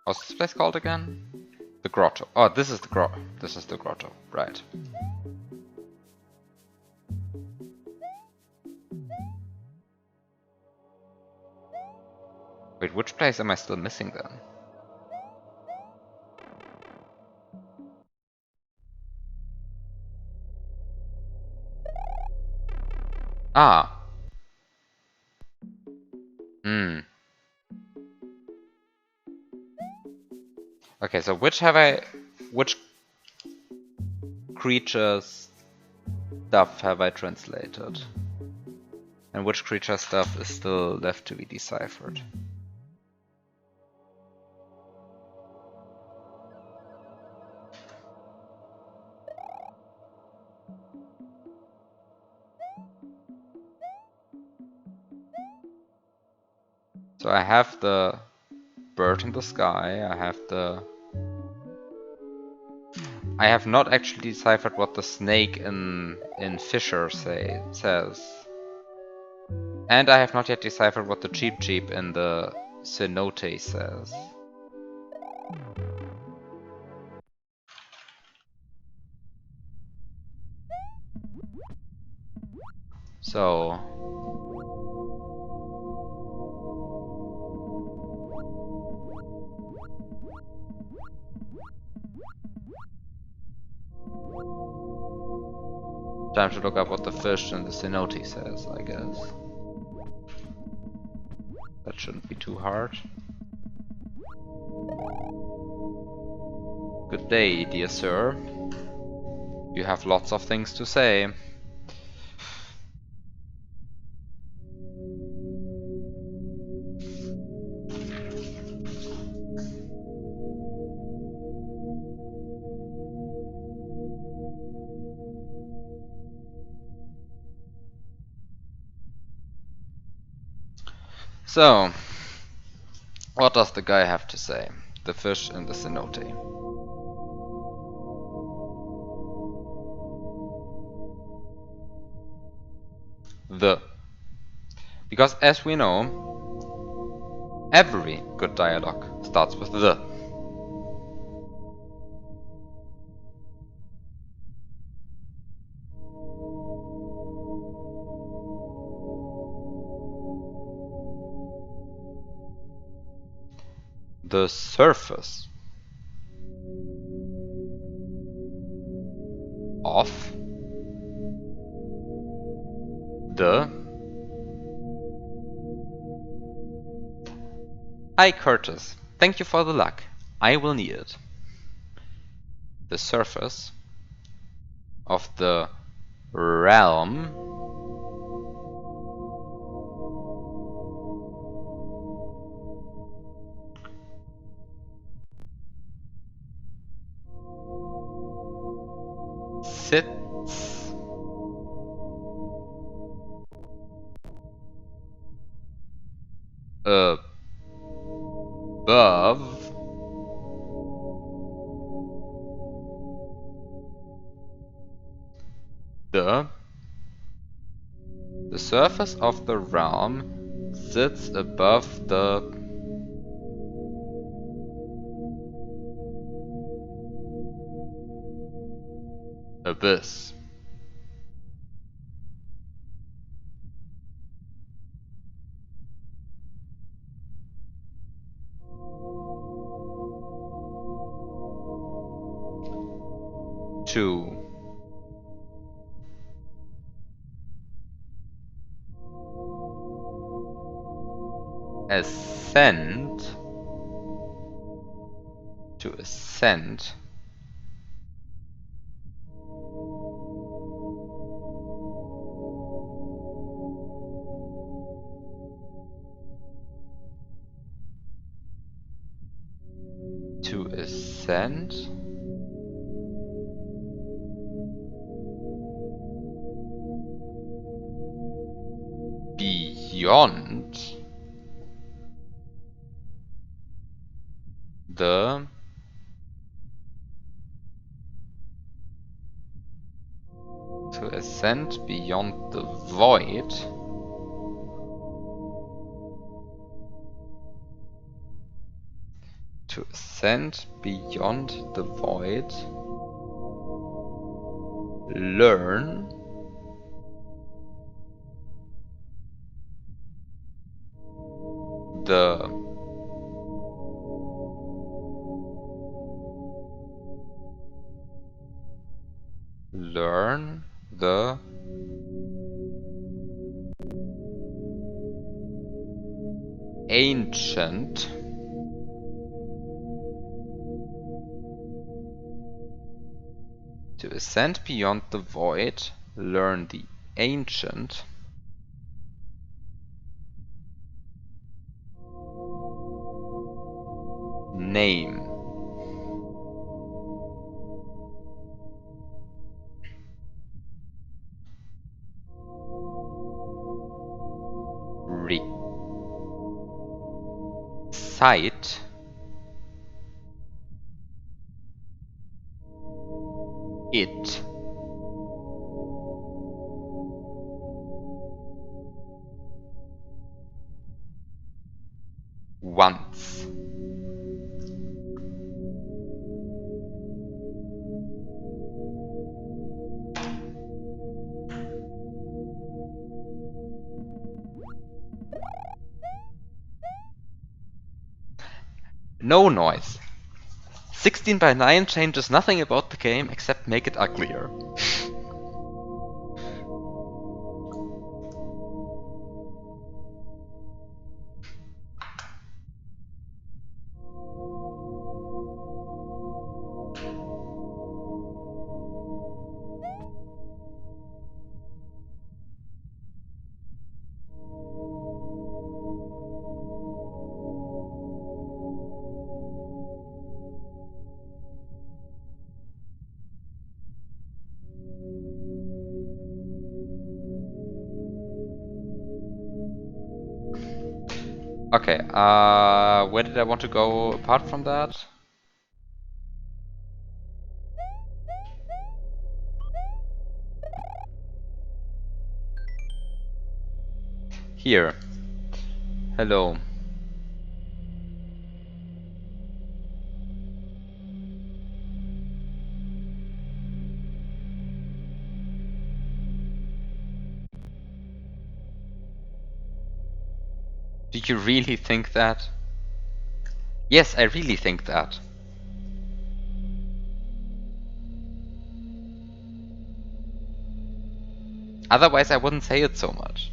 What's this place called again? The grotto. Oh, this is the grotto. This is the grotto, right. Wait, which place am I still missing then? Ah. Hmm. Okay, so which creatures stuff have I translated? And which creature stuff is still left to be deciphered? So I have the bird in the sky, I have not actually deciphered what the snake in Fisher says. And I have not yet deciphered what the Cheep in the cenote says. So... time to look up what the fish in the cenote says, I guess. That shouldn't be too hard. Good day, dear sir. You have lots of things to say. So, what does the guy have to say? The fish in the cenote. Because as we know, every good dialogue starts with the. The surface of the. Hi Curtis, thank you for the luck. I will need it. The surface of the realm sits above The surface of the realm sits above the abyss. To ascend beyond the void learn the ancient to ascend beyond the void, learn the ancient name. Recite it once. No noise. 16 by 9 changes nothing about the game except make it uglier. Okay, where did I want to go apart from that? Here. Hello. Do you really think that? Yes, I really think that. Otherwise I wouldn't say it so much.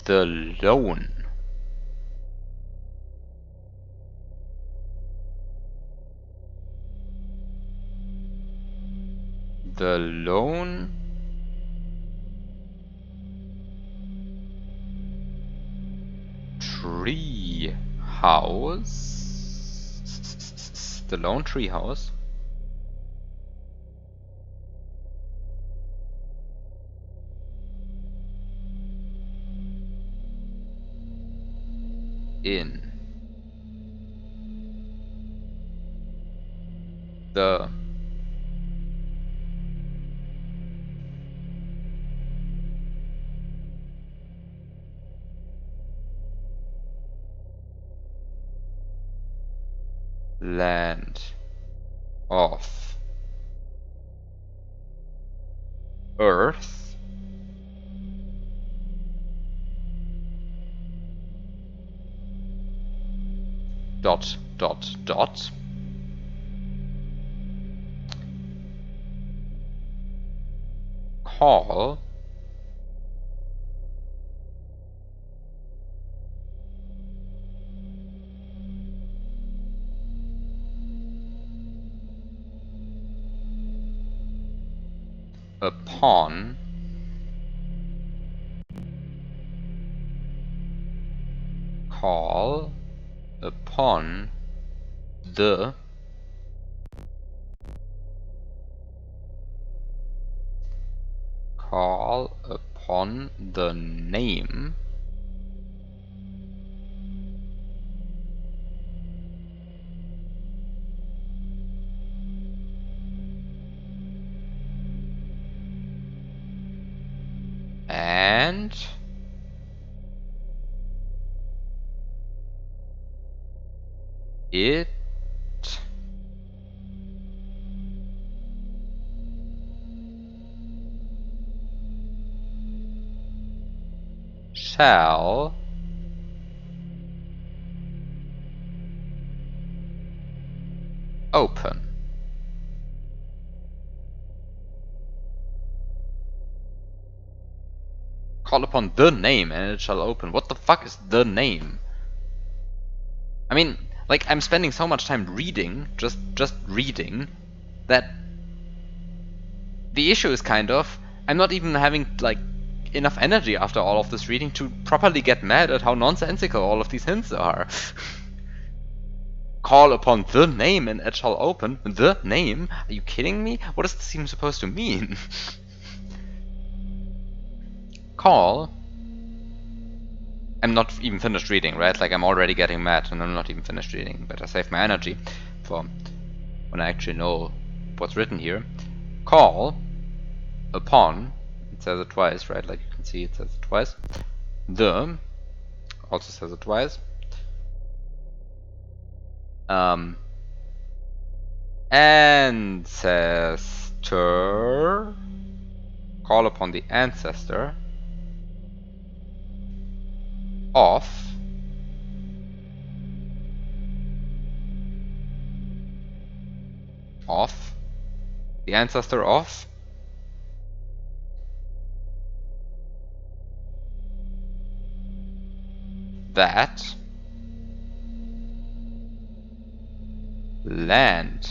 The lone. The lone tree house. The lone tree house. in the land of Earth dot dot dot call upon call upon the call upon the name and it shall open. Call upon the name and it shall open. What the fuck is the name? I mean, like, I'm spending so much time reading, just reading, that the issue is kind of, I'm not even having, like, enough energy after all of this reading to properly get mad at how nonsensical all of these hints are. Call upon the name and it shall open. The name? Are you kidding me? What is this even supposed to mean? Call. I'm not even finished reading, right? Like, I'm already getting mad and I'm not even finished reading. Better save my energy for when I actually know what's written here. Call upon, it says it twice, right? Like you can see it says it twice. The also says it twice. Ancestor. Call upon the ancestor of the ancestor of that land.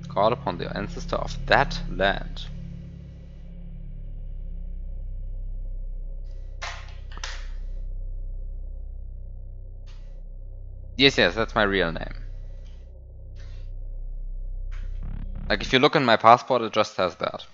Call upon the ancestor of that land. Yes, that's my real name. Like, if you look in my passport, it just says that.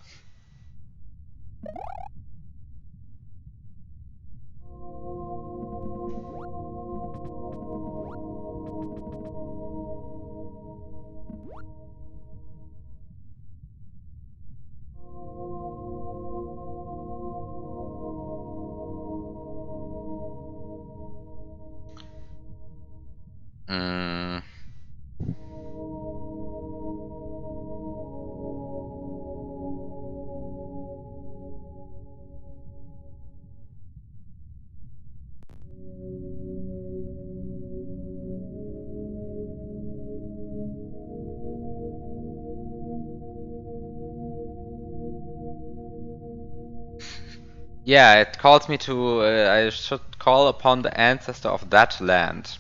Yeah, it calls me to, I should call upon the ancestor of that land.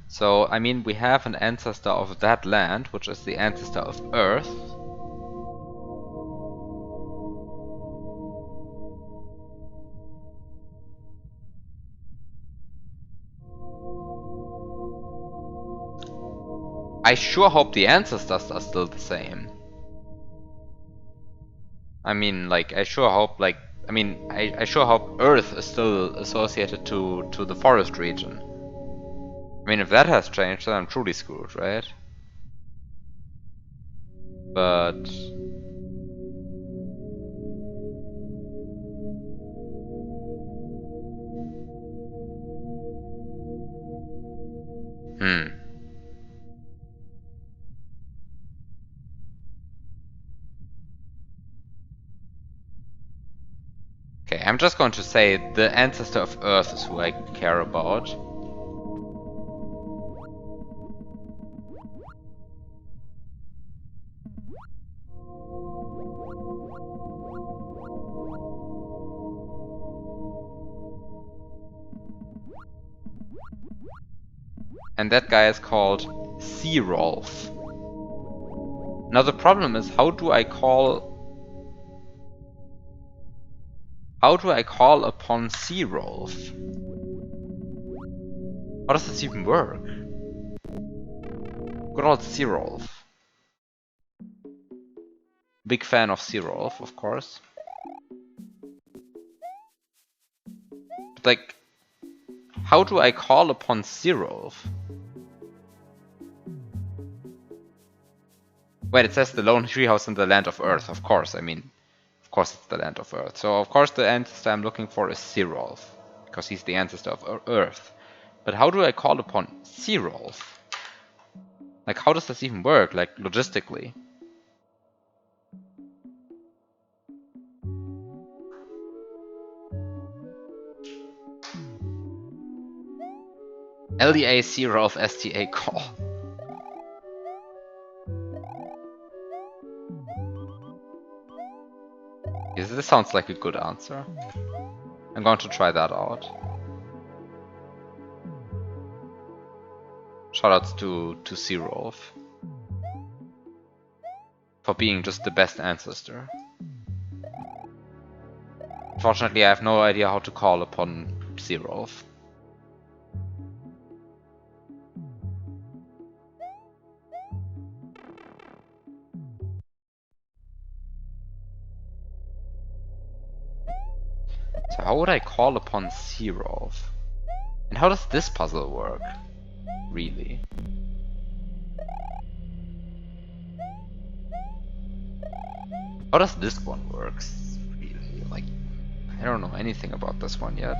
So, I mean, we have an ancestor of that land, which is the ancestor of Earth. I sure hope the ancestors are still the same. I mean, like, I sure hope, like, I mean, I show how Earth is still associated to the forest region. I mean, if that has changed, then I'm truly screwed, right? But... Okay, I'm just going to say the ancestor of Earth is who I care about. And that guy is called Sea Rolf. Now the problem is, how do I call upon Sea Rolf? How does this even work? Good old Sea Rolf. Big fan of Sea Rolf, of course. But like, how do I call upon Sea Rolf? Wait, it says the lone treehouse in the land of Earth, of course. I mean, of course it's the land of Earth. So of course the ancestor I'm looking for is Sea Rolf, because he's the ancestor of Earth. But how do I call upon Sea Rolf? Like, how does this even work, like, logistically? LDA Sea Rolf STA call. Yes, this sounds like a good answer. I'm going to try that out. Shoutouts to Sea Rolf for being just the best ancestor. Unfortunately, I have no idea how to call upon Sea Rolf. So how would I call upon Sea Rolf? And how does this puzzle work, really? How does this one work, really? Like, I don't know anything about this one yet.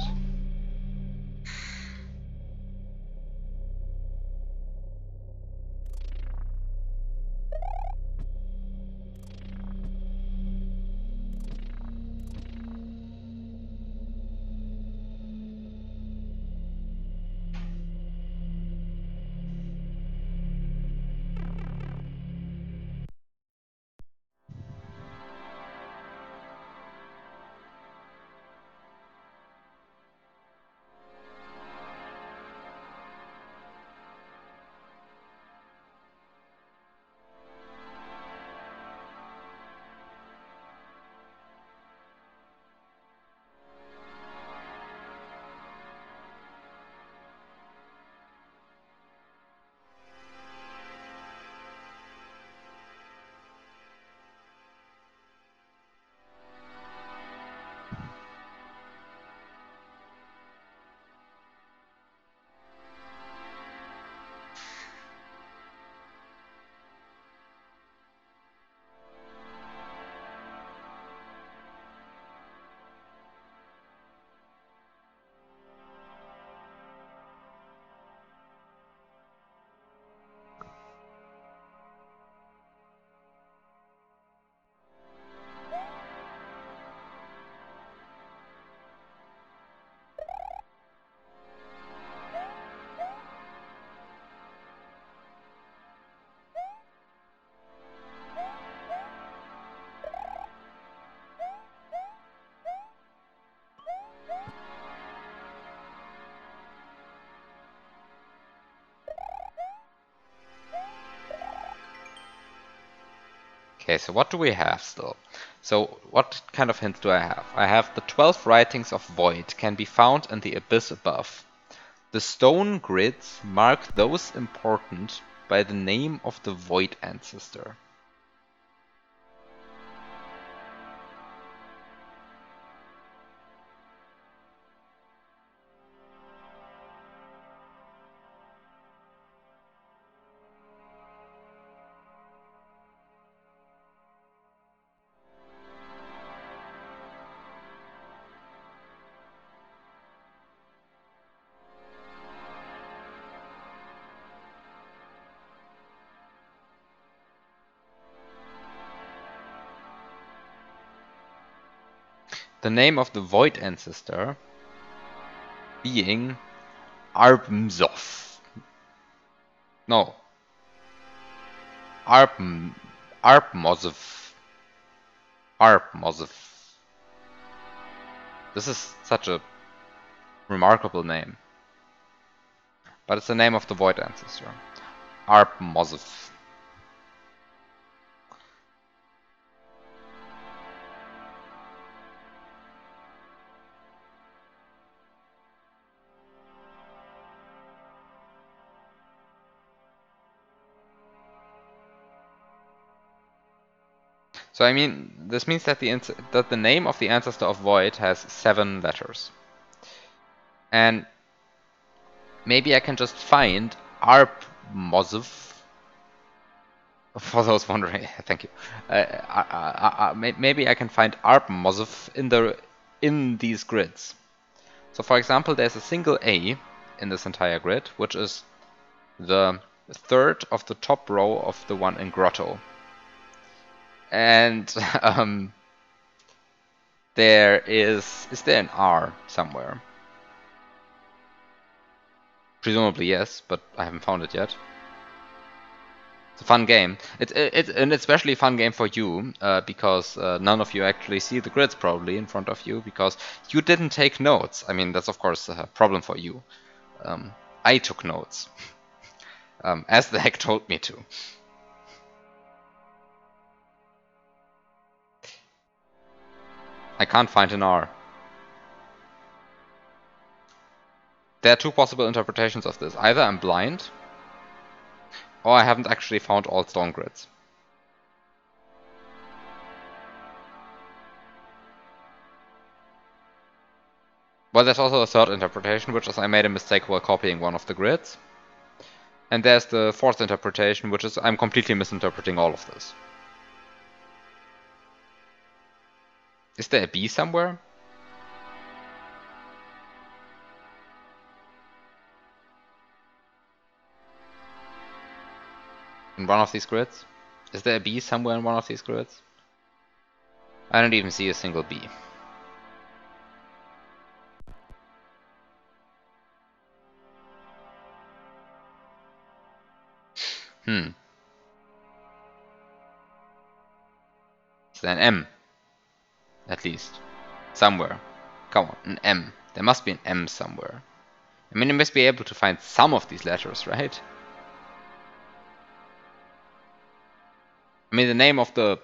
Okay, so what do we have still? So what kind of hints do I have? I have the 12 writings of Void can be found in the abyss above. The stone grids mark those important by the name of the Void ancestor. the name of the void ancestor being Arbmzoth. No. Arpmozov. Arpmozov. This is such a remarkable name. But it's the name of the void ancestor. Arpmozov. So I mean, this means that the name of the ancestor of void has 7 letters. And maybe I can just find Arpmozov. For those wondering, thank you. Maybe I can find Arpmozov in these grids. So for example, there's a single A in this entire grid, which is the third of the top row of the one in Grotto. And is there an R somewhere? Presumably yes, but I haven't found it yet. It's a fun game. It's an especially fun game for you because none of you actually see the grids probably in front of you because you didn't take notes. I mean, that's of course a problem for you. I took notes, as the heck told me to. I can't find an R. There are 2 possible interpretations of this. Either I'm blind, or I haven't actually found all stone grids. Well, there's also a third interpretation, which is I made a mistake while copying one of the grids. And there's the fourth interpretation, which is I'm completely misinterpreting all of this. Is there a B somewhere? In one of these grids? Is there a B somewhere in one of these grids? I don't even see a single B. Is there an M? At least. Somewhere. Come on, an M. There must be an M somewhere. I mean, you must be able to find some of these letters, right? I mean, the name of the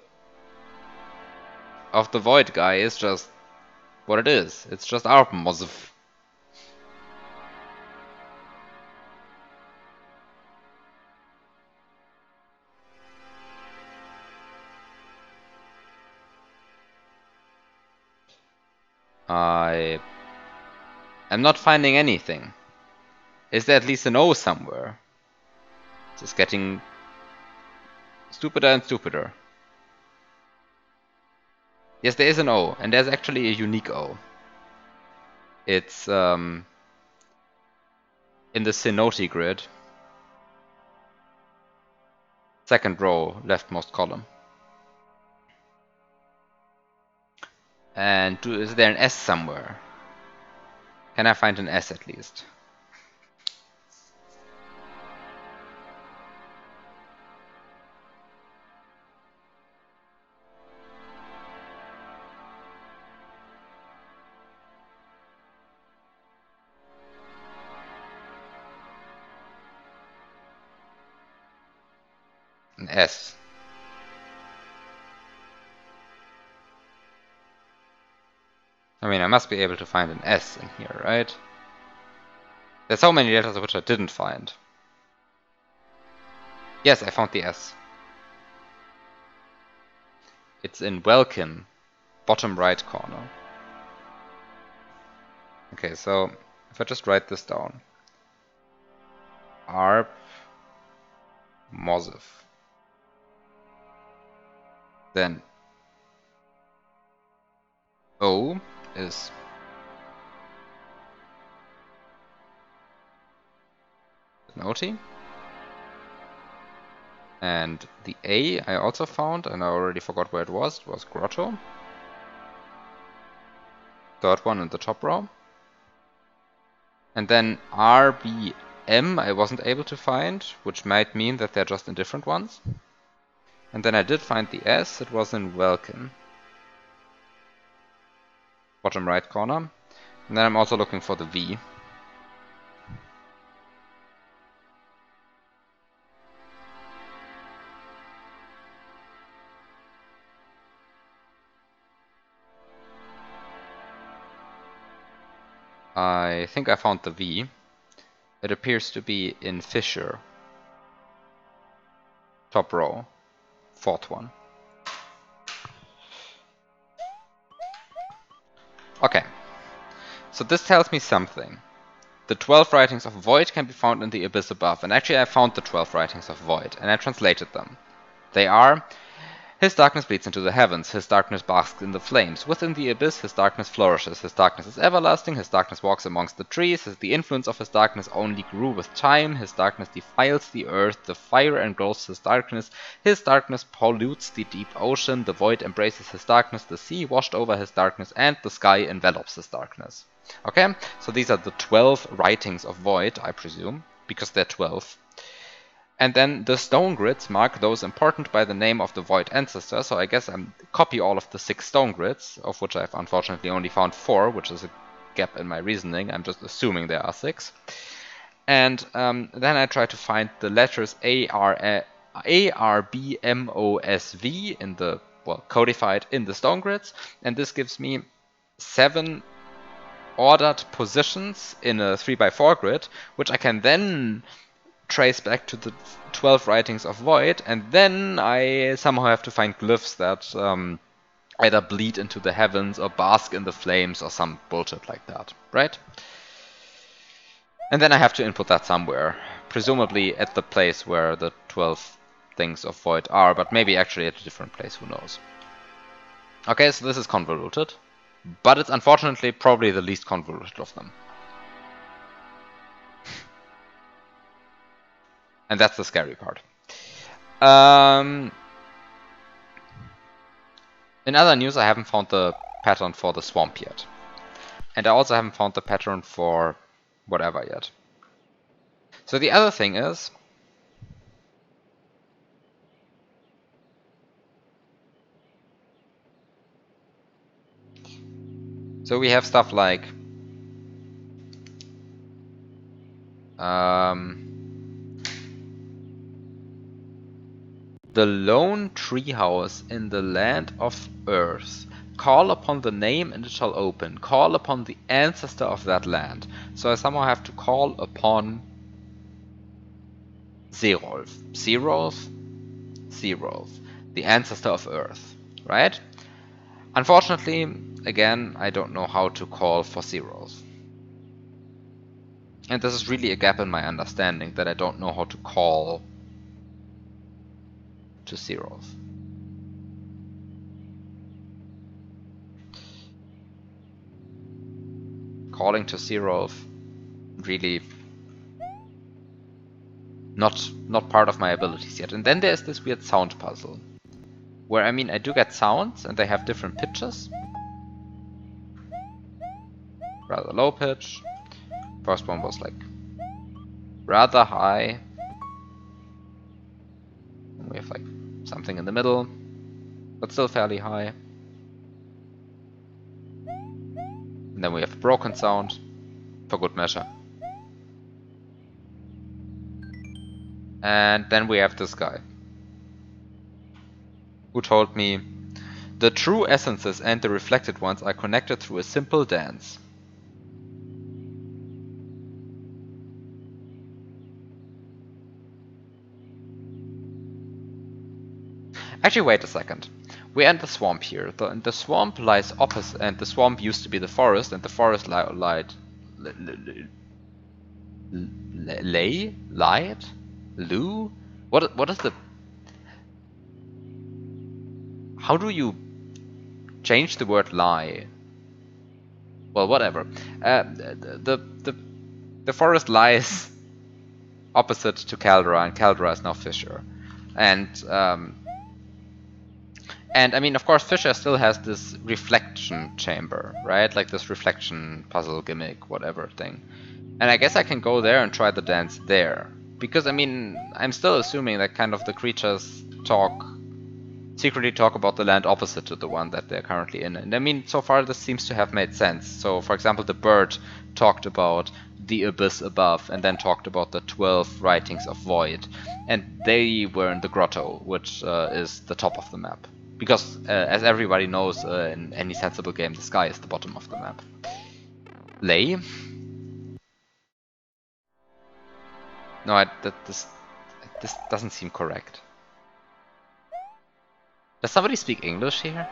void guy is just what it is. It's just Arpmozov. I am not finding anything. Is there at least an O somewhere? This is getting stupider and stupider. Yes, there is an O, and there's actually a unique O. It's in the Cenote grid. Second row, leftmost column. And is there an S somewhere? Can I find an S at least? An S. I mean, I must be able to find an S in here, right? There's so many letters which I didn't find. Yes, I found the S. It's in Welkin, bottom right corner. Okay, so if I just write this down. Arp Mozif. Then O is Noti. And the A I also found, and I already forgot where it was. It was Grotto. third one in the top row. And then RBM I wasn't able to find, which might mean that they're just in different ones. And then I did find the S, it was in Welkin. Bottom right corner. And then I'm also looking for the V. I think I found the V. It appears to be in Fisher. Top row. Fourth one. Okay. So this tells me something. The 12 writings of Void can be found in the abyss above. And actually I found the 12 writings of Void. And I translated them. They are: his darkness bleeds into the heavens, his darkness basks in the flames. Within the abyss, his darkness flourishes, his darkness is everlasting, his darkness walks amongst the trees, the influence of his darkness only grew with time, his darkness defiles the earth, the fire engulfs his darkness pollutes the deep ocean, the void embraces his darkness, the sea washed over his darkness, and the sky envelops his darkness. Okay, so these are the 12 writings of Void, I presume, because they're 12. And then the stone grids mark those important by the name of the Void ancestor, so I guess I copy all of the 6 stone grids, of which I've unfortunately only found 4, which is a gap in my reasoning. I'm just assuming there are 6. And then I try to find the letters ARBMOSV in the, well, codified in the stone grids, and this gives me 7 ordered positions in a 3x4 grid, which I can then trace back to the 12 writings of Void, and then I somehow have to find glyphs that either bleed into the heavens or bask in the flames or some bullshit like that, right? And then I have to input that somewhere, presumably at the place where the 12 things of Void are, but maybe actually at a different place, who knows. Okay, so this is convoluted, but it's unfortunately probably the least convoluted of them. And that's the scary part. In other news, I haven't found the pattern for the swamp yet. And I also haven't found the pattern for whatever yet. So the other thing is, so we have stuff like the lone treehouse in the land of Earth. Call upon the name and it shall open. Call upon the ancestor of that land. So I somehow have to call upon Zerolf. Zerolf, the ancestor of Earth, right? Unfortunately, again, I don't know how to call for Zerolf. And this is really a gap in my understanding, that I don't know how to call to Zerolf. Calling to Zerolf, really not part of my abilities yet. And then there's this weird sound puzzle, where, I mean, I do get sounds and they have different pitches. Rather low pitch. First one was like rather high. And we have like something in the middle, but still fairly high. And then we have a broken sound, for good measure. And then we have this guy, who told me, the true essences and the reflected ones are connected through a simple dance. Actually, wait a second. We're in the swamp here. The swamp lies opposite, and the swamp used to be the forest, and the forest lied. Lou? What is the? How do you change the word lie? Well, whatever. The forest lies opposite to Caldera, and Caldera is now Fisher. And And I mean, of course, Fisher still has this reflection chamber, right? Like this reflection puzzle gimmick, whatever thing. And I guess I can go there and try the dance there. Because, I mean, I'm still assuming that kind of the creatures secretly talk about the land opposite to the one that they're currently in. And I mean, so far this seems to have made sense. So, for example, the bird talked about the abyss above and then talked about the 12 writings of Void. And they were in the grotto, which is the top of the map. Because, as everybody knows in any sensible game, the sky is the bottom of the map. Lay? No, this doesn't seem correct. Does somebody speak English here?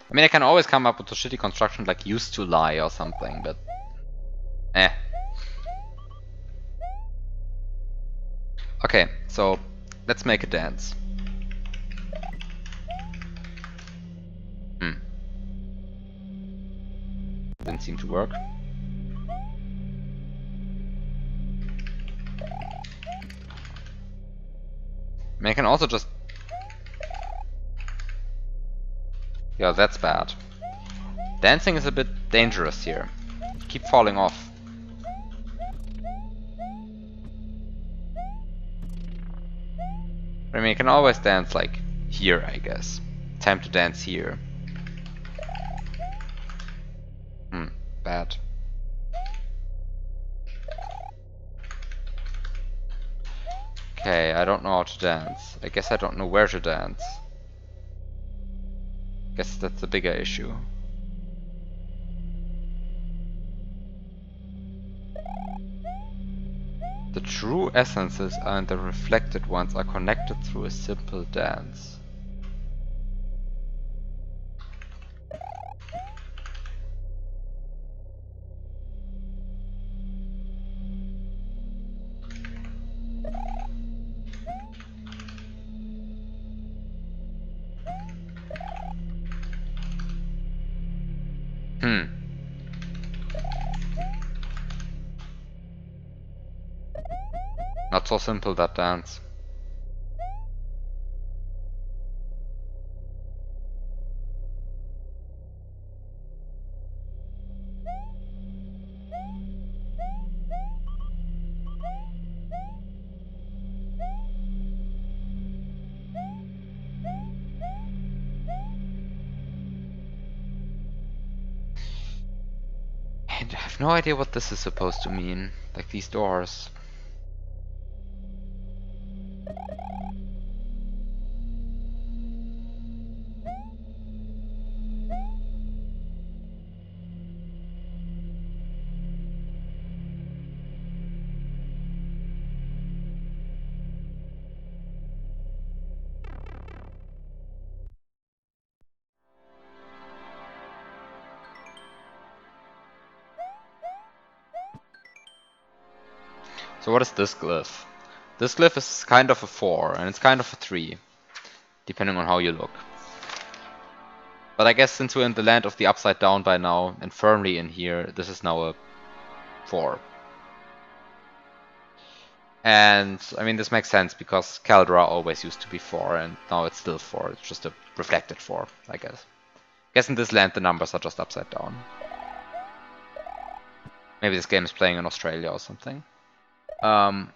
I mean, I can always come up with a shitty construction like used to lie or something, but... eh. Okay, so let's make a dance. Didn't seem to work. I mean, I can also just... yeah, that's bad. Dancing is a bit dangerous here. Keep falling off. I mean, I can always dance, like, here, I guess. Time to dance here. Bad. Okay, I don't know how to dance. I guess I don't know where to dance. Guess that's the bigger issue. The true essences and the reflected ones are connected through a simple dance. Not so simple, that dance. And I have no idea what this is supposed to mean. Like these doors. So what is this glyph? This glyph is kind of a 4, and it's kind of a 3, depending on how you look. But I guess since we're in the land of the upside down by now, and firmly in here, this is now a 4. And, I mean, this makes sense, because Caldera always used to be 4, and now it's still 4. It's just a reflected 4, I guess. I guess in this land the numbers are just upside down. Maybe this game is playing in Australia or something. So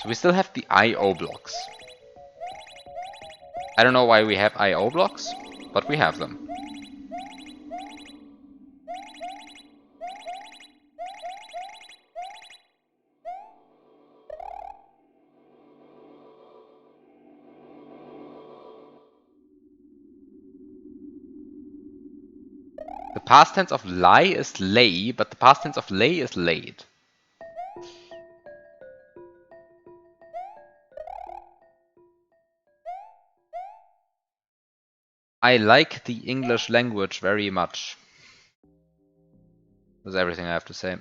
we still have the I/O blocks. I don't know why we have I/O blocks, but we have them. The past tense of lie is lay, but the past tense of lay is laid. I like the English language very much. That's everything I have to say.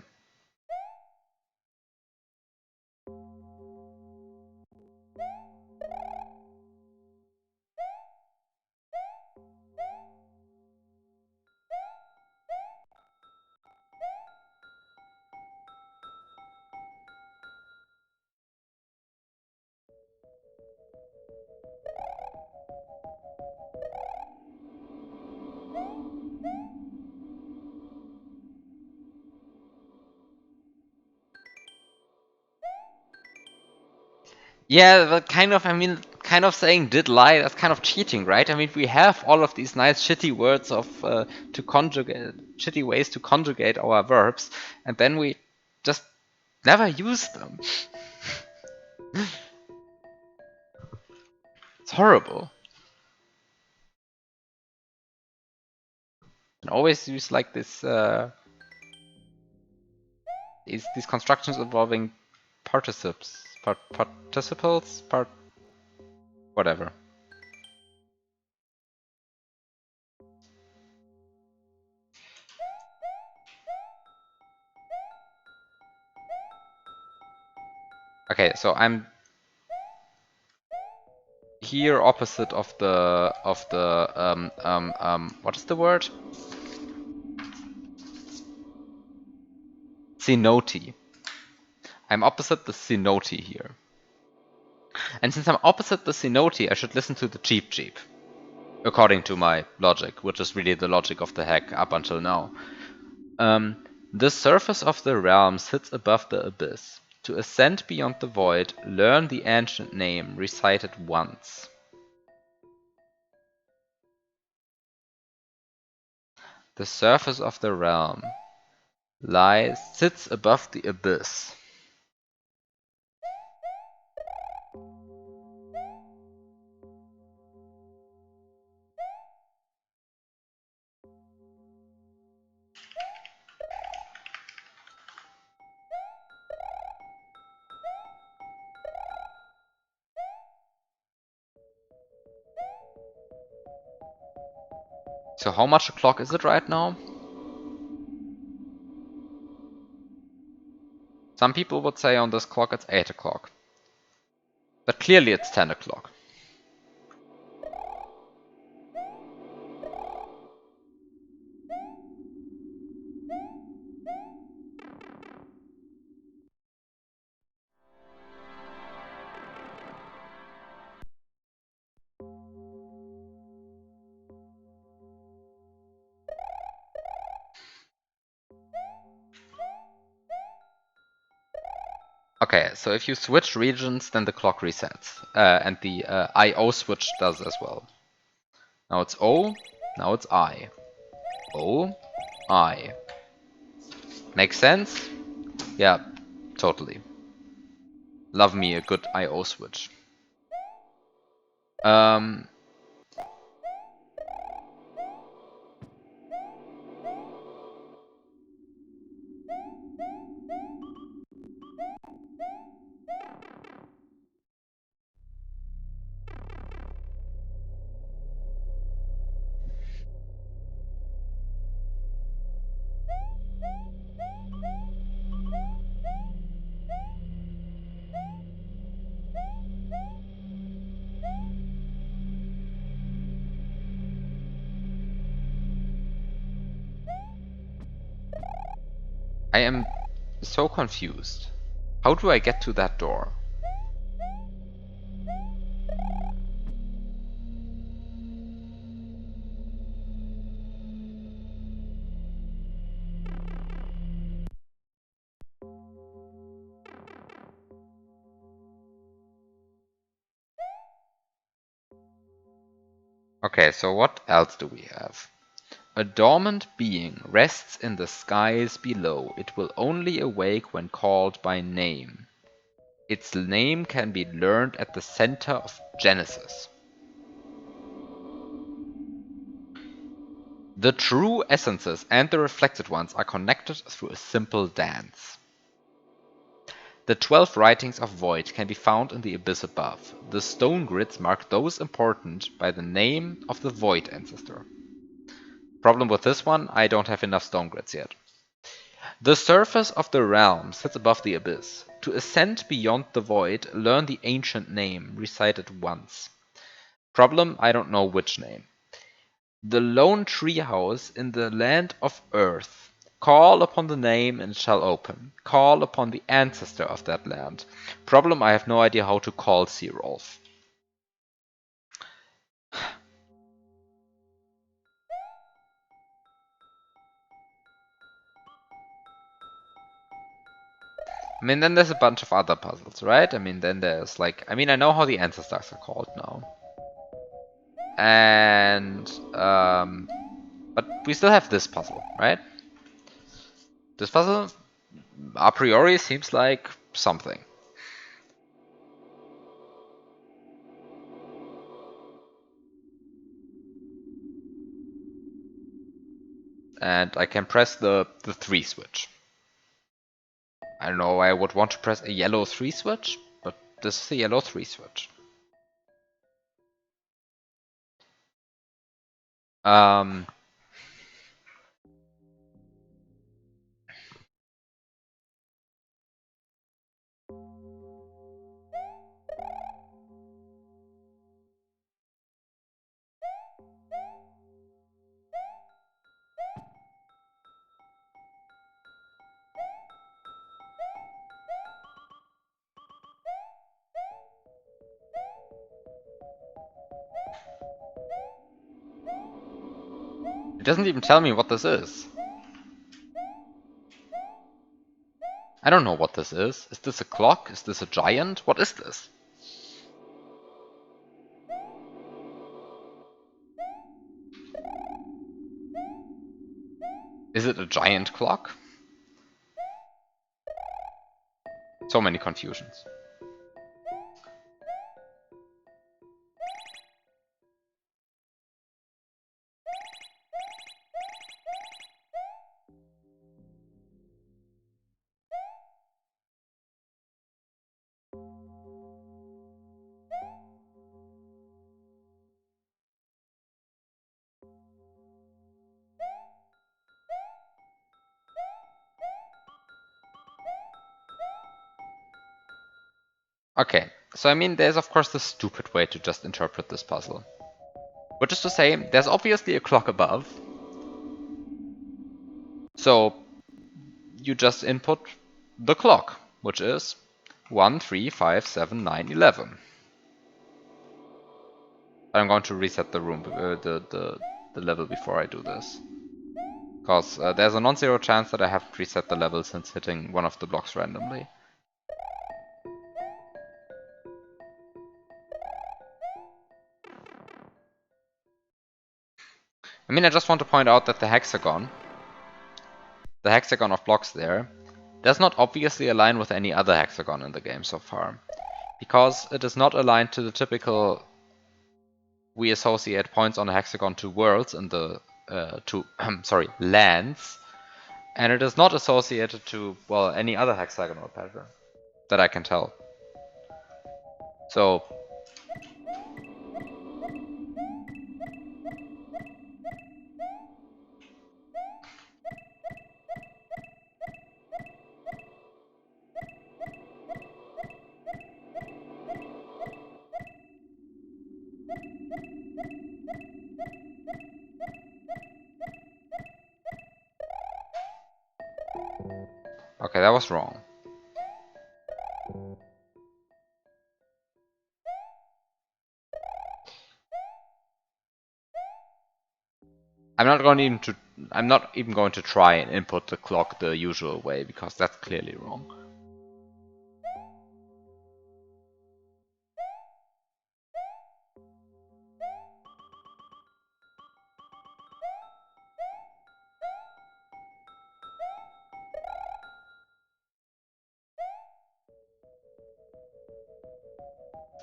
Yeah, but kind of, I mean, kind of saying did lie, that's kind of cheating, right? I mean, we have all of these nice shitty words of to conjugate, shitty ways to conjugate our verbs, and then we just never use them. It's horrible. And always use like this, these constructions involving participles, whatever. Okay, so I'm here opposite of the what is the word? Cenote. I'm opposite the cenote here. And since I'm opposite the cenote, I should listen to the cheap cheap. According to my logic, which is really the logic of the hack up until now. The surface of the realm sits above the abyss. To ascend beyond the void, learn the ancient name, recite it once. The surface of the realm sits above the abyss. So how much o'clock is it right now? Some people would say on this clock it's 8 o'clock. But clearly it's 10 o'clock. Okay, so if you switch regions, then the clock resets. And the IO switch does as well. Now it's O, now it's I. O, I. Makes sense? Yeah, totally. Love me a good IO switch. I am so confused. How do I get to that door? Okay, so what else do we have? A dormant being rests in the skies below. It will only awake when called by name. Its name can be learned at the center of Genesis. The true essences and the reflected ones are connected through a simple dance. The 12 writings of Void can be found in the abyss above. The stone grids mark those important by the name of the Void ancestor. Problem with this one, I don't have enough stone grids yet. The surface of the realm sits above the abyss. To ascend beyond the void, learn the ancient name, recite it once. Problem, I don't know which name. The lone treehouse in the land of earth. Call upon the name and it shall open. Call upon the ancestor of that land. Problem, I have no idea how to call Searolf. I mean, then there's a bunch of other puzzles, right? I mean, then there's like, I mean, I know how the ancestors are called now. And, but we still have this puzzle, right? This puzzle, a priori, seems like something. And I can press the 3 switch. I don't know why I would want to press a yellow 3 switch, but this is a yellow 3 switch. It doesn't even tell me what this is. I don't know what this is. Is this a clock? Is this a giant? What is this? Is it a giant clock? So many confusions. Okay, so I mean, there's of course the stupid way to just interpret this puzzle. Which is to say, there's obviously a clock above. So you just input the clock, which is 1, 3, 5, 7, 9, 11. I'm going to reset the room, the level before I do this. Because there's a non-zero chance that I haven't reset the level since hitting one of the blocks randomly. I mean, I just want to point out that the hexagon of blocks there, does not obviously align with any other hexagon in the game so far. Because it is not aligned to the typical, we associate points on a hexagon to worlds in the, lands. And it is not associated to, well, any other hexagonal pattern that I can tell. So, okay, that was wrong. I'm not even going to try and input the clock the usual way, because that's clearly wrong.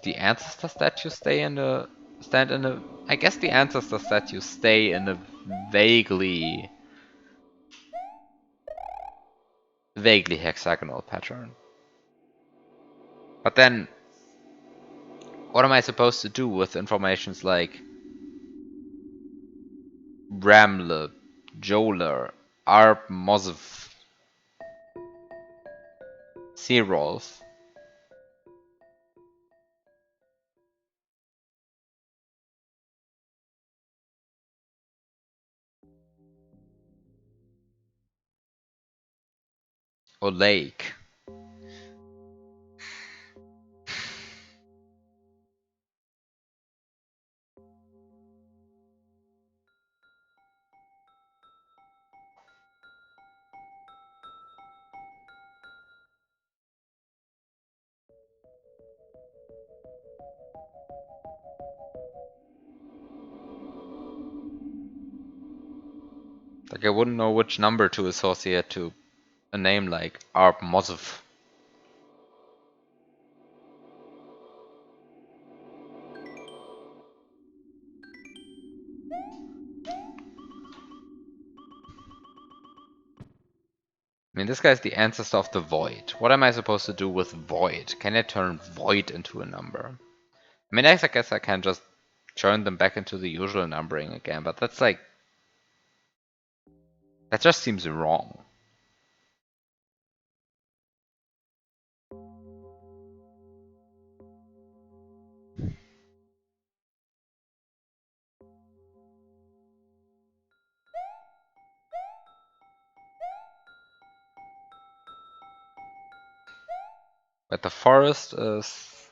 The ancestor statues stand in a I guess the ancestor statues stay in a vaguely hexagonal pattern. But then, what am I supposed to do with informations like Ramle, Joler, Arp, Mozv, Searolf? Or Lake? Like, I wouldn't know which number to associate to a name like Arp Mozv. I mean, this guy's the ancestor of the Void. What am I supposed to do with Void? Can I turn Void into a number? I mean, I guess I can just turn them back into the usual numbering again, but that's like... that just seems wrong. But the forest is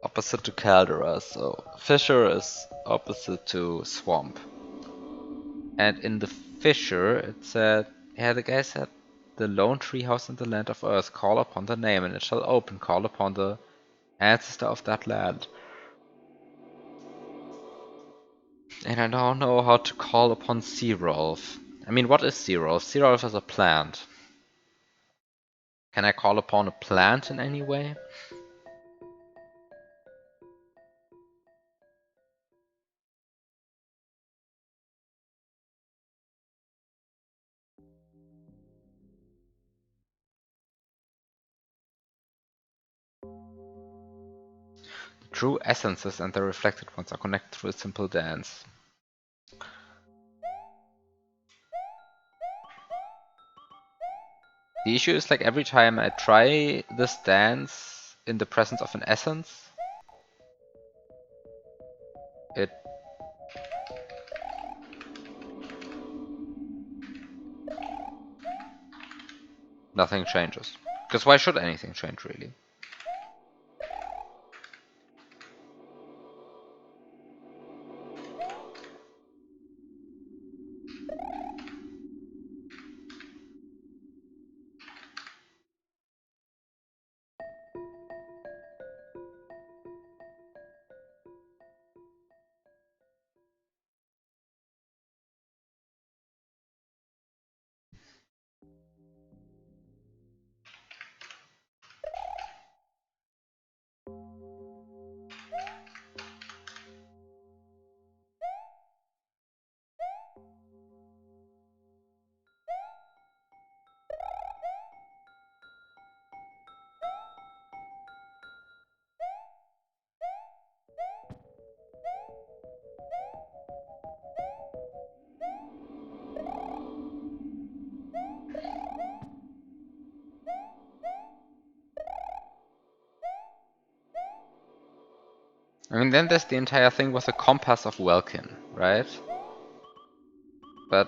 opposite to caldera, so fissure is opposite to swamp. And in the fissure, it said, yeah, the guy said, the lone tree house in the land of earth, call upon the name, and it shall open, call upon the ancestor of that land. And I don't know how to call upon Searolf. I mean, what is Searolf? Searolf is a plant. Can I call upon a plant in any way? The true essences and the reflected ones are connected through a simple dance. The issue is like every time I try this dance in the presence of an essence, it nothing changes. Because why should anything change really? I mean, then there's the entire thing with the compass of Welkin, right? But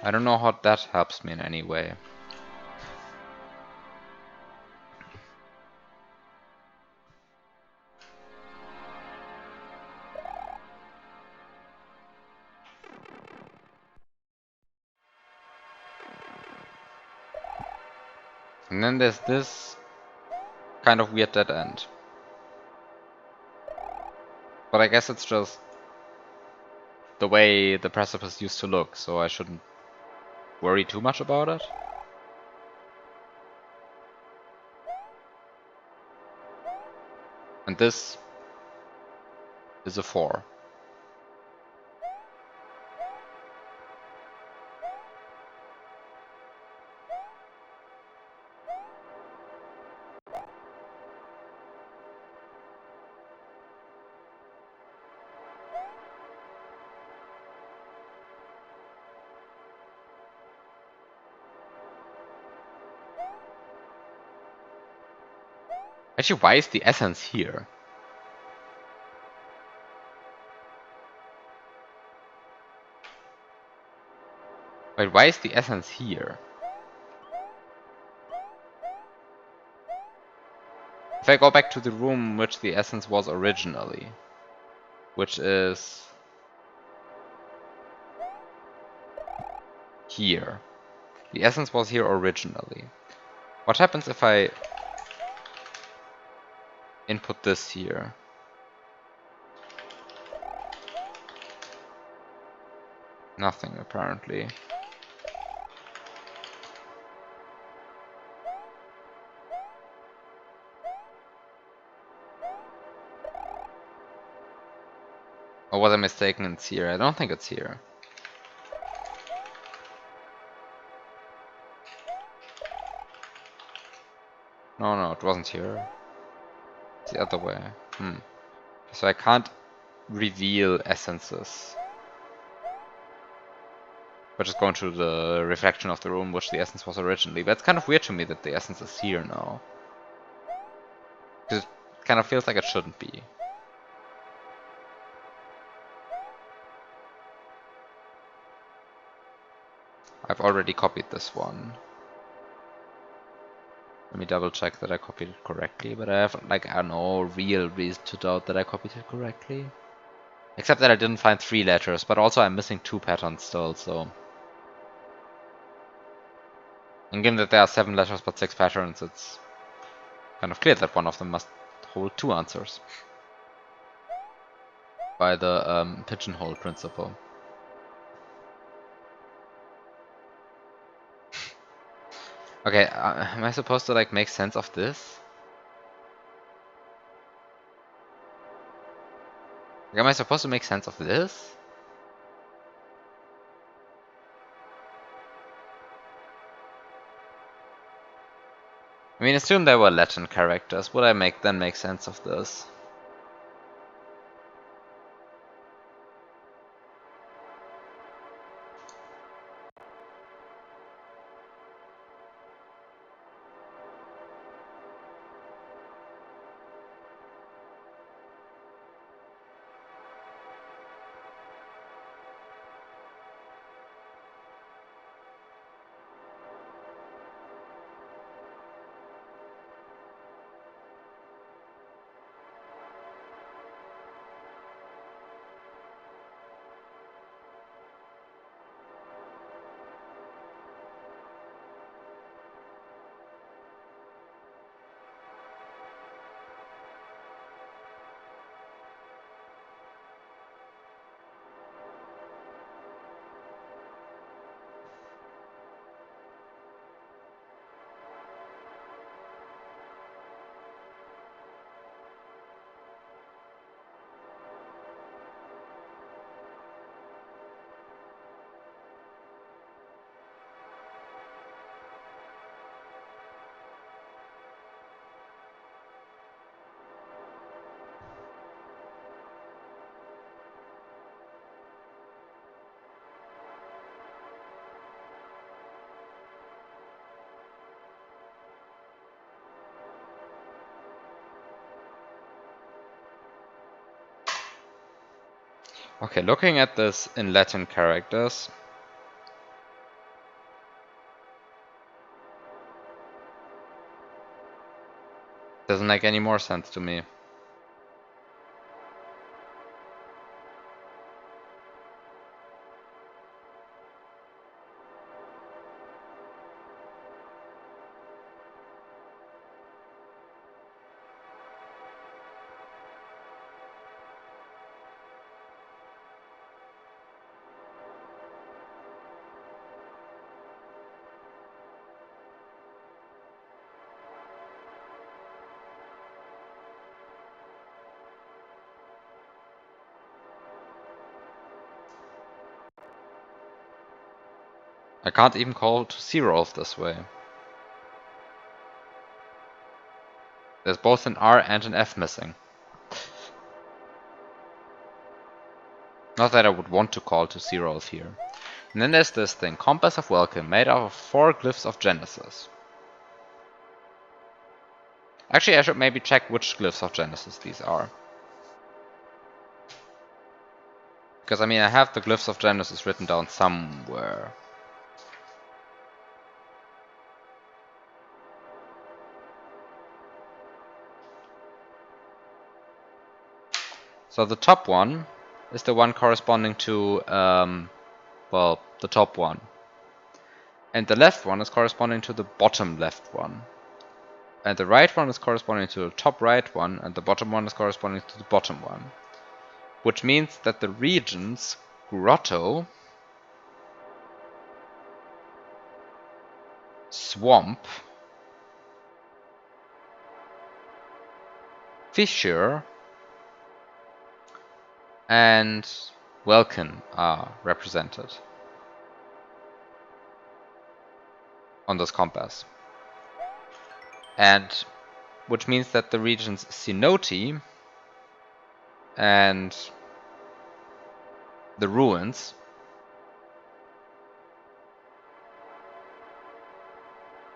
I don't know how that helps me in any way. And then there's this kind of weird dead end. But I guess it's just the way the precipice used to look, so I shouldn't worry too much about it. And this is a 4. Actually, why is the essence here? Wait, why is the essence here? If I go back to the room in which the essence was originally, which is here. The essence was here originally. What happens if I input this here? Nothing, apparently. Or was I mistaken? It's here. I don't think it's here. No, it wasn't here. It's the other way. So I can't reveal essences. But just going through the reflection of the room which the essence was originally. But it's kind of weird to me that the essence is here now. Because it kind of feels like it shouldn't be. I've already copied this one. Let me double check that I copied it correctly, but I have like no real reason to doubt that I copied it correctly. Except that I didn't find 3 letters, but also I'm missing 2 patterns still, so. And given that there are 7 letters but 6 patterns, it's kind of clear that one of them must hold 2 answers. By the pigeonhole principle. Okay, am I supposed to like make sense of this? Like, am I supposed to make sense of this? I mean, assume they were Latin characters. Would I then make sense of this? Okay, looking at this in Latin characters, doesn't make any more sense to me. I can't even call to Zerolf this way. There's both an R and an F missing. Not that I would want to call to Zerolf here. And then there's this thing, Compass of Welcome, made out of 4 glyphs of Genesis. Actually, I should maybe check which glyphs of Genesis these are. Because, I mean, I have the glyphs of Genesis written down somewhere. So the top one is the one corresponding to, well, the top one. And the left one is corresponding to the bottom left one. And the right one is corresponding to the top right one, and the bottom one is corresponding to the bottom one. Which means that the regions Grotto, Swamp, Fissure, and Welkin are represented on this compass. And which means that the regions Cenote and the ruins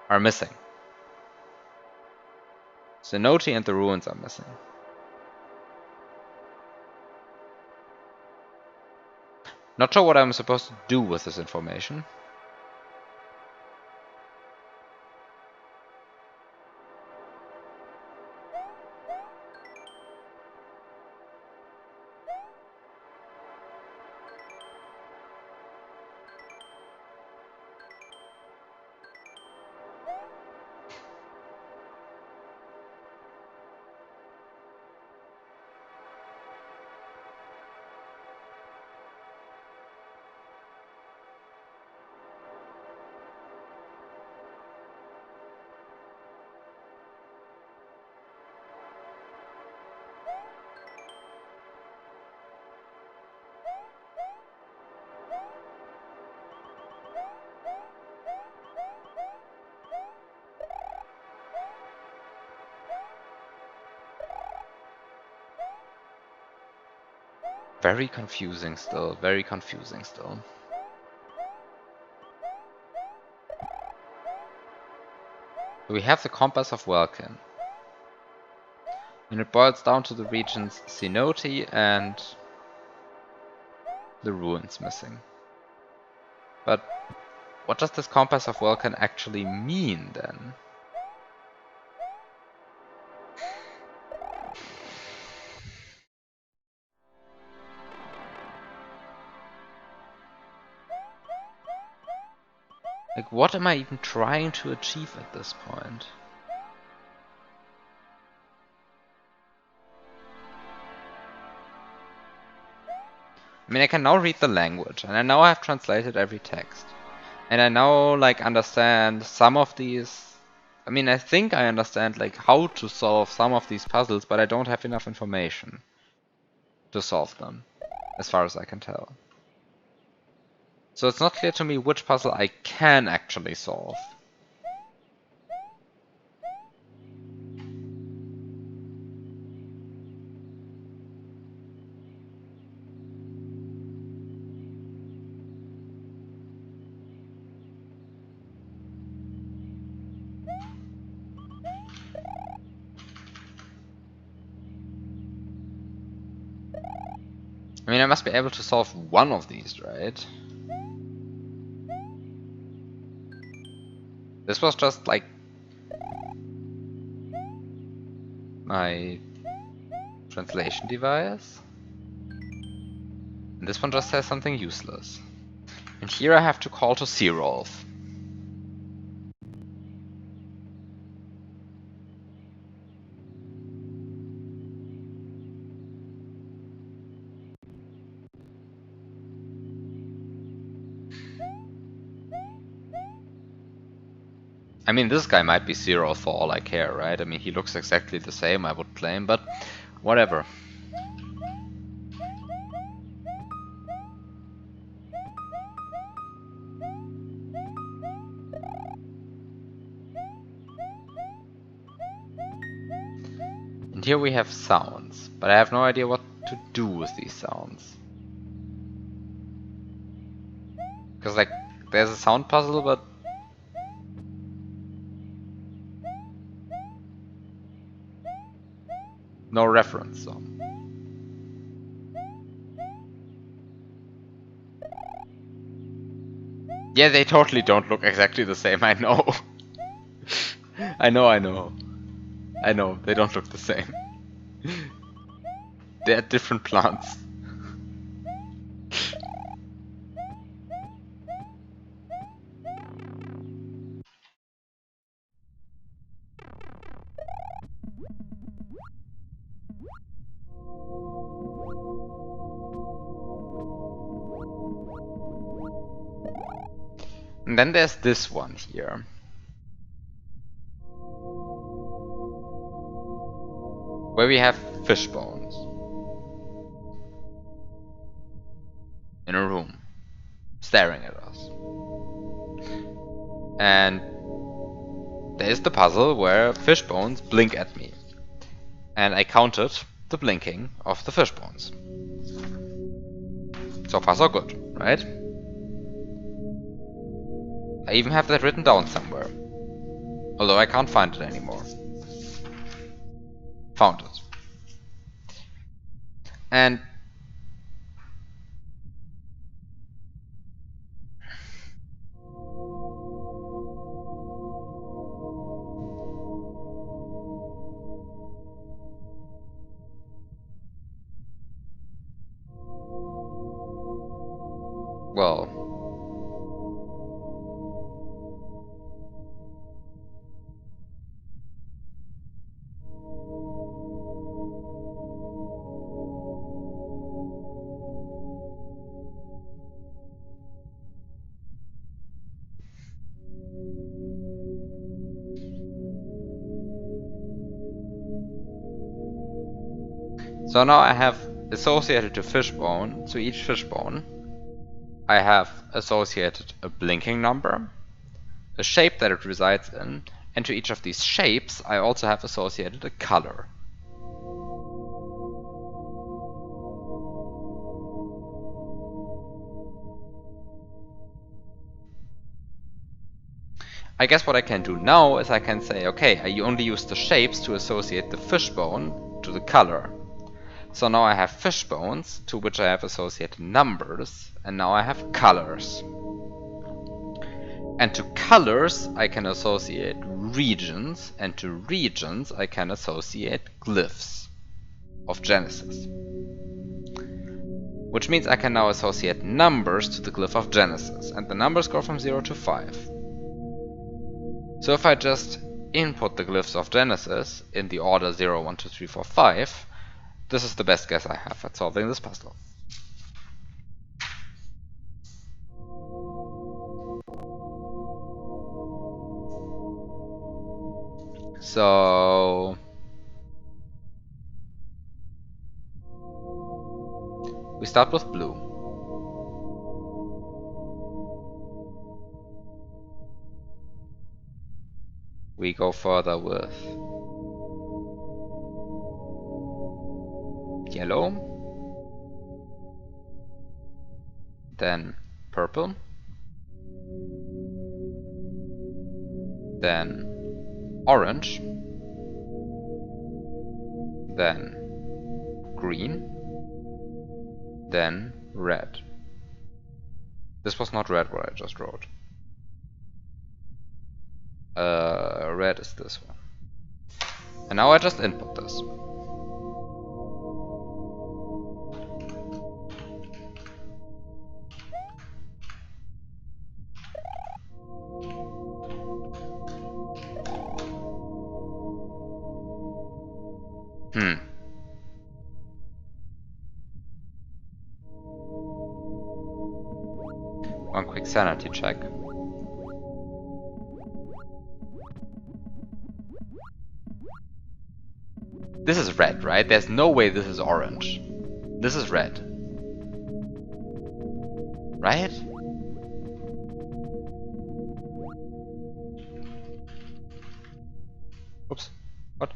are missing. Cenote and the ruins are missing. Not sure what I'm supposed to do with this information. Very confusing still, very confusing still. We have the Compass of Welkin. And it boils down to the regions Cenote and the ruins missing. But what does this Compass of Welkin actually mean then? Like, what am I even trying to achieve at this point? I mean, I can now read the language, and I now have translated every text. And I now, like, understand some of these... I mean, I think I understand, like, how to solve some of these puzzles, but I don't have enough information to solve them, as far as I can tell. So it's not clear to me which puzzle I can actually solve. I mean, I must be able to solve one of these, right? This was just like my translation device. And this one just says something useless. And here I have to call to Zerolf. I mean, this guy might be Zerolf for all I care, right? I mean, he looks exactly the same, I would claim, but whatever. And here we have sounds, but I have no idea what to do with these sounds. Because, like, there's a sound puzzle, but no reference song. Yeah, they totally don't look exactly the same, I know. I know. I know, they don't look the same. They're different plants. And then there's this one here. Where we have fish bones. In a room. Staring at us. And there's the puzzle where fish bones blink at me. And I counted the blinking of the fish bones. So far so good, right? I even have that written down somewhere. Although I can't find it anymore. Found it. And well, so now I have associated to fishbone, to each fishbone, I have associated a blinking number, a shape that it resides in, and to each of these shapes I also have associated a color. I guess what I can do now is I can say, okay, I only use the shapes to associate the fishbone to the color. So now I have fish bones, to which I have associated numbers, and now I have colors. And to colors I can associate regions, and to regions I can associate glyphs of Genesis. Which means I can now associate numbers to the glyph of Genesis, and the numbers go from 0 to 5. So if I just input the glyphs of Genesis in the order 0, 1, 2, 3, 4, 5, this is the best guess I have at solving this puzzle. So we start with blue. We go further with yellow, then purple, then orange, then green, then red. This was not red what I just wrote. Red is this one. And now I just input this. One quick sanity check. This is red, right? There's no way this is orange. This is red. Right? Oops. What?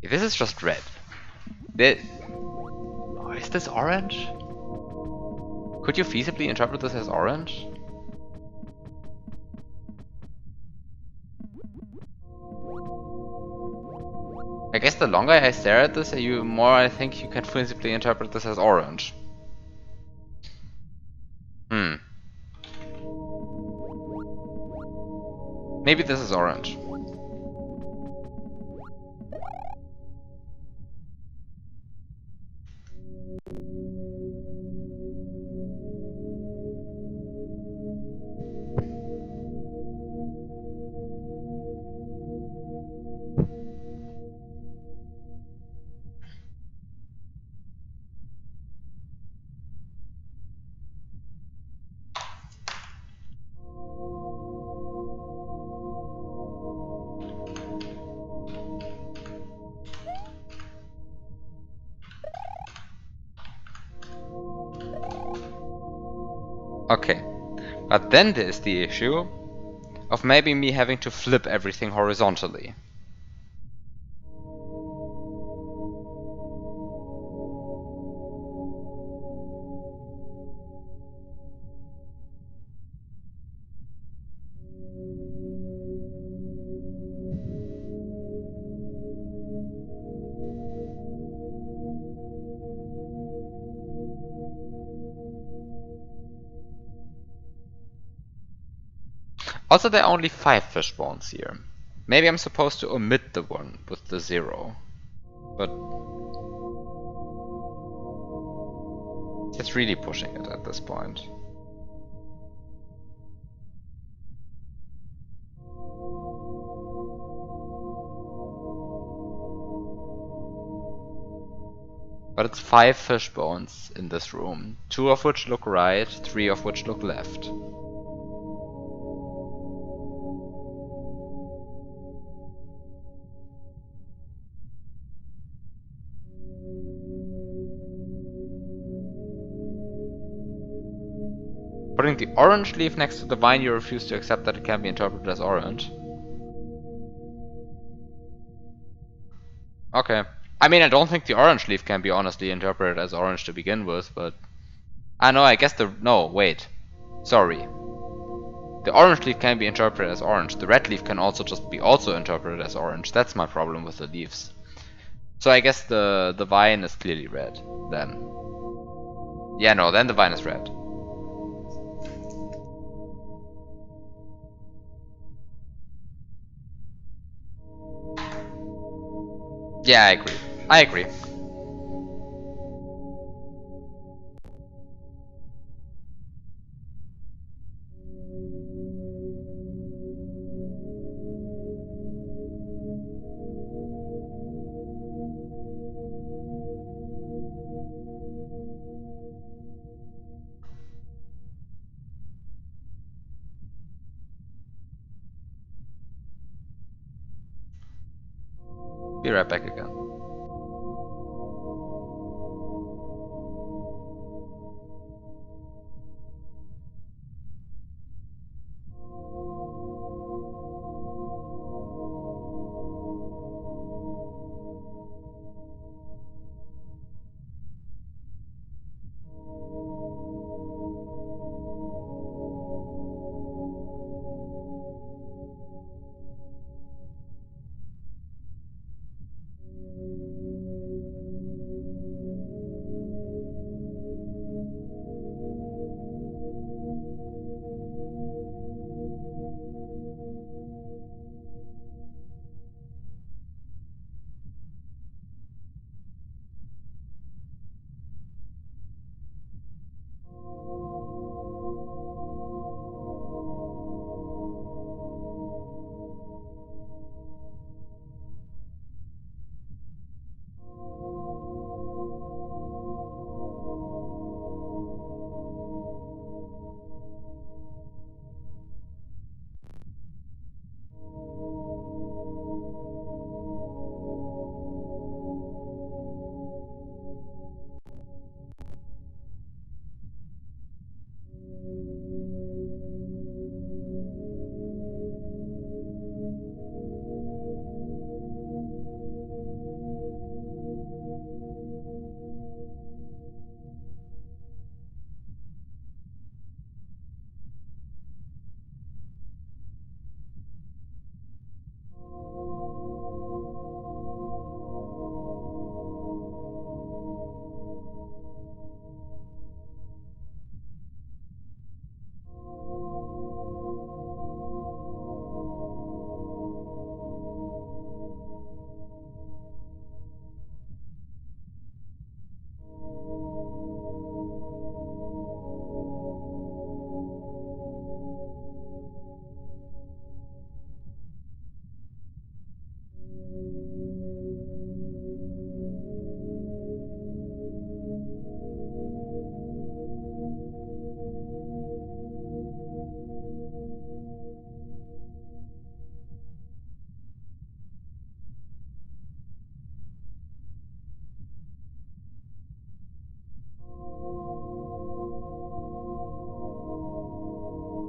This is just red. Oh, is this orange? Could you feasibly interpret this as orange? I guess the longer I stare at this, the more I think you can feasibly interpret this as orange. Maybe this is orange. Okay, but then there's the issue of maybe me having to flip everything horizontally. Also, there are only 5 fishbones here. Maybe I'm supposed to omit the one with the 0. But it's really pushing it at this point. But it's 5 fishbones in this room, 2 of which look right, 3 of which look left. Putting the orange leaf next to the vine, you refuse to accept that it can be interpreted as orange. Okay. I mean, I don't think the orange leaf can be honestly interpreted as orange to begin with, but... Ah, no, I guess the... No, wait. Sorry. The orange leaf can be interpreted as orange. The red leaf can also just be also interpreted as orange. That's my problem with the leaves. So I guess the vine is clearly red, then. Yeah, no, then the vine is red. Yeah, I agree. I agree. Be right back again.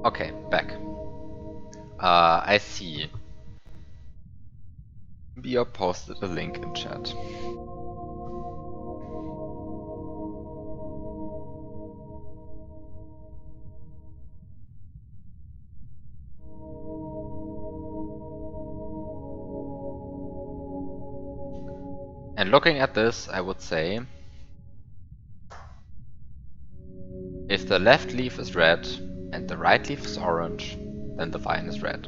Okay, back. I see. Bia posted a link in chat. And looking at this, I would say if the left leaf is red and the right leaf is orange, then the vine is red.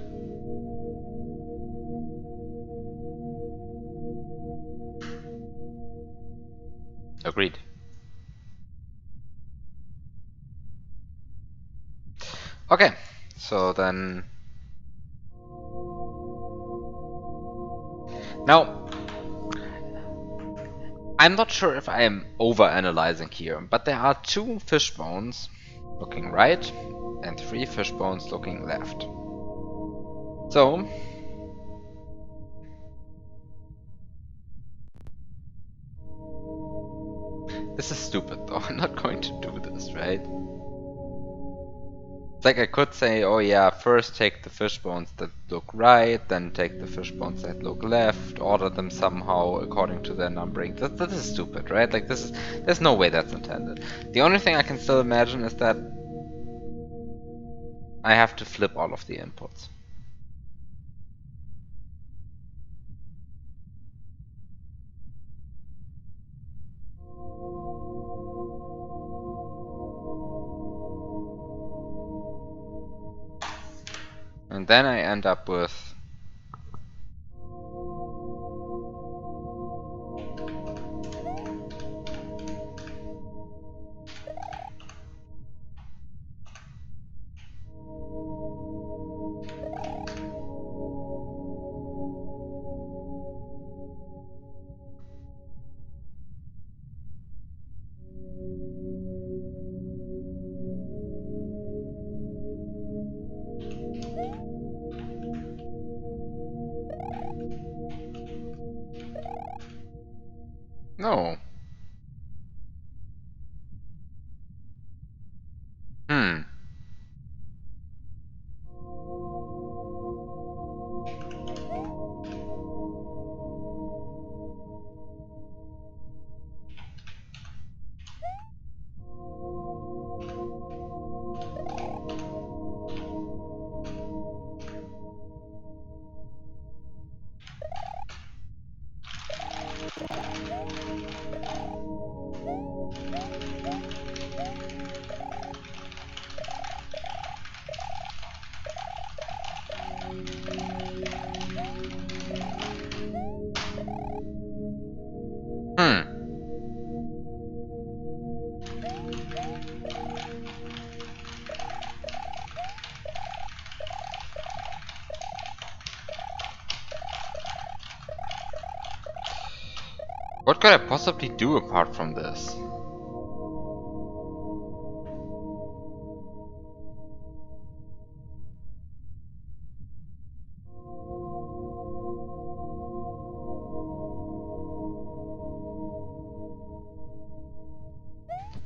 Agreed. Okay, so then... Now, I'm not sure if I am over-analyzing here, but there are 2 fish bones looking right and 3 fish bones looking left. So, this is stupid though, I'm not going to do this, right? It's like I could say, oh yeah, first take the fish bones that look right, then take the fish bones that look left, order them somehow according to their numbering. This is stupid, right? Like there's no way that's intended. The only thing I can still imagine is that I have to flip all of the inputs. And then I end up with no. Hmm. Hmm. What could I possibly do apart from this?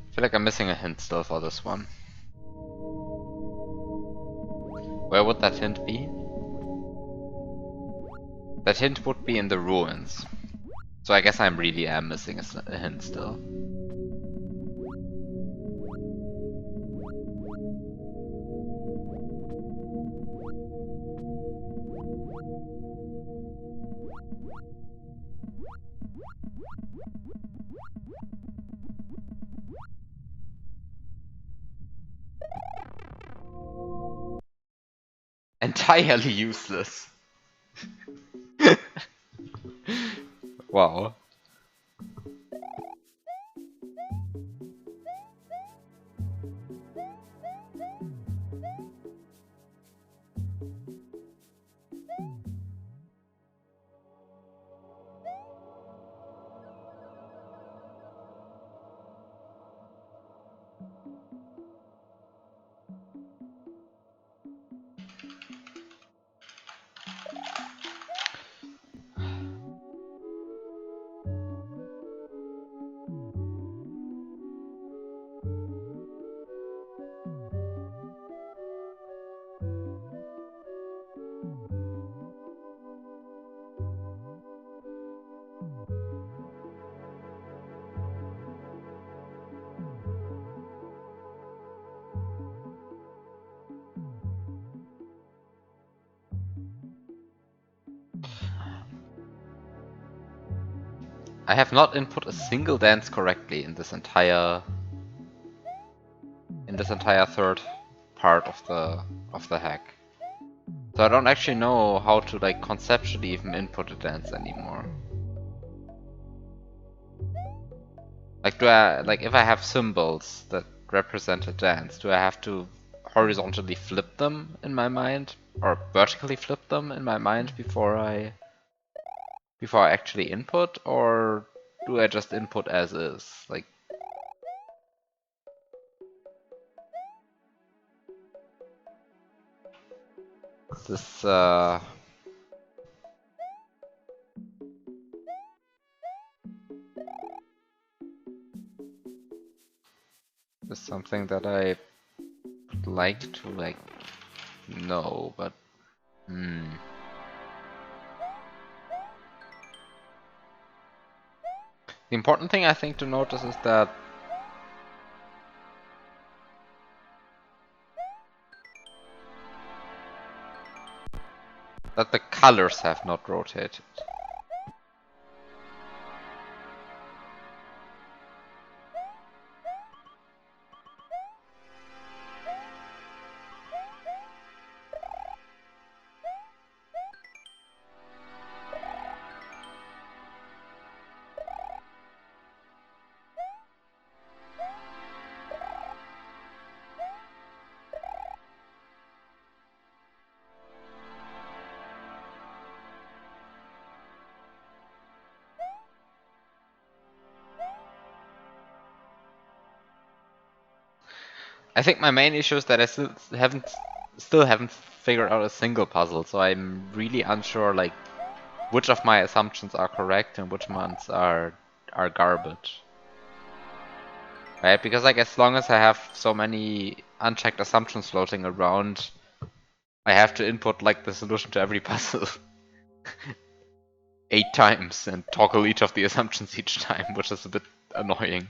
I feel like I'm missing a hint still for this one. Where would that hint be? That hint would be in the ruins. So I guess I really am missing a hint still. Entirely useless. Wow. I have not input a single dance correctly in this entire third part of the hack. So I don't actually know how to like conceptually even input a dance anymore. Like if I have symbols that represent a dance, do I have to horizontally flip them in my mind or vertically flip them in my mind before I actually input, or do I just input as is? Like this is something that I would like to like know, but The important thing I think to notice is that the colors have not rotated. I think my main issue is that I still haven't figured out a single puzzle, so I'm really unsure like which of my assumptions are correct and which ones are garbage. Right? Because like as long as I have so many unchecked assumptions floating around, I have to input like the solution to every puzzle 8 times and toggle each of the assumptions each time, which is a bit annoying.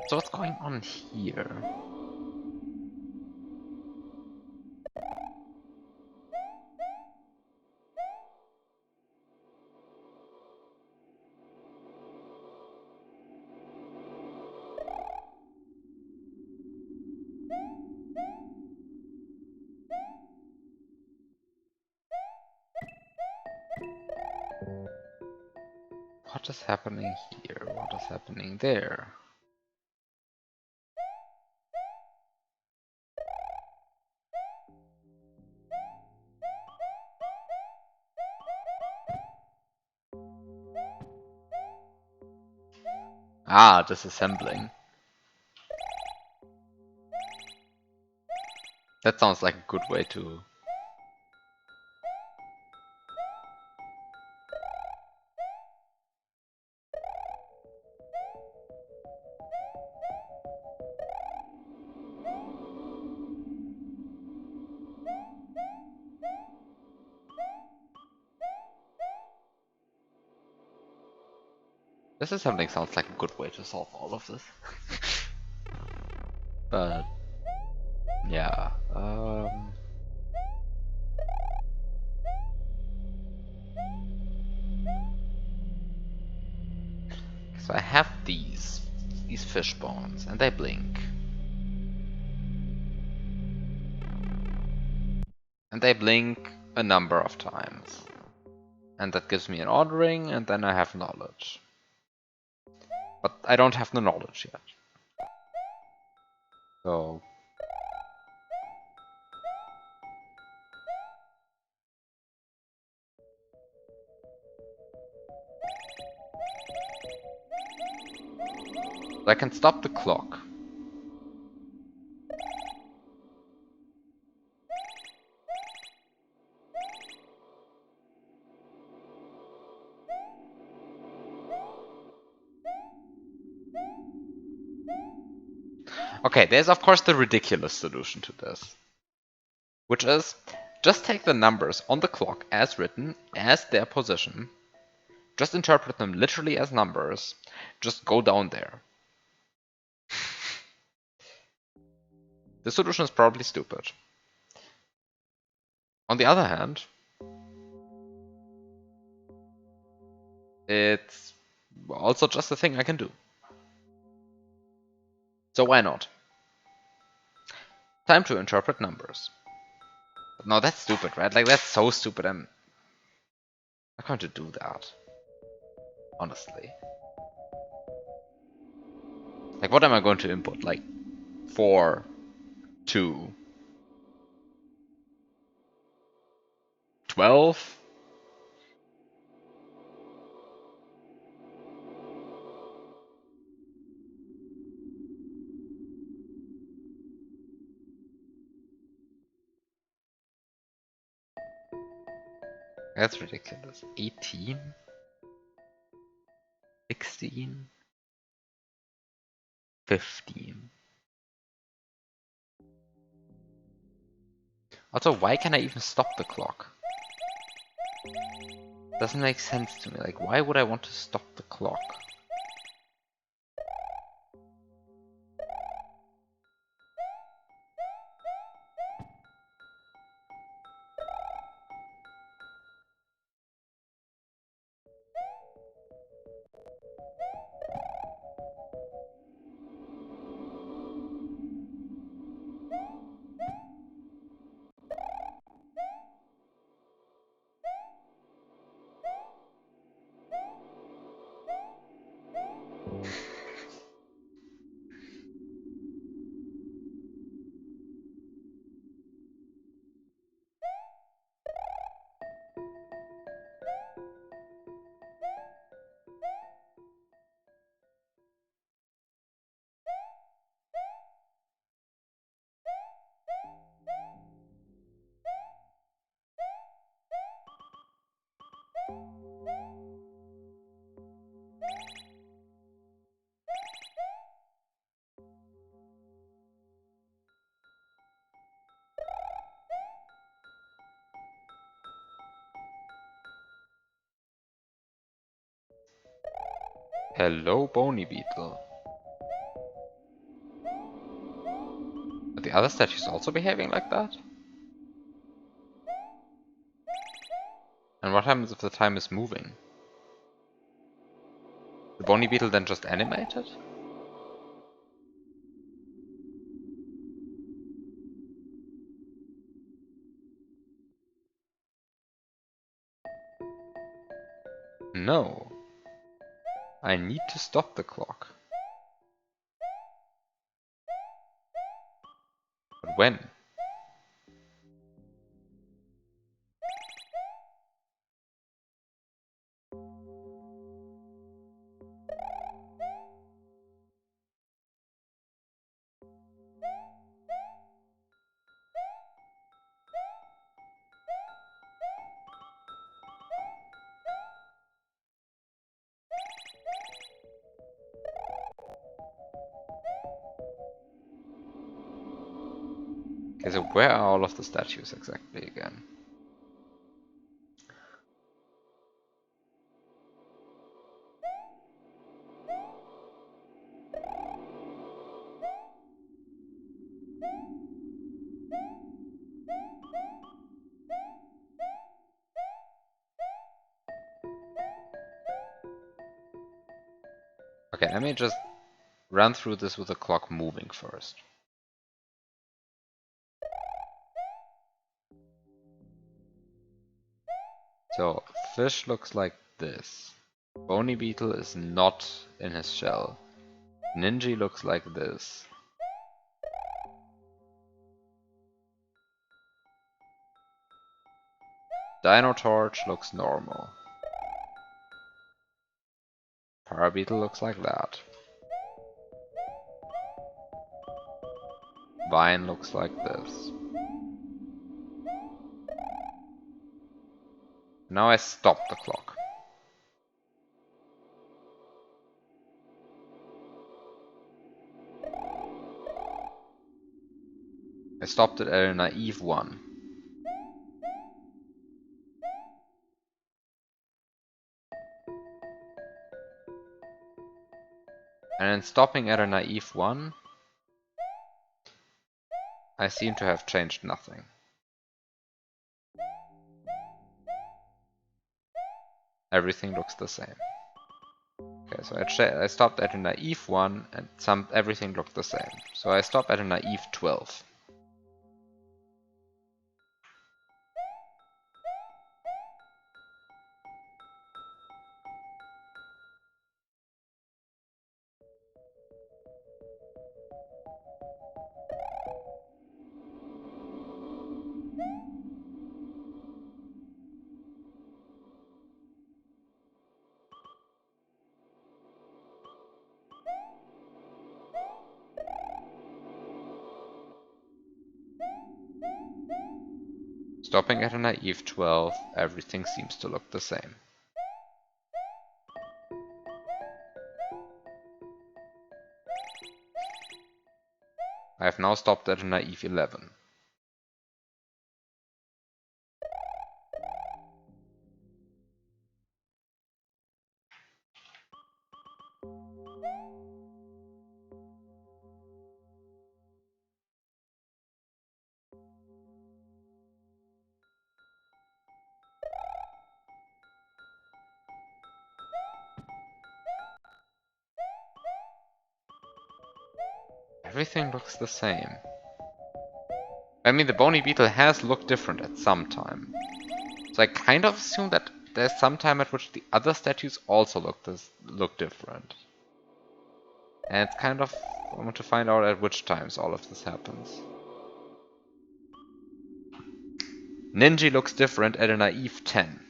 So what's going on here? What is happening here? What is happening there? Ah, disassembling. That sounds like a good way to... Disassembling sounds like a good way to solve all of this. But... yeah... So I have these fish bones, and they blink. And they blink a number of times. And that gives me an ordering, and then I have knowledge. But I don't have the knowledge yet. So... I can stop the clock. Okay, there's of course the ridiculous solution to this. Which is, just take the numbers on the clock as written, as their position, just interpret them literally as numbers, just go down there. This solution is probably stupid. On the other hand, it's also just a thing I can do. So why not? Time to interpret numbers. But no, that's stupid, right? Like, that's so stupid. I'm not going to do that. Honestly. Like, what am I going to input? Like, 4, 2, 12? That's ridiculous. 18? 16? 15? Also, why can I even stop the clock? Doesn't make sense to me. Like, why would I want to stop the clock? Hello, Bony Beetle. Are the other statues also behaving like that? And what happens if the time is moving? The Bony Beetle then just animated? No. I need to stop the clock. But when? Okay, so where are all of the statues exactly again? Okay, let me just run through this with the clock moving first. So, fish looks like this. Bony Beetle is not in his shell. Ninja looks like this. Dino Torch looks normal. Parabeetle looks like that. Vine looks like this. Now I stop the clock. I stopped it at a naive 1. And in stopping at a naive 1, I seem to have changed nothing. Everything looks the same. Okay, so I stopped at a naive 1 and everything looked the same. So I stopped at a naive 12. Stopping at a naive 12, everything seems to look the same. I have now stopped at a naive 11. Everything looks the same. I mean, the bony beetle has looked different at some time. So I kind of assume that there's some time at which the other statues also look different. And it's kind of, I want to find out at which times all of this happens. Ninja looks different at a naive 10.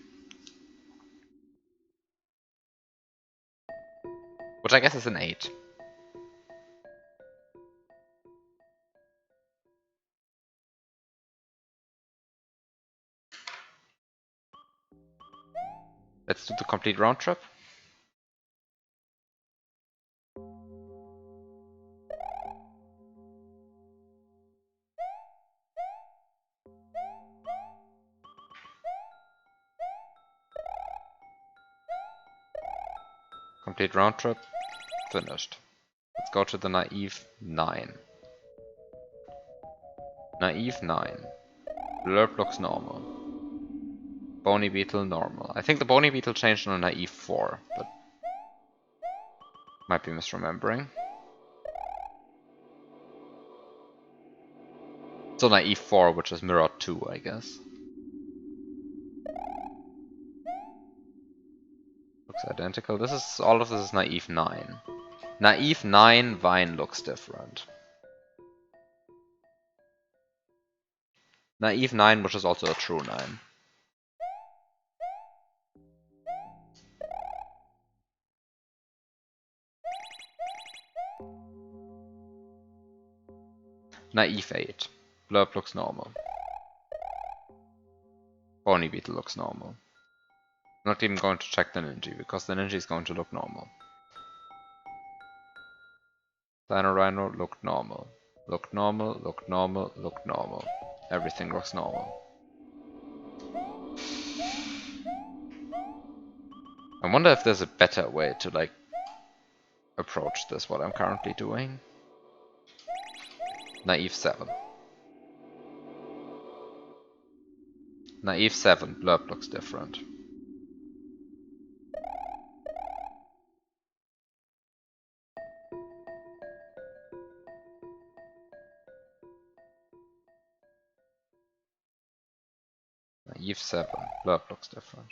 Which I guess is an 8. Let's do the complete round trip. Complete round trip. Finished. Let's go to the naive 9. Naive 9. Blurb looks normal. Bony beetle normal. I think the bony beetle changed on a naive 4, but might be misremembering. So naive 4, which is mirrored 2, I guess. Looks identical. All of this is naive 9. Naive 9 Vine looks different. Naive 9, which is also a true 9. Naive 8. Blurb looks normal. Bony beetle looks normal. I'm not even going to check the ninja, because the ninja is going to look normal. Dino Rhino looked normal. Looked normal, looked normal, looked normal. Everything looks normal. I wonder if there's a better way to, like, approach this, what I'm currently doing. Naive 7. Naive 7, blurb looks different. Naive 7, blurb looks different.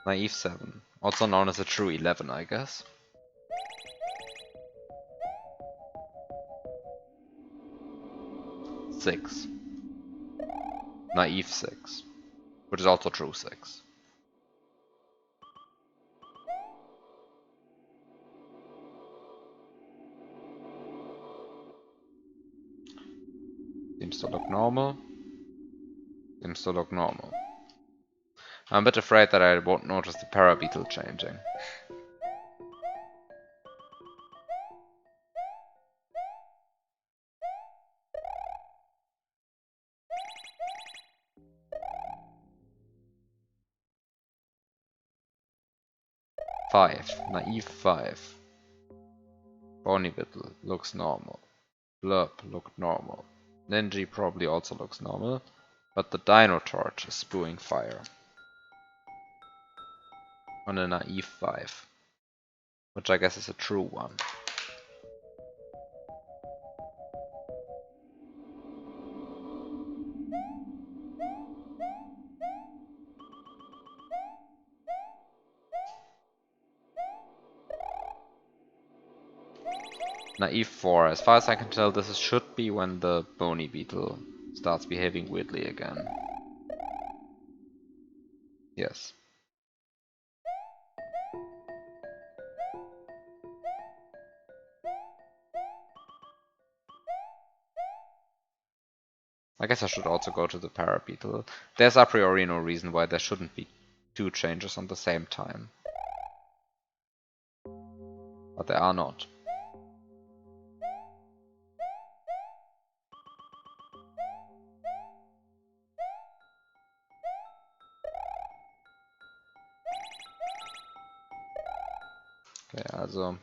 Naive 7, also known as a true 11, I guess. Six. Naive 6, which is also true 6. Seems to look normal. Seems to look normal. I'm a bit afraid that I won't notice the parabeetle changing. 5. Naive 5. Bony Whittle looks normal. Blurb looked normal. Ninja probably also looks normal. But the Dino Torch is spewing fire. On a naive 5. Which I guess is a true one. Naive 4. As far as I can tell, this should be when the Bony Beetle starts behaving weirdly again. Yes. I guess I should also go to the Parabeetle. There's a priori no reason why there shouldn't be 2 changes on the same time. But there are not. Okay, also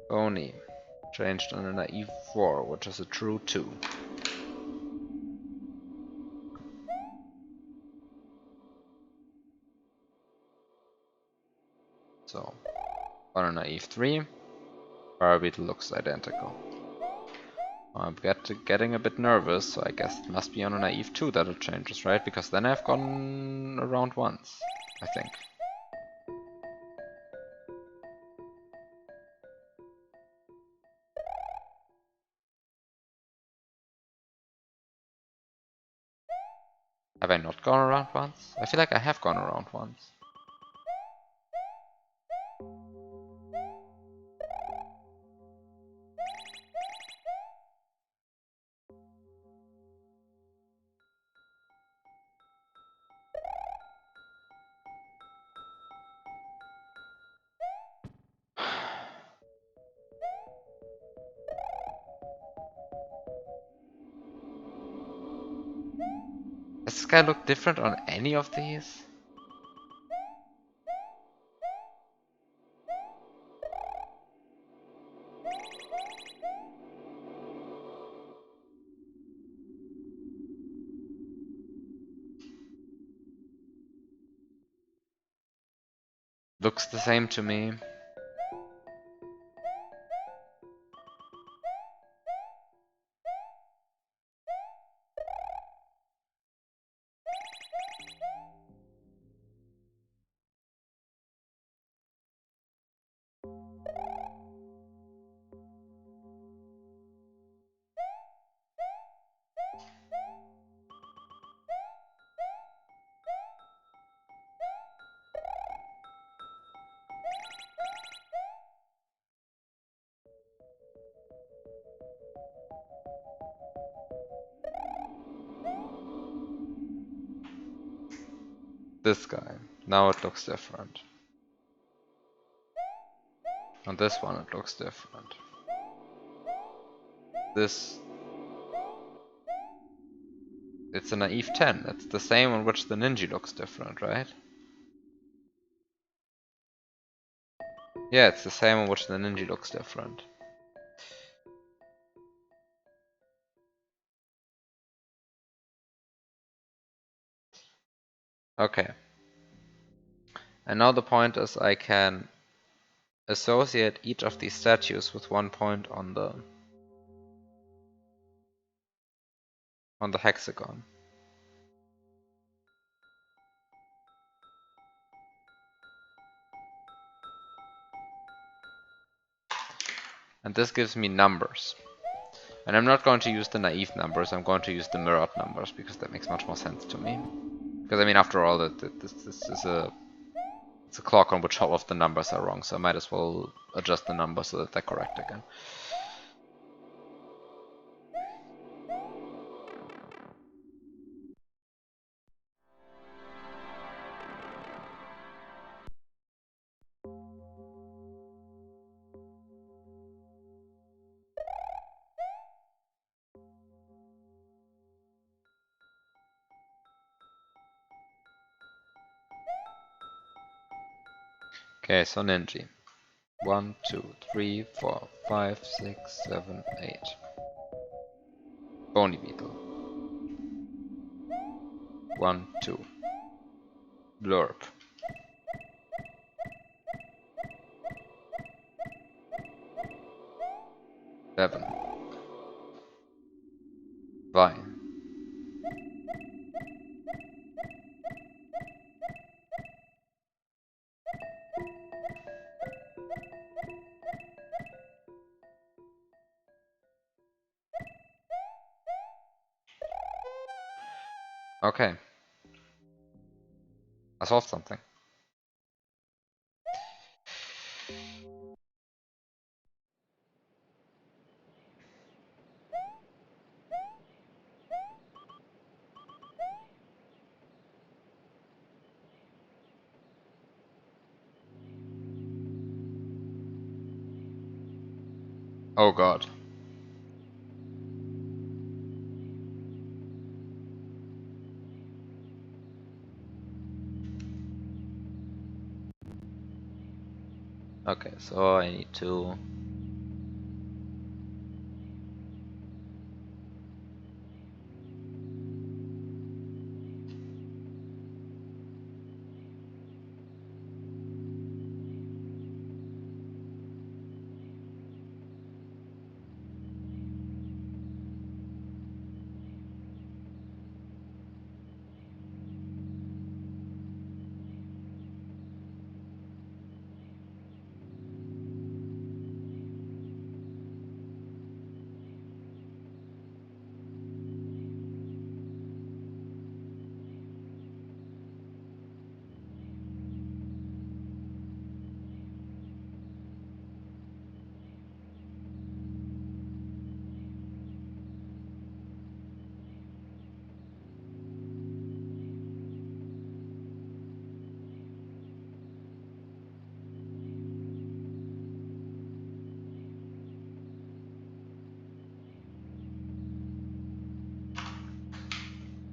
Bony changed on a naive 4, which is a true 2. So, on a naive 3, Parabeetle looks identical. I'm getting a bit nervous, so I guess it must be on a naive 2 that it changes, right? Because then I've gone around once, I think. Have I not gone around once? I feel like I have gone around once. Does this guy look different on any of these? Looks the same to me. This guy. Now it looks different. On this one it looks different. This... It's a naive 10. It's the same on which the ninja looks different, right? Yeah, it's the same on which the ninja looks different. Okay. And now the point is I can associate each of these statues with 1 point on the hexagon. And this gives me numbers. And I'm not going to use the naive numbers, I'm going to use the mirrored numbers, because that makes much more sense to me. Because I mean, after all, this is it's a clock on which all of the numbers are wrong, so I might as well adjust the numbers so that they're correct again. Okay, so Ninja. 1, 2, 3, 4, 5, 6, 7, 8. Bony Beetle. 1, 2. Blurb. 7. Vine. Okay. I solved something. Oh god. Okay, so I need to...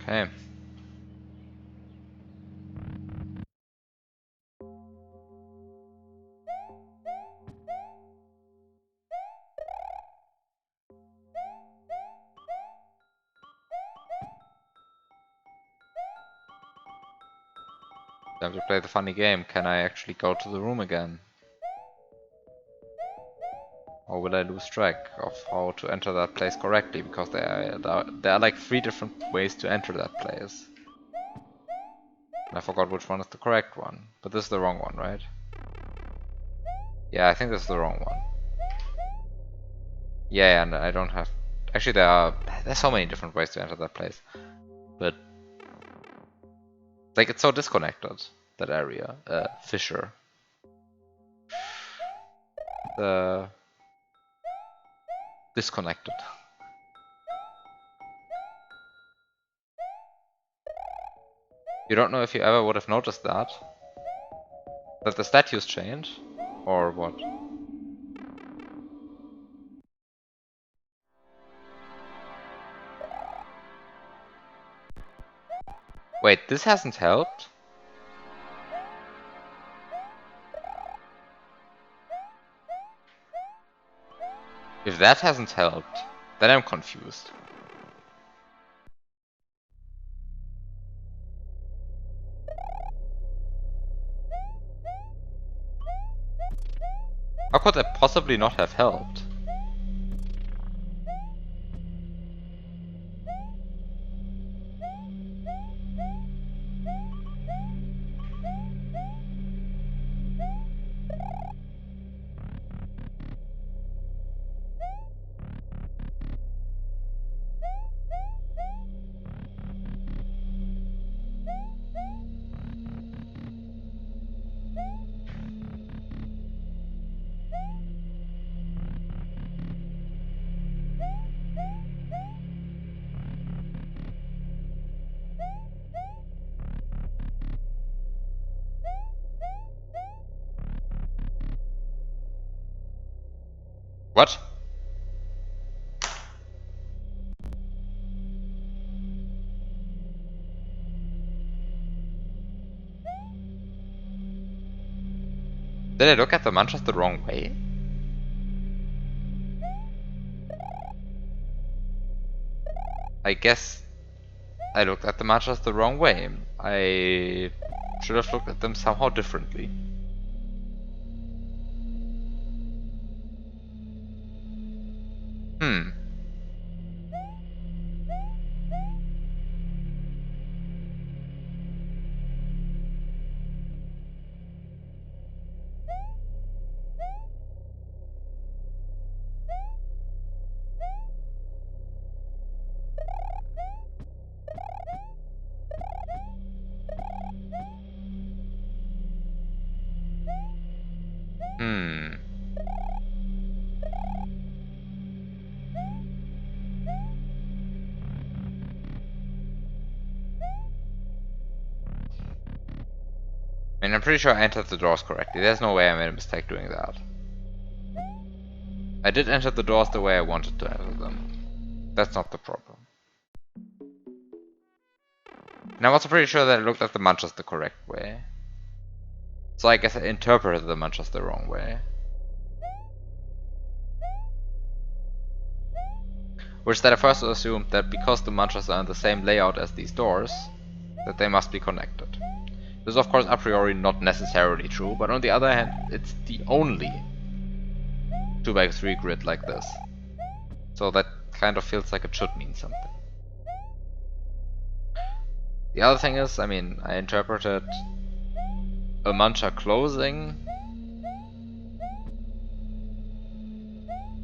Okay. Time to play the funny game. Can I actually go to the room again? Or will I lose track of how to enter that place correctly? Because there are like 3 different ways to enter that place. And I forgot which one is the correct one. But this is the wrong one, right? Yeah, I think this is the wrong one. Yeah, and I don't have... Actually, there's so many different ways to enter that place. But... like, it's so disconnected, that area. Fisher. Disconnected. You don't know if you ever would have noticed that? That the statues change? Or what? Wait, this hasn't helped? If that hasn't helped, then I'm confused. How could that possibly not have helped? What? Did I look at the mantras the wrong way? I guess I looked at the mantras the wrong way. I should have looked at them somehow differently. Hmm. Hmm. I mean, I'm pretty sure I entered the doors correctly. There's no way I made a mistake doing that. I did enter the doors the way I wanted to enter them. That's not the problem. And I'm also pretty sure that I looked at the mantras the correct way. So I guess I interpreted the mantras the wrong way. Which that I first assumed that because the mantras are in the same layout as these doors, that they must be connected. This is of course a priori not necessarily true, but on the other hand, it's the only 2x3 grid like this. So that kind of feels like it should mean something. The other thing is, I mean, I interpreted a mantra closing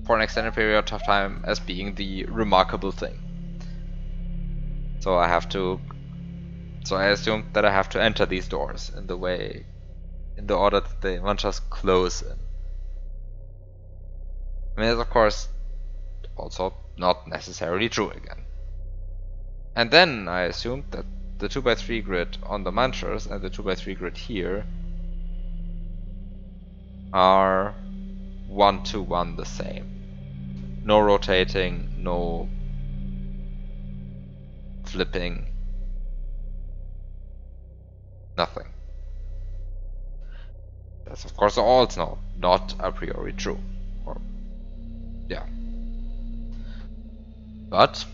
for an extended period of time as being the remarkable thing. So I assumed that I have to enter these doors in the order that the mantras close in. I mean, it's of course also not necessarily true again. And then I assumed that the 2x3 grid on the mantras and the 2x3 grid here are 1-to-1 the same. No rotating, no flipping, nothing. That's of course also not a priori true. Or, yeah. But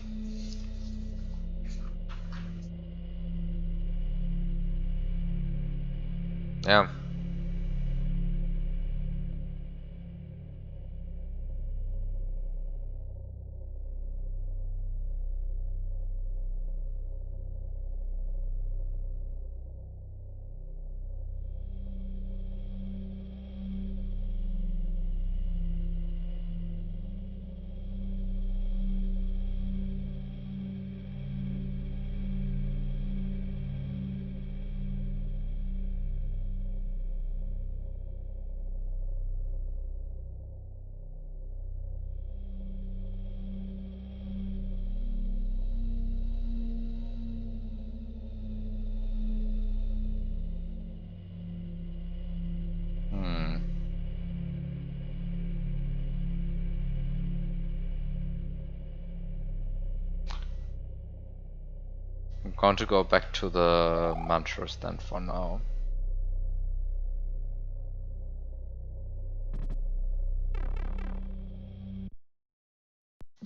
yeah. I'm going to go back to the mantras then for now.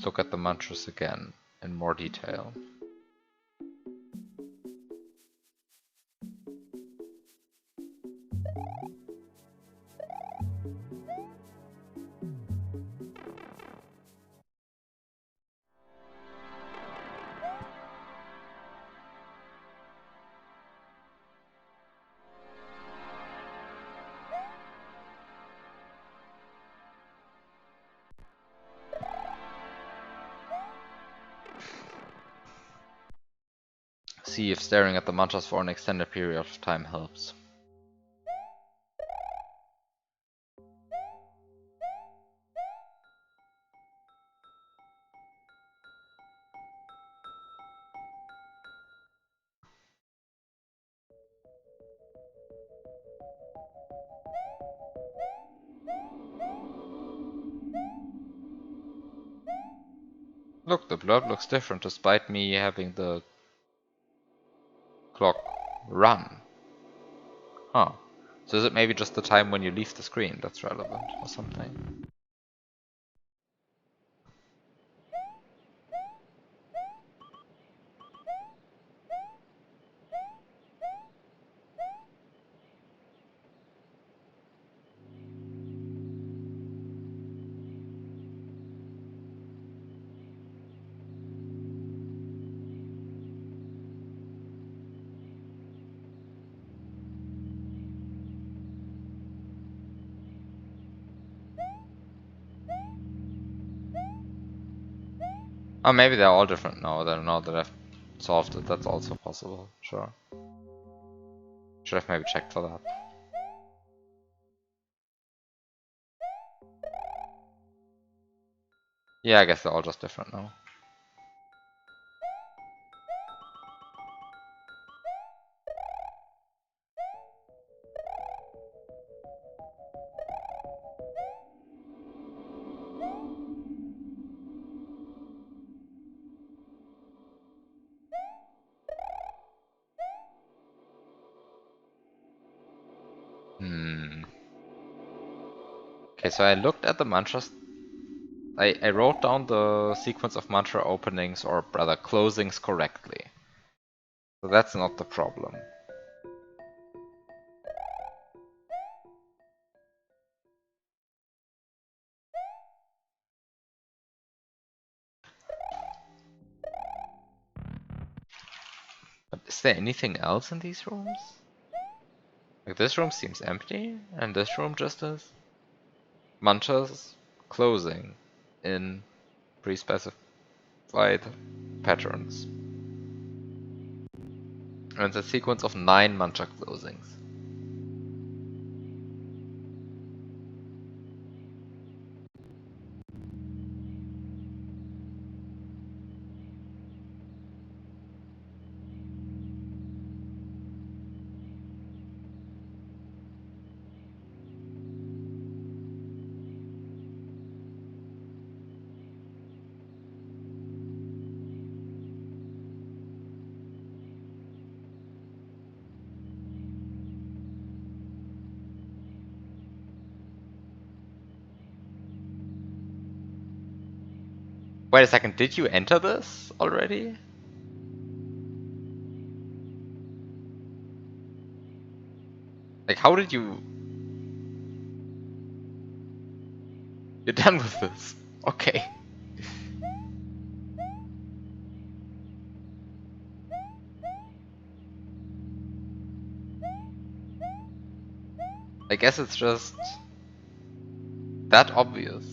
Look at the mantras again in more detail. See if staring at the mantras for an extended period of time helps. Look, the blurb looks different despite me having the clock run. Huh. So is it maybe just the time when you leave the screen that's relevant or something? Oh, maybe they're all different now. Now that I've solved it, that's also possible. Sure. Should have maybe checked for that. Yeah, I guess they're all just different now. Okay, so I looked at the mantras. I wrote down the sequence of mantra openings, or rather closings, correctly. So that's not the problem. But is there anything else in these rooms? Like, this room seems empty, and this room just is mantras closing in pre-specified patterns. And it's a sequence of 9 mantra closings. Wait a second, did you enter this already? Like, how did you... You're done with this. Okay. I guess it's just that obvious.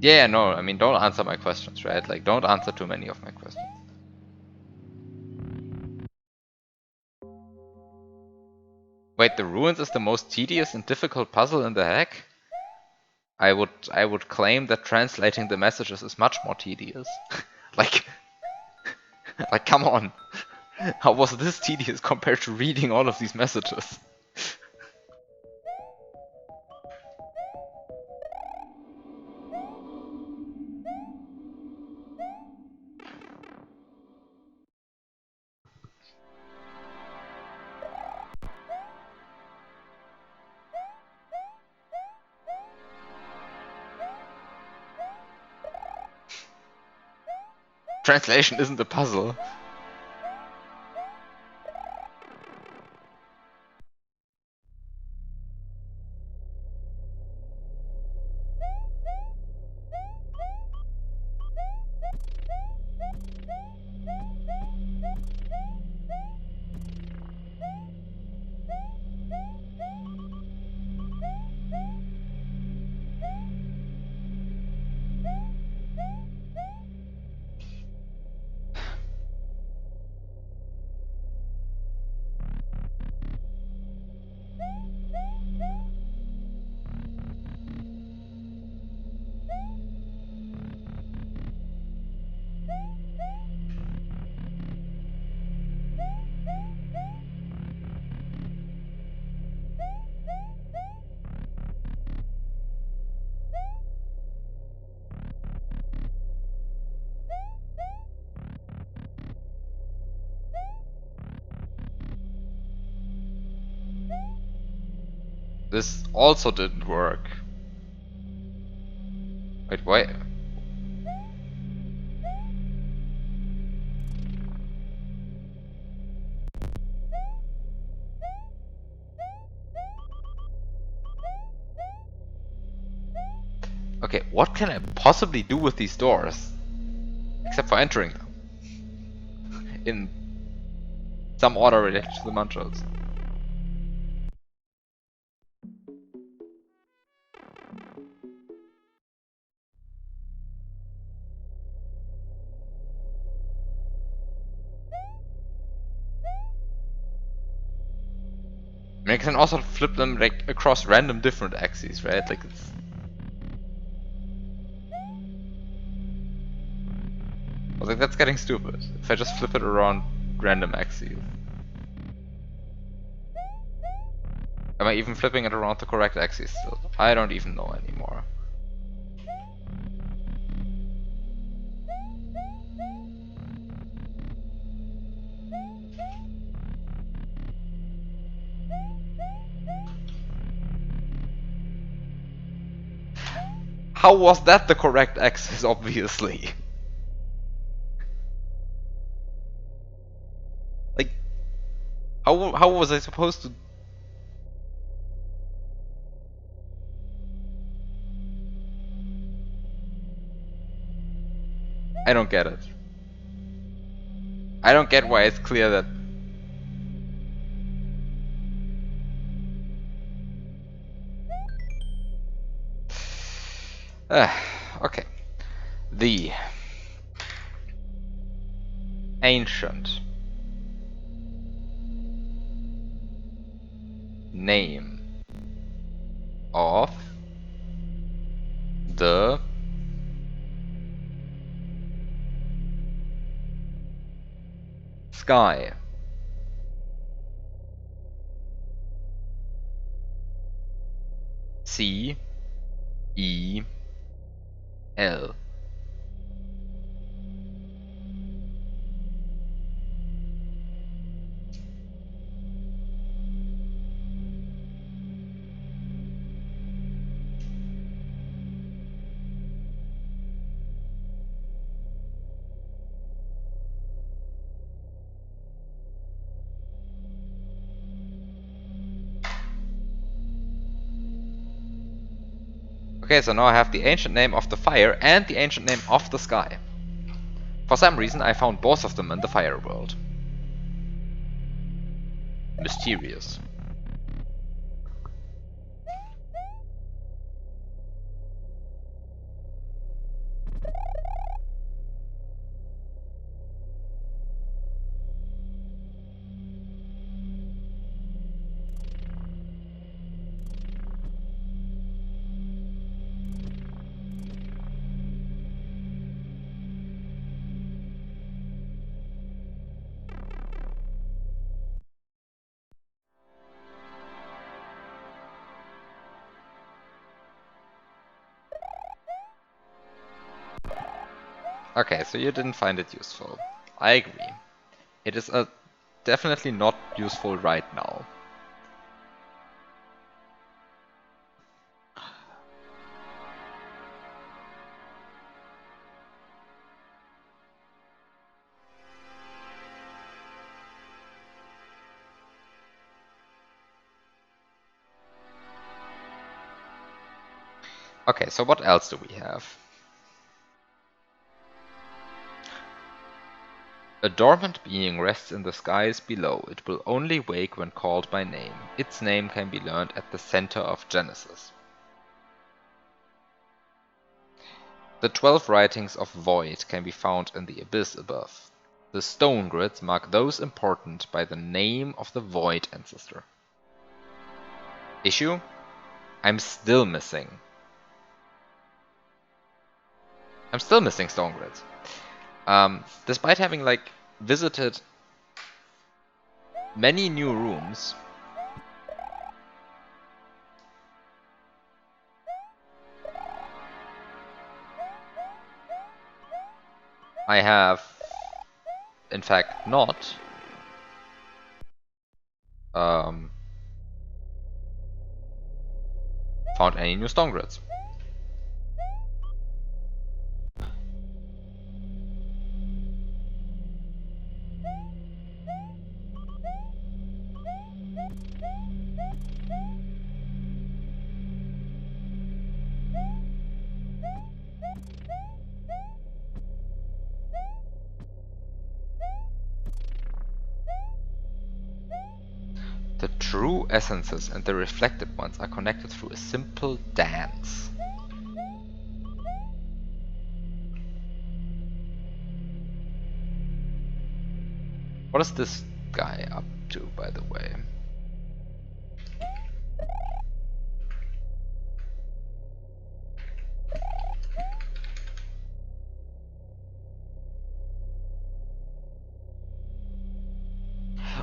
Yeah, no, I mean, don't answer my questions, right? Like, don't answer too many of my questions. Wait, the ruins is the most tedious and difficult puzzle in the hack? I would claim that translating the messages is much more tedious. like, like, come on. How was this tedious compared to reading all of these messages? Translation isn't a puzzle. This also didn't work. Wait, why? Okay, what can I possibly do with these doors? Except for entering them. In some order related to the mantras. I mean, I can also flip them like across random different axes, right? Like it's... I was like, that's getting stupid. If I just flip it around random axes. Am I even flipping it around the correct axis still? I don't even know anymore. How was that the correct axis, obviously? Like, how was I supposed to... I don't get it. I don't get why it's clear that... Okay. The ancient name of the sky. C E L. Okay, so now I have the ancient name of the fire and the ancient name of the sky. For some reason, I found both of them in the fire world. Mysterious. Okay, so you didn't find it useful. I agree. It is definitely not useful right now. Okay, so what else do we have? A dormant being rests in the skies below. It will only wake when called by name. Its name can be learned at the center of Genesis. The 12 writings of Void can be found in the abyss above. The stone grids mark those important by the name of the Void ancestor. Issue? I'm still missing. Stone grids. Despite having like visited many new rooms, I have in fact not found any new stone grids. The true essences and the reflected ones are connected through a simple dance. What is this guy up to, by the way?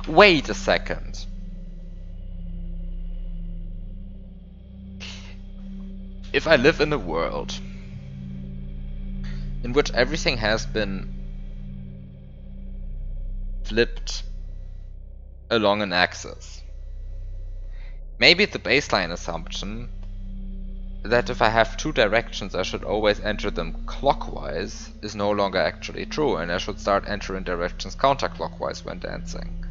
Wait a second. If I live in a world in which everything has been flipped along an axis, maybe the baseline assumption that if I have two directions I should always enter them clockwise is no longer actually true, and I should start entering directions counterclockwise when dancing.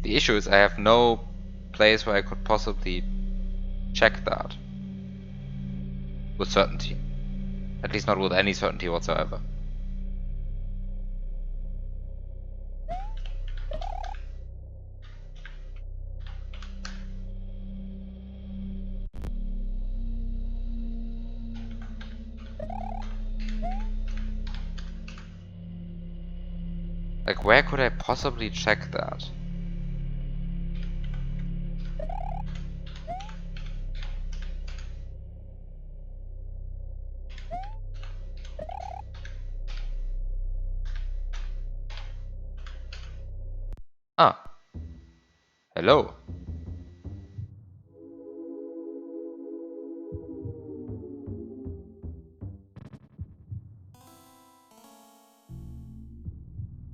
The issue is I have no place where I could possibly check that with certainty. At least not with any certainty whatsoever. Like, where could I possibly check that? Ah. Hello.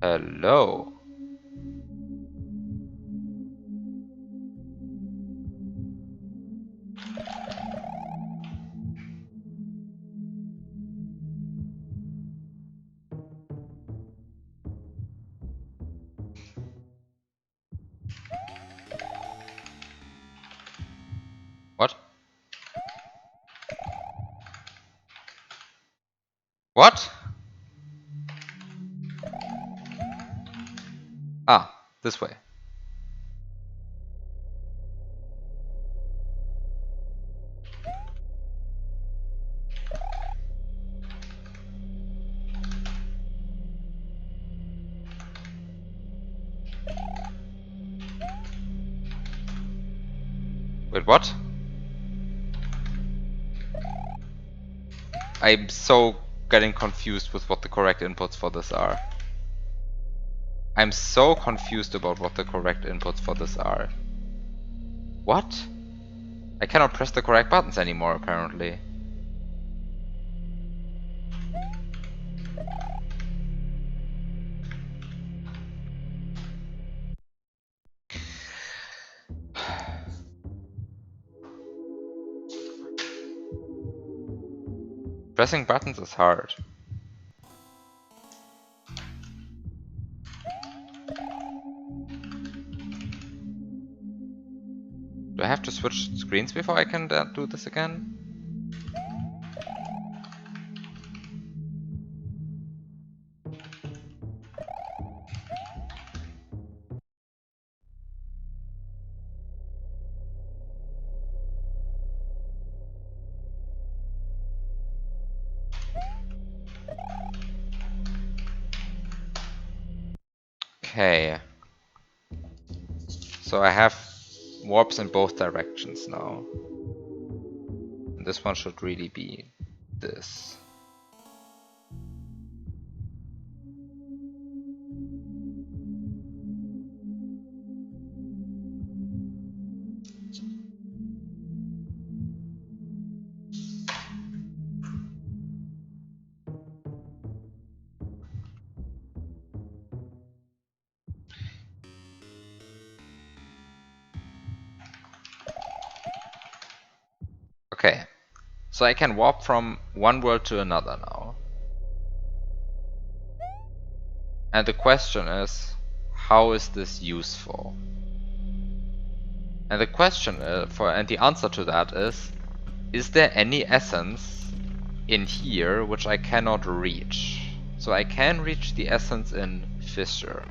Hello. What? What? Ah, this way. Wait, what? I'm so getting confused with what the correct inputs for this are. I'm so confused about what the correct inputs for this are. What? I cannot press the correct buttons anymore, apparently. Pressing buttons is hard. Do I have to switch screens before I can do this again? Okay. So I have warps in both directions now. And this one should really be this. Okay, so I can warp from one world to another now. And the question is, how is this useful? And the question and the answer to that is there any essence in here which I cannot reach? So I can reach the essence in Fissure.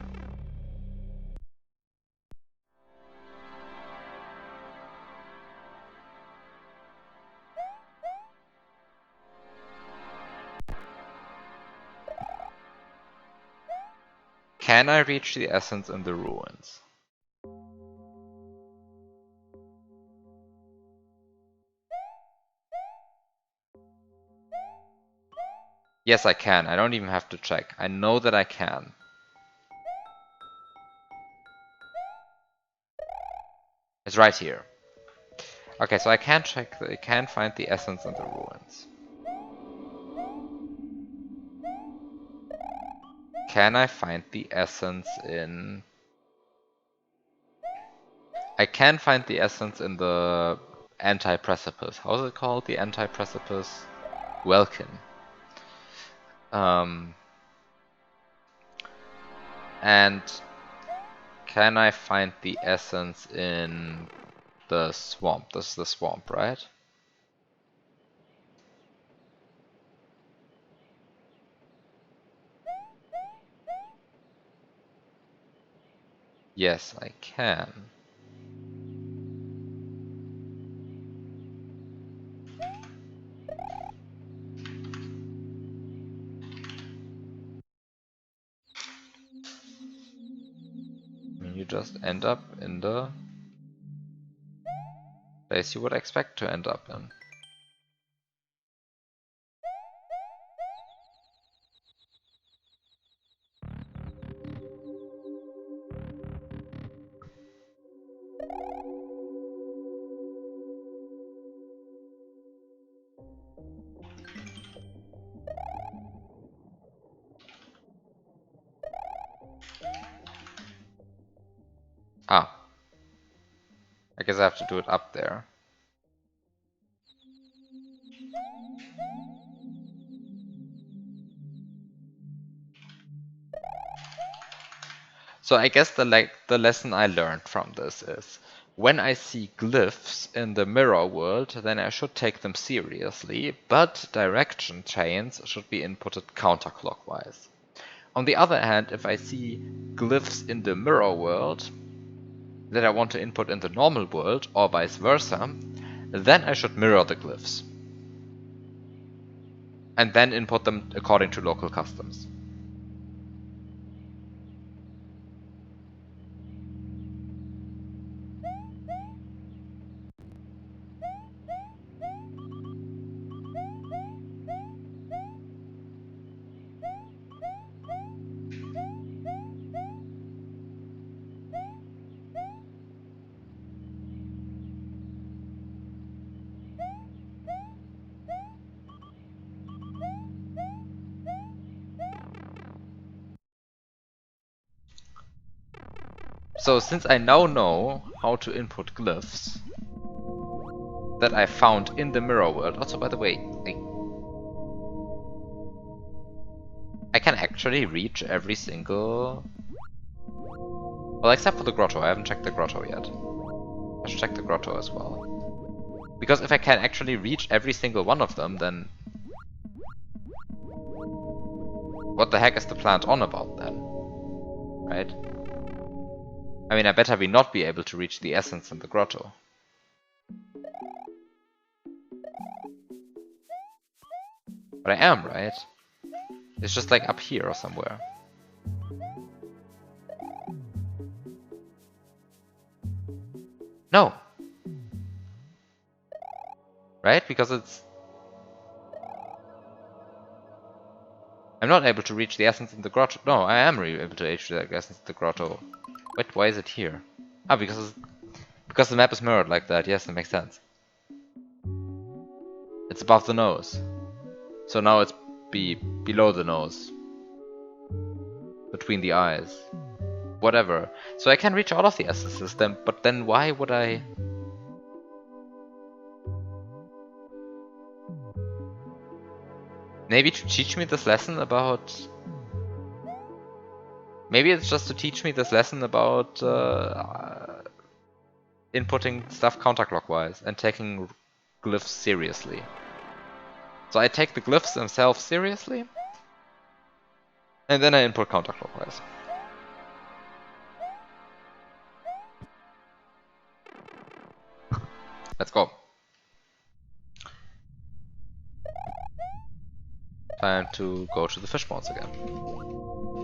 Can I reach the essence in the ruins? Yes, I can. I don't even have to check. I know that I can. It's right here. Okay, so I can check. I can find the essence in the ruins. Can I find the essence in... I can find the essence in the anti-precipice. How is it called? The anti-precipice? Welkin. And can I find the essence in the swamp? This is the swamp, right? Yes, I can. You just end up in the place you would expect to end up in. Ah. I guess I have to do it up there. So I guess the lesson I learned from this is when I see glyphs in the mirror world, then I should take them seriously, but direction chains should be inputted counterclockwise. On the other hand, if I see glyphs in the mirror world that I want to input in the normal world, or vice versa, then I should mirror the glyphs. And then input them according to local customs. So since I now know how to input glyphs that I found in the mirror world, also by the way, I can actually reach every single... Well, except for the grotto. I haven't checked the grotto yet. I should check the grotto as well. Because if I can actually reach every single one of them, then... what the heck is the plant on about then? Right? I mean, I better not be able to reach the essence in the grotto. But I am, right? It's just like up here or somewhere. No! Right? Because it's... I'm not able to reach the essence in the grotto. No, I am able to reach the essence in the grotto. Wait, why is it here? Ah, because the map is mirrored like that. Yes, that makes sense. It's above the nose. So now it's below the nose. Between the eyes. Whatever. So I can reach all of the essences then, but then why would I... Maybe to teach me this lesson about... Maybe it's just to teach me this lesson about inputting stuff counterclockwise and taking glyphs seriously. So I take the glyphs themselves seriously, and then I input counterclockwise. Let's go. Time to go to the fish bones again.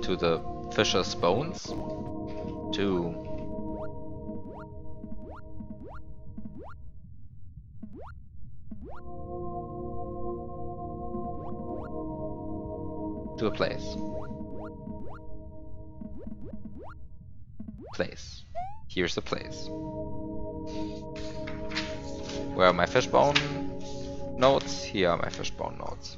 To the fish's bones. To... to a place. Place. Here's the place. Where are my fishbone nodes? Here are my fishbone nodes.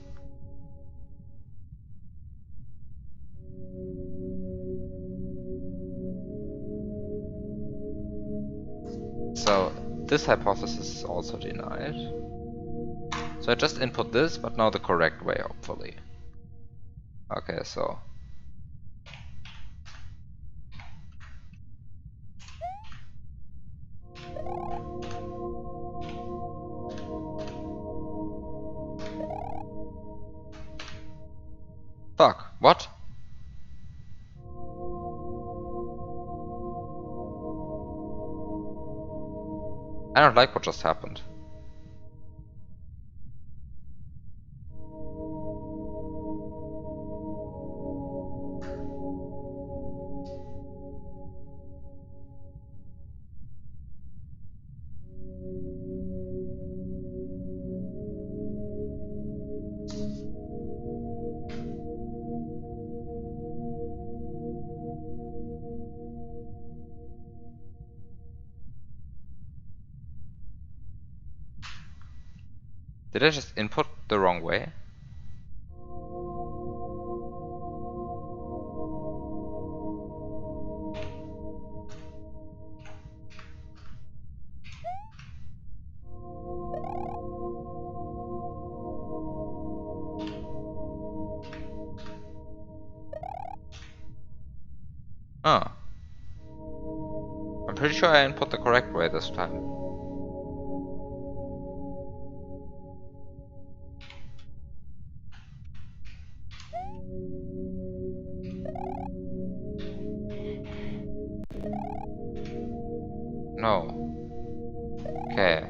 So this hypothesis is also denied. So I just input this, but now the correct way, hopefully. Okay, so... Fuck, what? I don't like what just happened. Did I just input the wrong way? Oh. I'm pretty sure I input the correct way this time. No. Okay.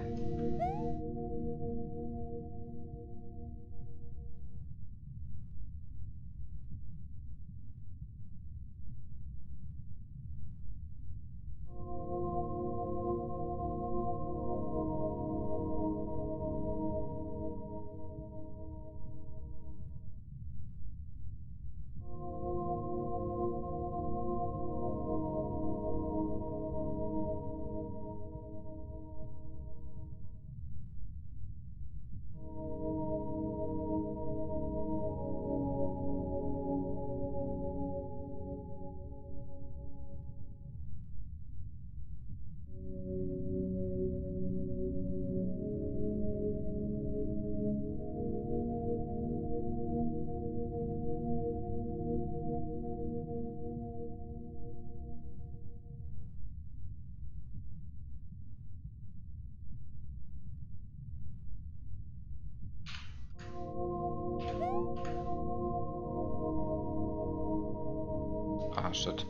Ah, shit.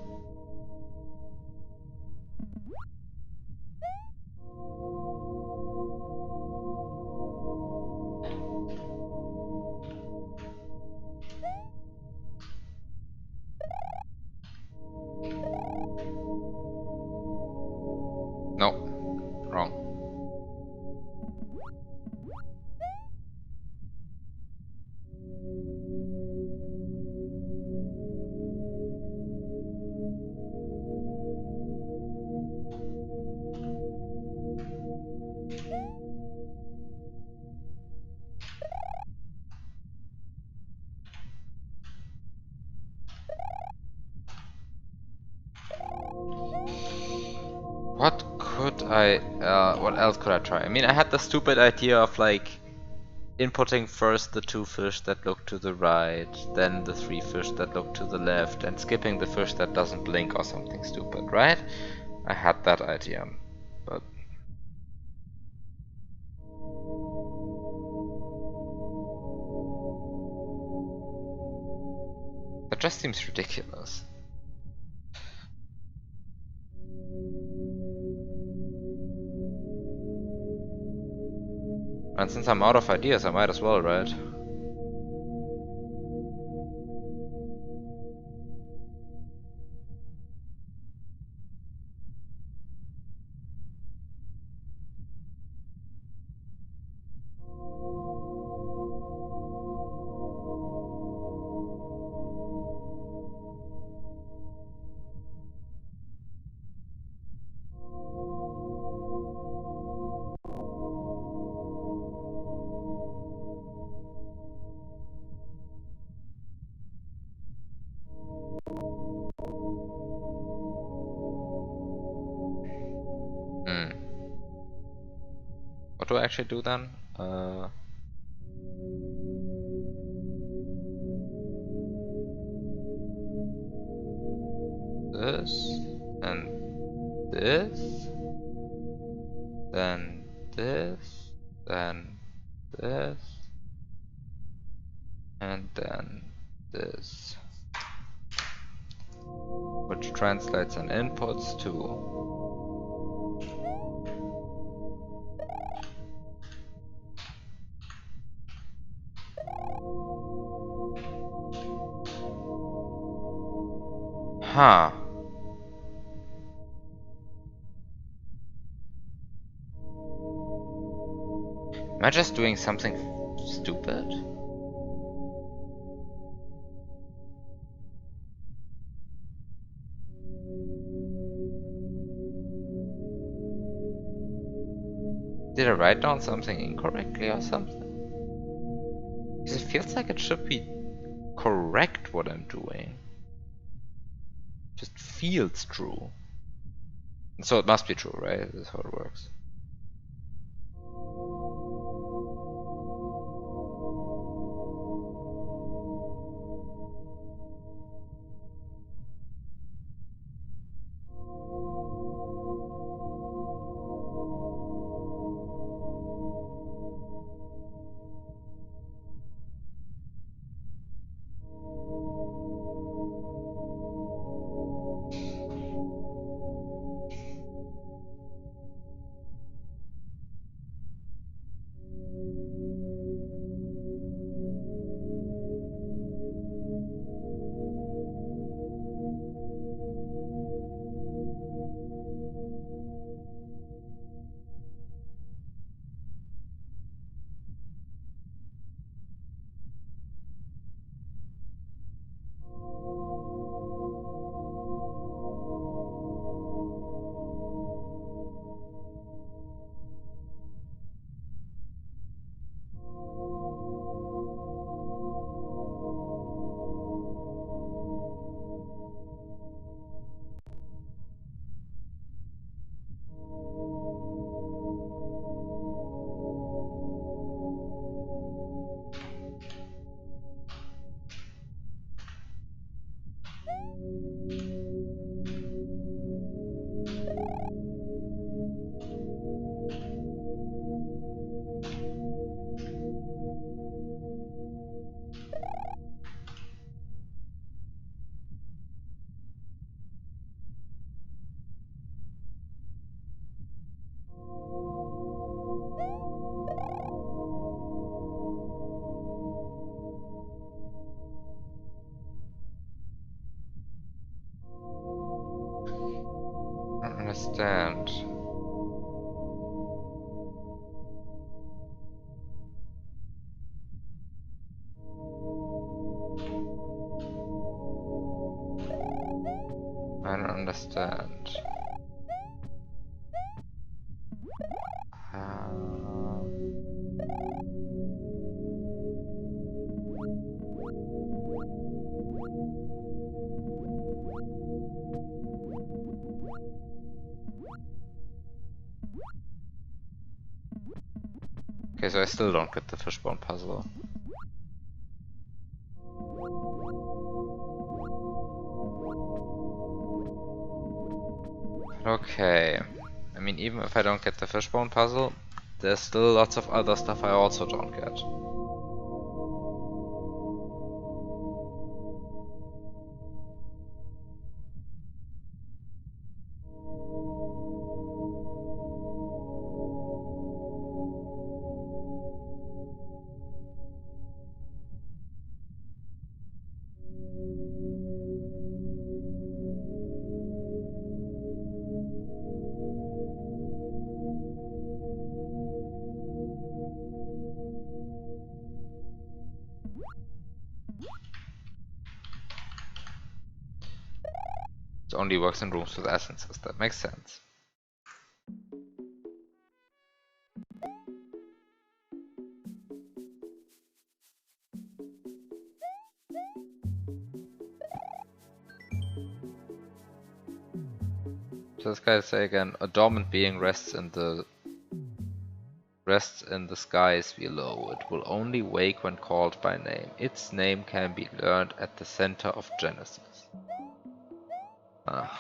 No. Wrong. What else could I try? I mean, I had the stupid idea of like inputting first the 2 fish that look to the right, then the 3 fish that look to the left, and skipping the fish that doesn't blink or something stupid, right? I had that idea, but... that just seems ridiculous. And since I'm out of ideas, I might as well, right? What do I actually do then? This, and this, then this, then this, and then this. Which translates in inputs to... Huh. Am I just doing something stupid? Did I write down something incorrectly or something? Because it feels like it should be correct what I'm doing. Just feels true. And so it must be true, right? That's how it works. I don't understand. I don't understand. Okay, so I still don't get the fishbone puzzle. Okay. I mean, even if I don't get the fishbone puzzle, there's still lots of other stuff I also don't get. It only works in rooms with essences, that makes sense. So this guy say again, a dormant being rests in the skies below. It will only wake when called by name. Its name can be learned at the center of Genesis. Ah.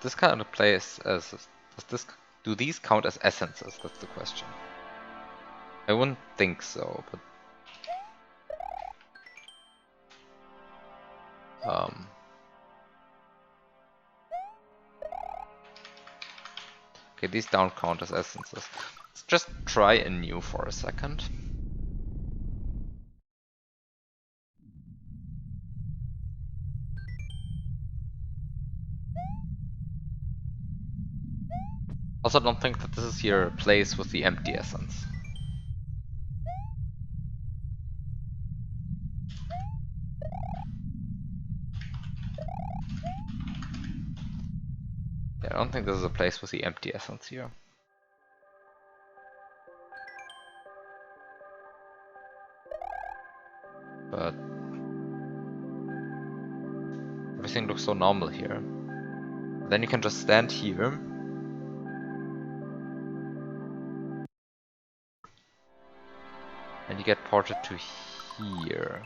This kind of place as do these count as essences? That's the question. I wouldn't think so, but okay, these don't count as essences. Let's just try anew for a second. Also, don't think that this is your place with the empty essence. Yeah, I don't think this is a place with the empty essence here. But everything looks so normal here. Then you can just stand here. And you get ported to here.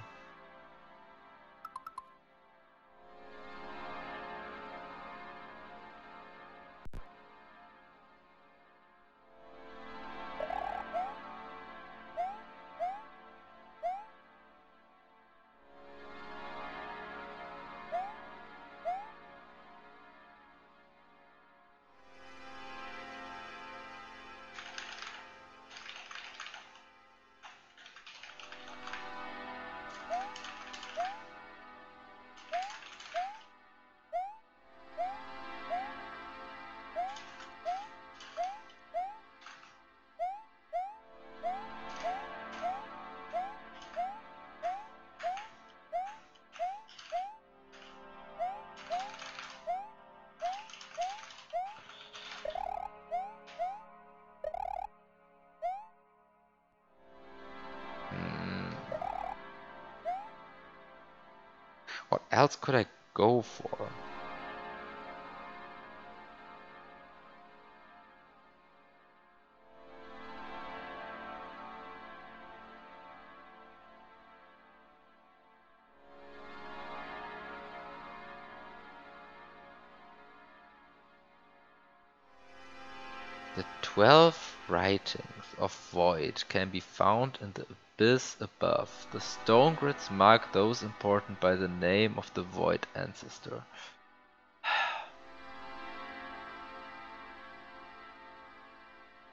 What else could I go for? The 12 writings of Void can be found in the abyss above. The stone grids mark those important by the name of the Void ancestor.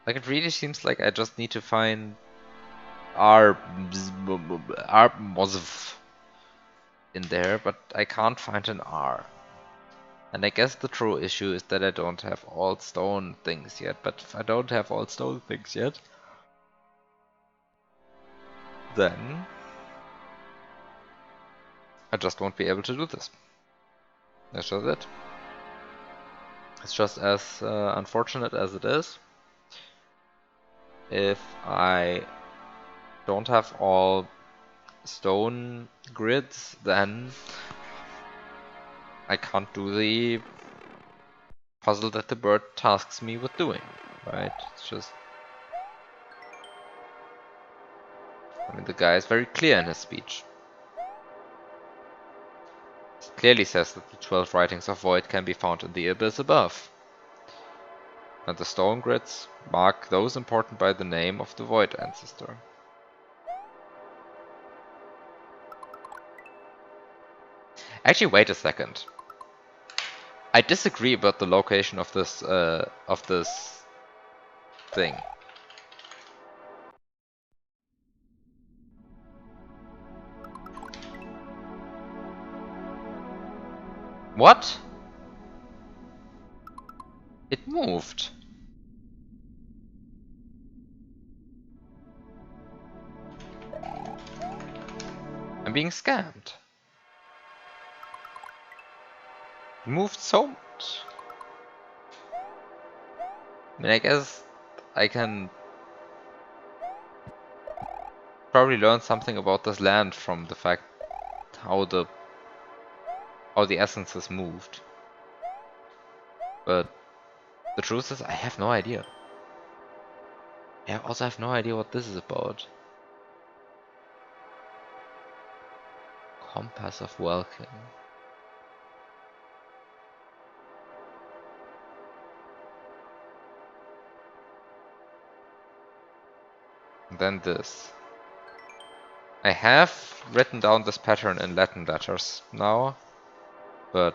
Like, it really seems like I just need to find Mozv in there, but I can't find an R. And I guess the true issue is that I don't have all stone things yet, but if I don't have all stone things yet, then I just won't be able to do this. That's just it. It's just as unfortunate as it is. If I don't have all stone grids, then I can't do the puzzle that the bird tasks me with doing, right? It's just... I mean, the guy is very clear in his speech. It clearly says that the 12 writings of Void can be found in the abyss above. And the stone grids mark those important by the name of the Void ancestor. Actually, wait a second. I disagree about the location of this thing. What? It moved. I'm being scammed. It moved so much. I mean, I guess I can probably learn something about this land from the fact how the essences moved. But the truth is, I have no idea. I also have no idea what this is about. Compass of Welkin. And then this. I have written down this pattern in Latin letters now, but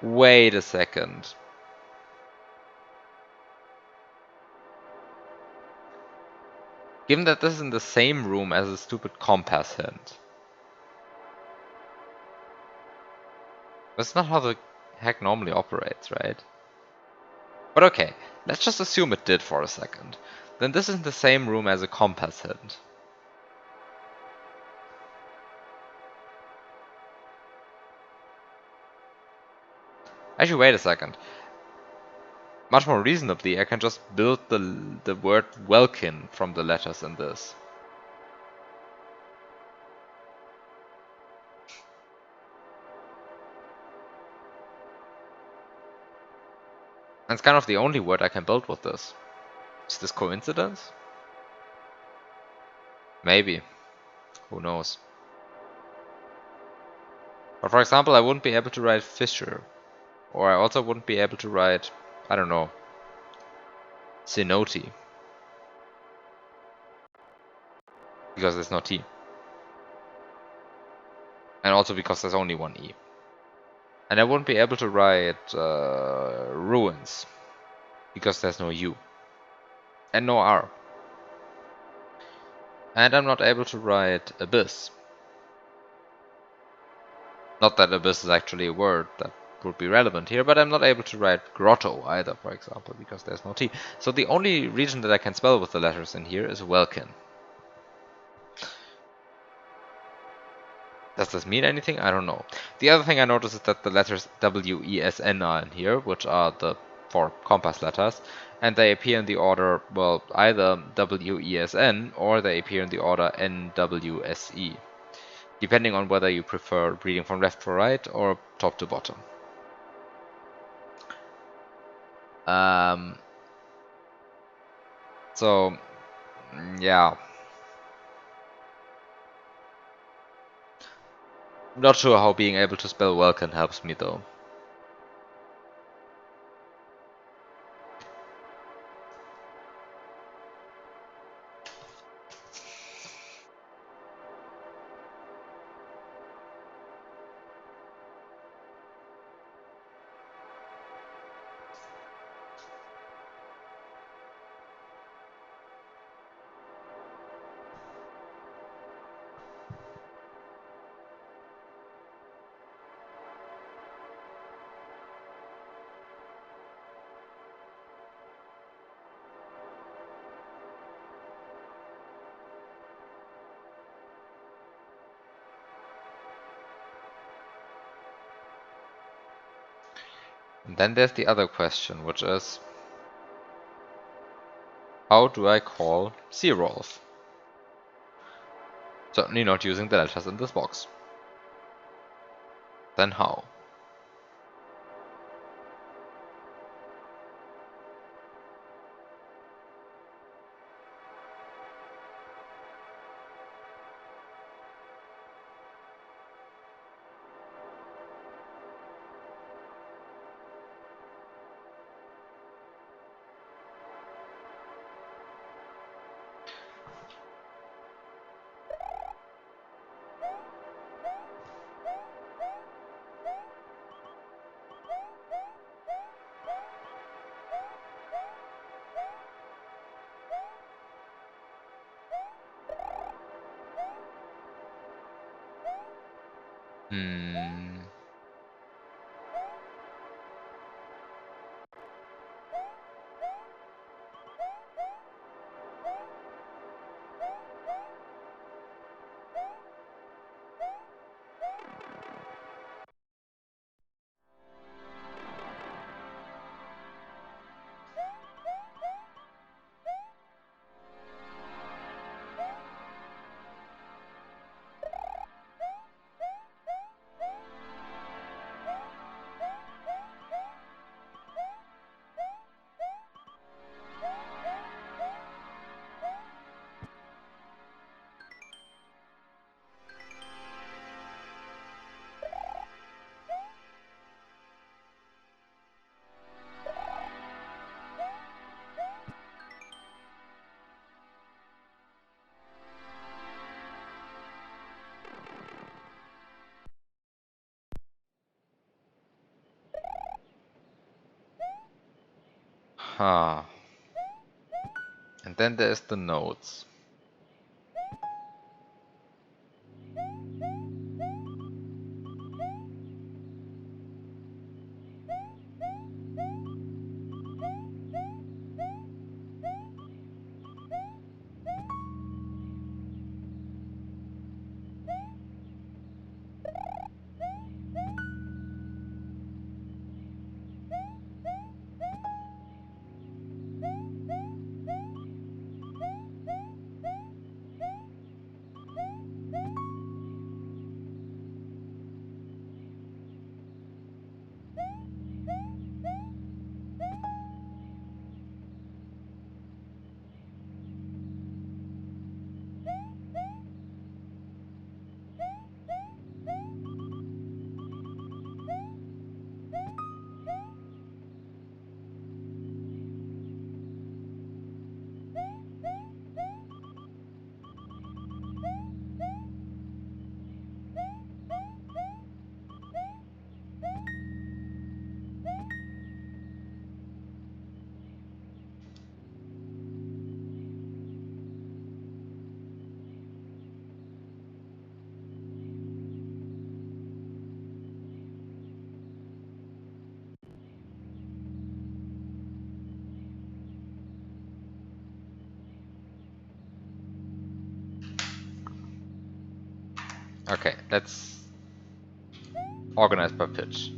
wait a second. Given that this is in the same room as a stupid compass hint, that's not how the heck normally operates, right? But okay, let's just assume it did for a second. Then this is in the same room as a compass hint. Actually, wait a second. Much more reasonably, I can just build the word Welkin from the letters in this. And it's kind of the only word I can build with this. Is this coincidence? Maybe. Who knows? But for example, I wouldn't be able to write Fisher. Or I also wouldn't be able to write, I don't know, Cenote. Because there's no T. And also because there's only one E. And I wouldn't be able to write Ruins. Because there's no U. And no R. And I'm not able to write Abyss. Not that Abyss is actually a word that would be relevant here, but I'm not able to write Grotto either, for example, because there's no T. So the only region that I can spell with the letters in here is Welkin. Does this mean anything? I don't know. The other thing I noticed is that the letters W, E, S, N are in here, which are the 4 compass letters, and they appear in the order, well, either W, E, S, N, or they appear in the order N, W, S, E, depending on whether you prefer reading from left to right or top to bottom. So, yeah. Not sure how being able to spell Vulcan helps me though. And then there's the other question, which is, how do I call Searolf? Certainly not using the letters in this box. Then how? Hmm. Huh. And then there's the notes. Okay, let's organize by pitch.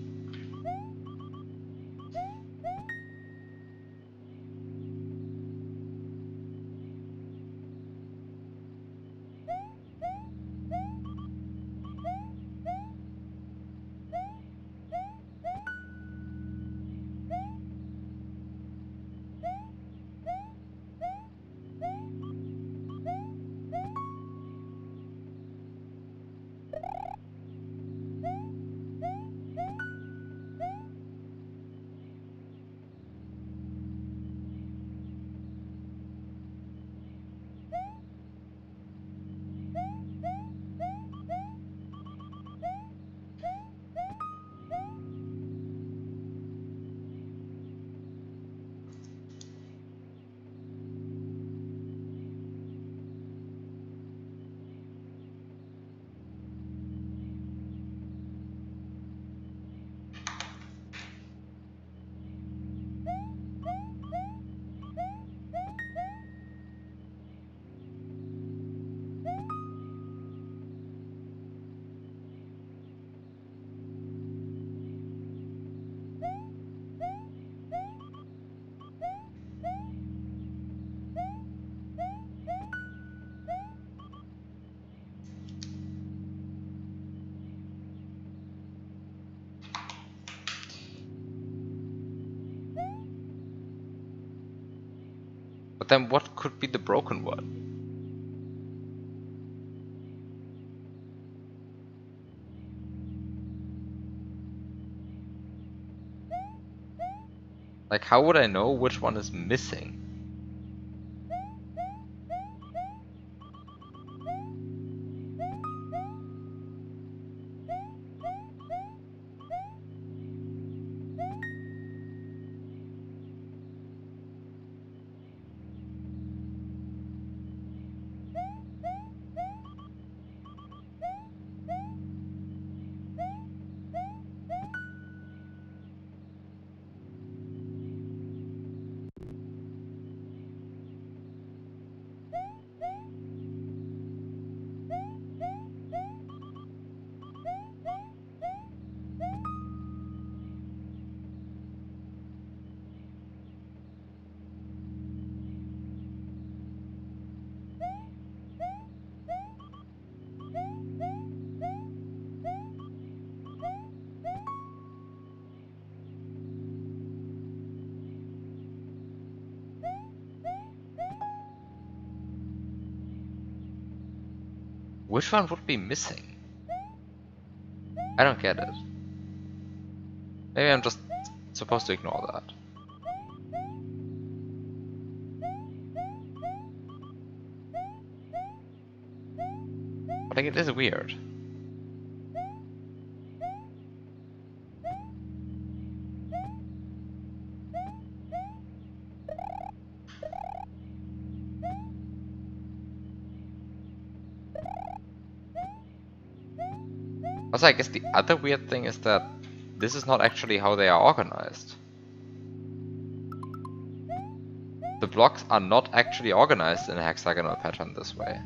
But then what could be the broken one? Like, how would I know which one is missing? Which one would be missing? I don't get it. Maybe I'm just supposed to ignore that. But like, it is weird. Also, I guess the other weird thing is that this is not actually how they are organized. The blocks are not actually organized in a hexagonal pattern this way.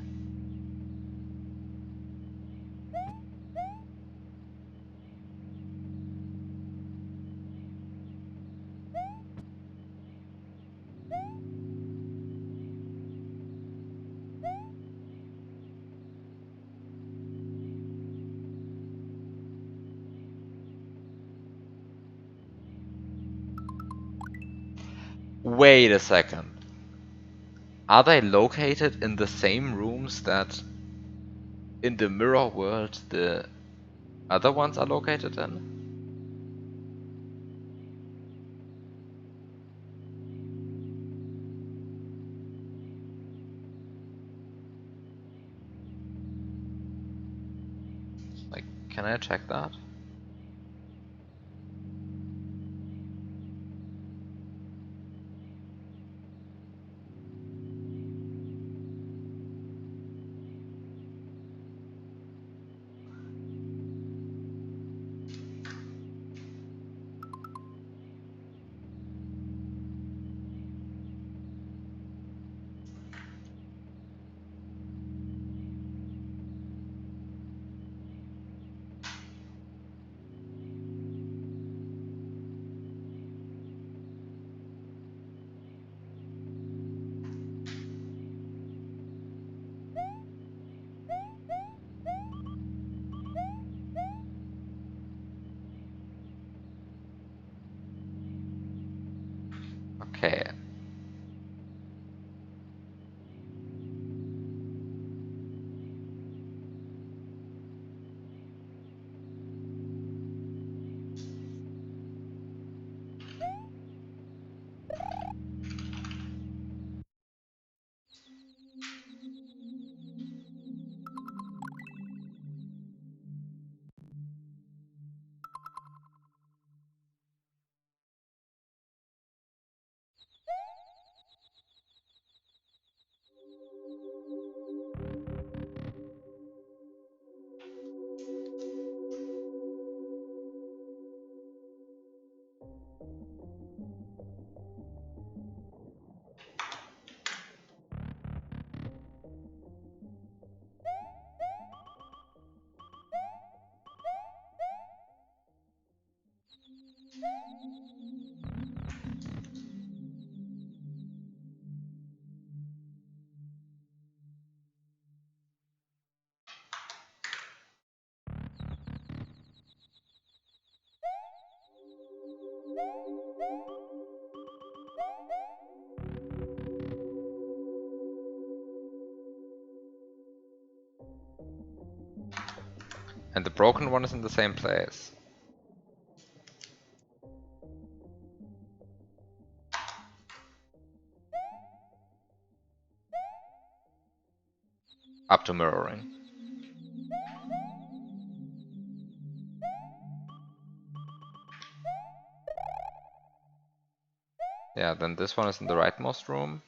Wait a second. Are they located in the same rooms that in the mirror world the other ones are located in? Like, can I check that? And the broken one is in the same place. Up to mirroring. Yeah, then this one is in the rightmost room.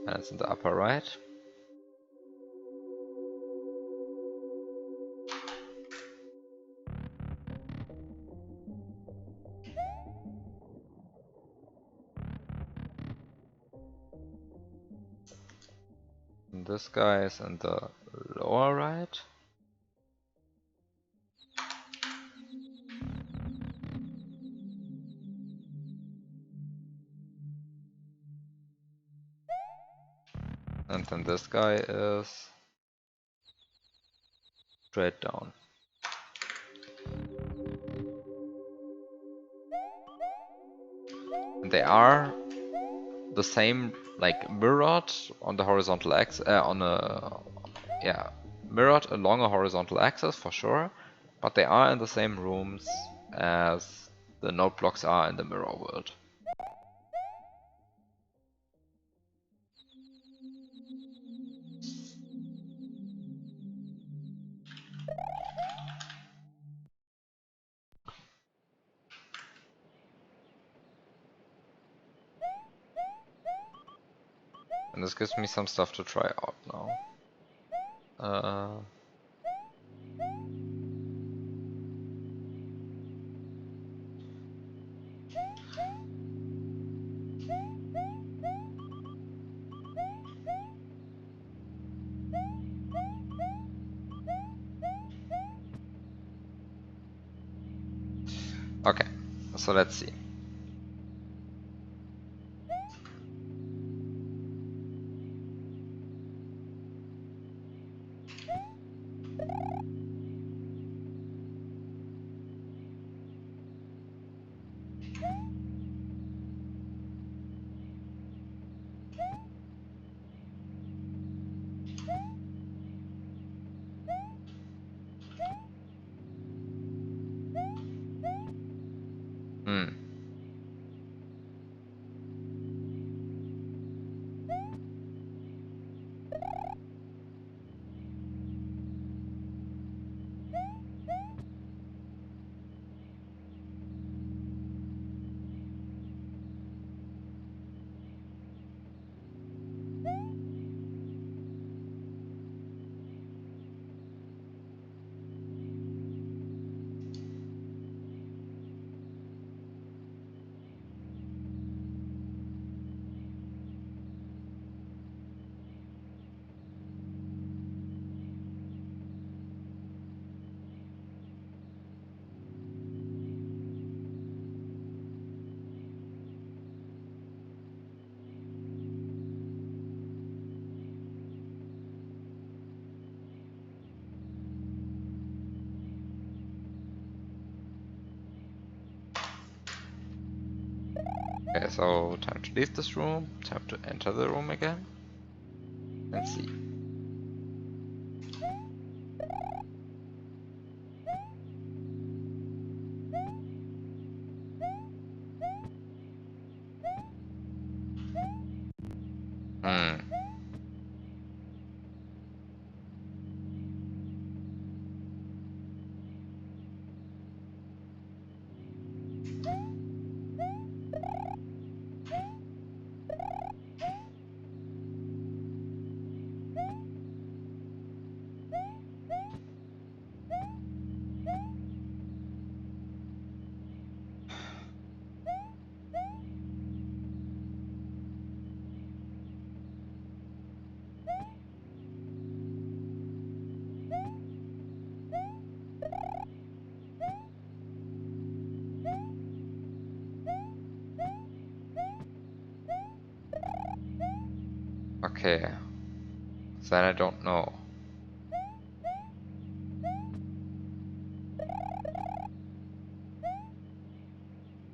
And it's in the upper right. And this guy is in the lower right. And then this guy is straight down. And they are the same, like mirrored on the horizontal axis, mirrored along a horizontal axis for sure, but they are in the same rooms as the node blocks are in the mirror world. And this gives me some stuff to try out now. Okay, so let's see. Okay, so time to leave this room, time to enter the room again, and see. Okay, then I don't know.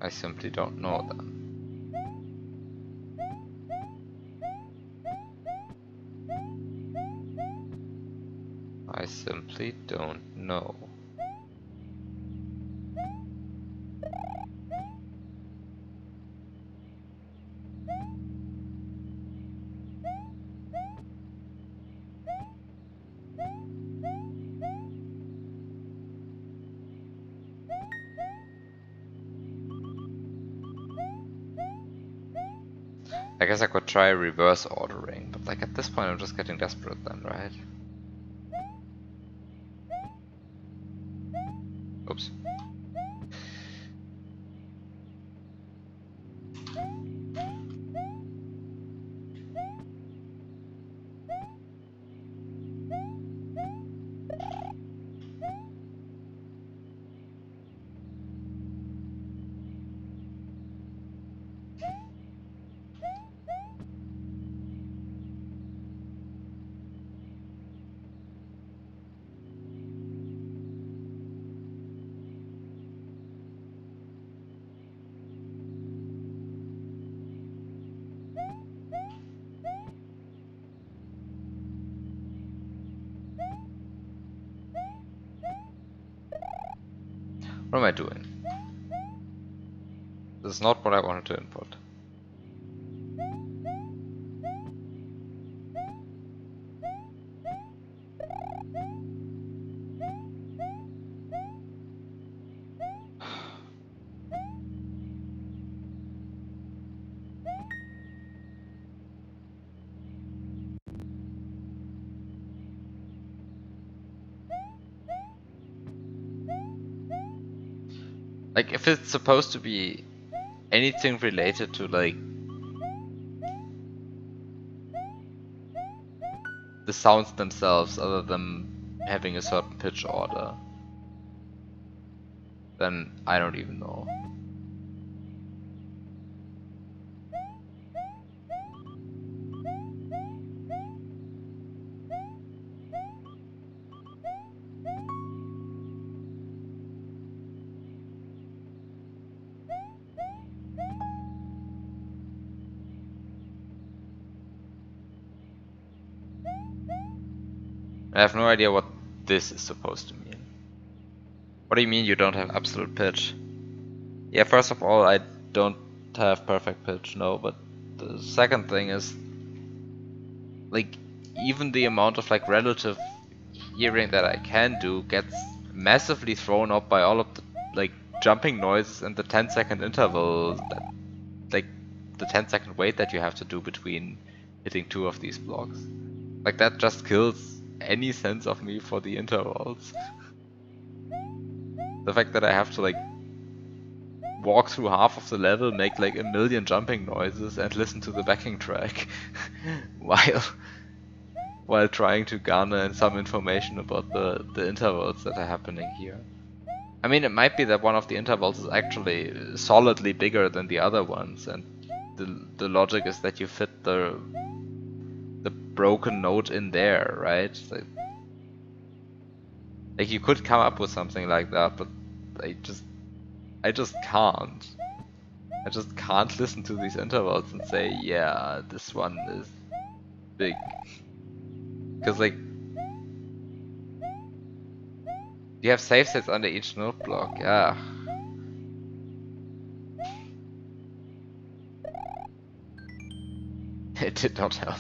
I simply don't know then. I simply don't know. I guess I could try reverse ordering, but like at this point I'm just getting desperate then, right? Oops. What am I doing? This is not what I wanted to input. Like, if it's supposed to be anything related to, like, the sounds themselves, other than having a certain pitch order, then I don't even know. I have no idea what this is supposed to mean. What do you mean you don't have absolute pitch? Yeah, first of all, I don't have perfect pitch, no, but the second thing is, like, even the amount of, like, relative hearing that I can do gets massively thrown up by all of the, like, jumping noises and the 10-second interval, that, like, the 10-second wait that you have to do between hitting two of these blocks. Like, that just kills any sense of me for the intervals. The fact that I have to, like, walk through half of the level, make like a million jumping noises, and listen to the backing track while trying to garner some information about the intervals that are happening here. I mean, it might be that one of the intervals is actually solidly bigger than the other ones, and the logic is that you fit the broken note in there, right? Like you could come up with something like that, but I just can't. I just can't listen to these intervals and say, yeah, this one is big. Because, like, you have save states under each note block, yeah. It did not help.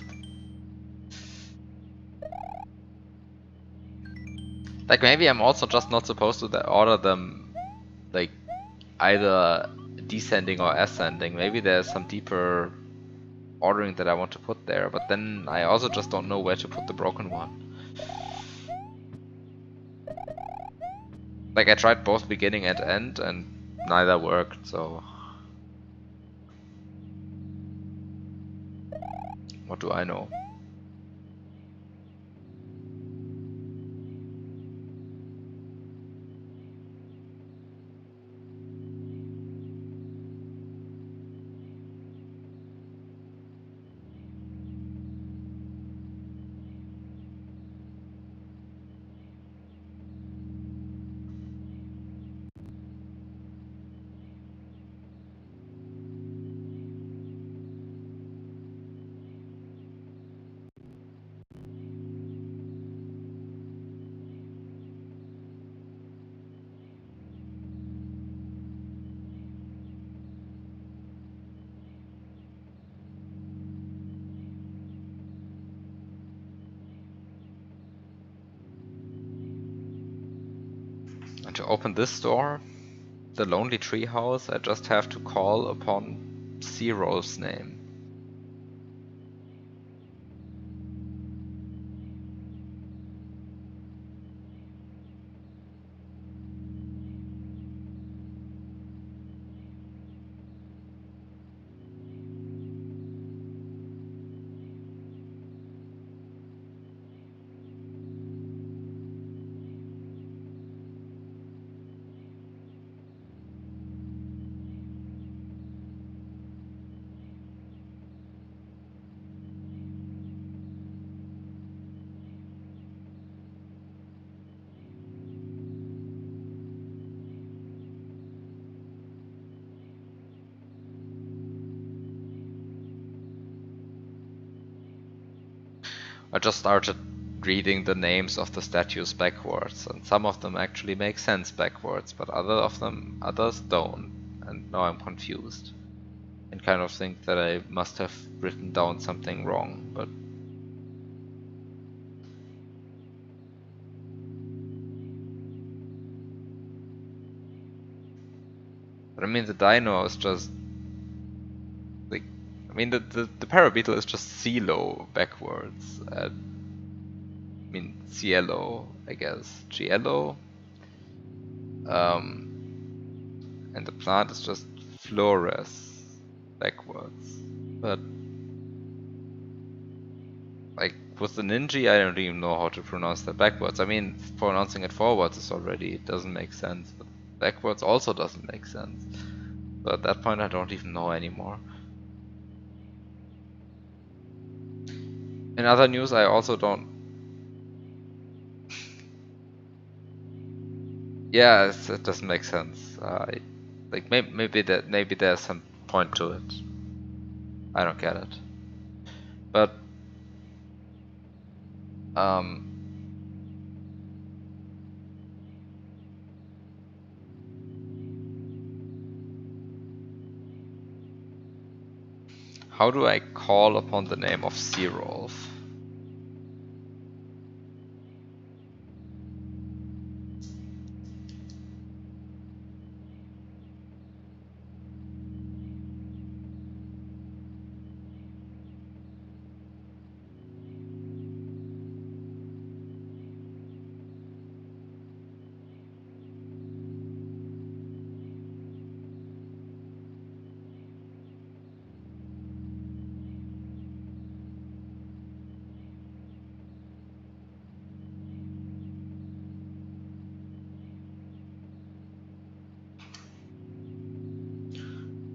Like, maybe I'm also just not supposed to order them, like, either descending or ascending. Maybe there's some deeper ordering that I want to put there, but then I also just don't know where to put the broken one. Like, I tried both beginning and end, and neither worked, so... What do I know? To open this door, the lonely treehouse, I just have to call upon Zero's name. I just started reading the names of the statues backwards, and some of them actually make sense backwards, but others don't, and now I'm confused. And kind of think that I must have written down something wrong, but I mean the dino is just like, I mean the parabeetle is just CeeLo backwards. I mean Cielo, I guess. Cielo. And the plant is just Flores backwards. But like with the Ninja, I don't even know how to pronounce that backwards. I mean, pronouncing it forwards is already, it doesn't make sense, but backwards also doesn't make sense. But at that point I don't even know anymore. In other news, I also don't... Yeah, it doesn't make sense. Like maybe there's some point to it. I don't get it. But how do I call upon the name of Zerolf?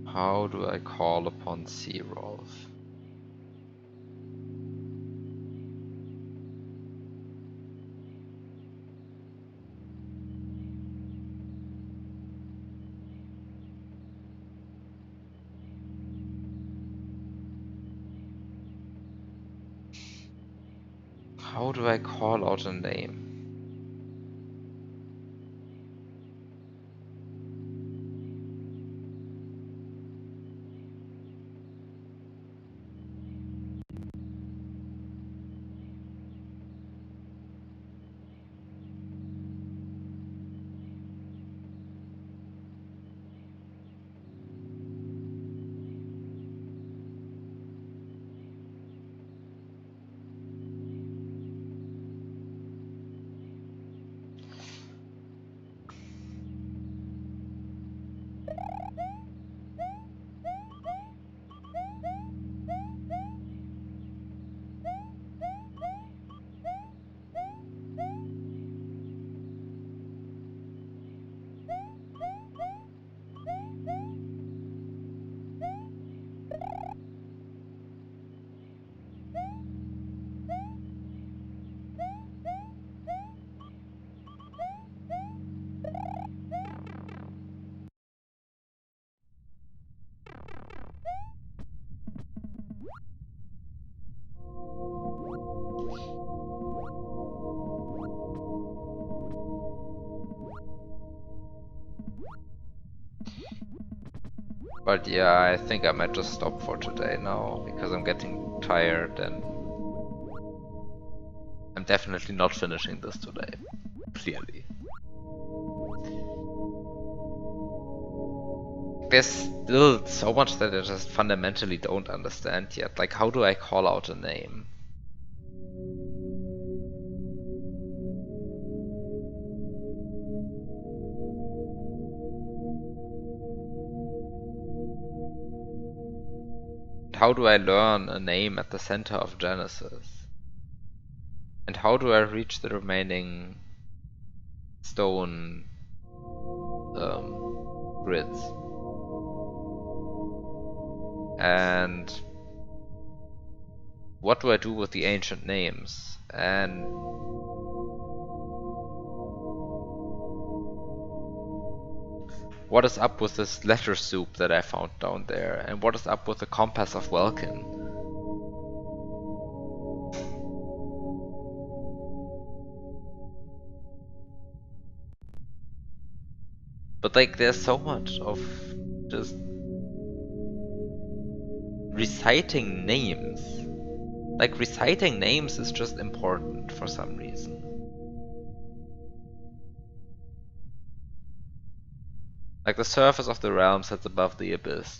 How do I call upon Zerolf? How do I call out a name? But yeah, I think I might just stop for today now, because I'm getting tired and I'm definitely not finishing this today, clearly. there's still so much that I just fundamentally don't understand yet. Like, how do I call out a name? How do I learn a name at the center of Genesis? And how do I reach the remaining stone grids? And what do I do with the ancient names? And what is up with this letter soup that I found down there? And what is up with the compass of Welkin? But like, there's so much of just reciting names. Like, reciting names is just important for some reason. Like, the surface of the realm sits above the abyss.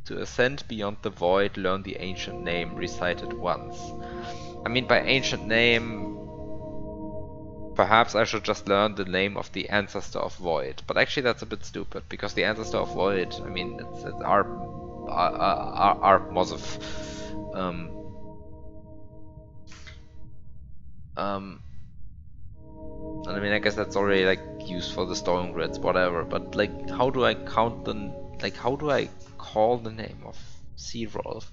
To ascend beyond the void, learn the ancient name, recite it once. I mean, by ancient name, perhaps I should just learn the name of the ancestor of void. But actually that's a bit stupid, because the ancestor of void, I mean, it's Arp Mozov. And I mean, I guess that's already like used for the stone grids, whatever. But like, how do I count the like? How do I call the name of Sea-Rolf?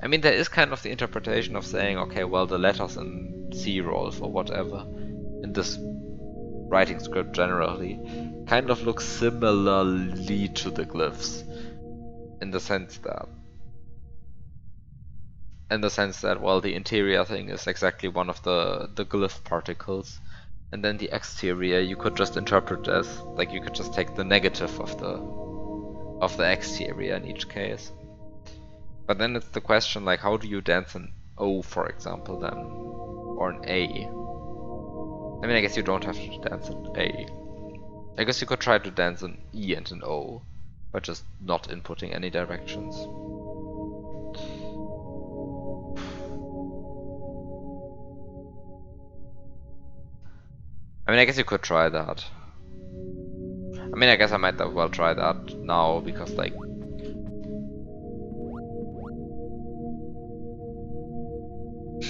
I mean, there is kind of the interpretation of saying, okay, well, the letters in Sea-Rolf or whatever in this writing script generally kind of look similarly to the glyphs in the sense that well, the interior thing is exactly one of the glyph particles. And then the exterior you could just interpret as, like, you could just take the negative of the exterior in each case. But then it's the question, like, how do you dance an O, for example, then? Or an A? I mean, I guess you don't have to dance an A. I guess you could try to dance an E and an O, by just not inputting any directions. I mean, I guess you could try that. I mean, I guess I might as well try that now, because, like,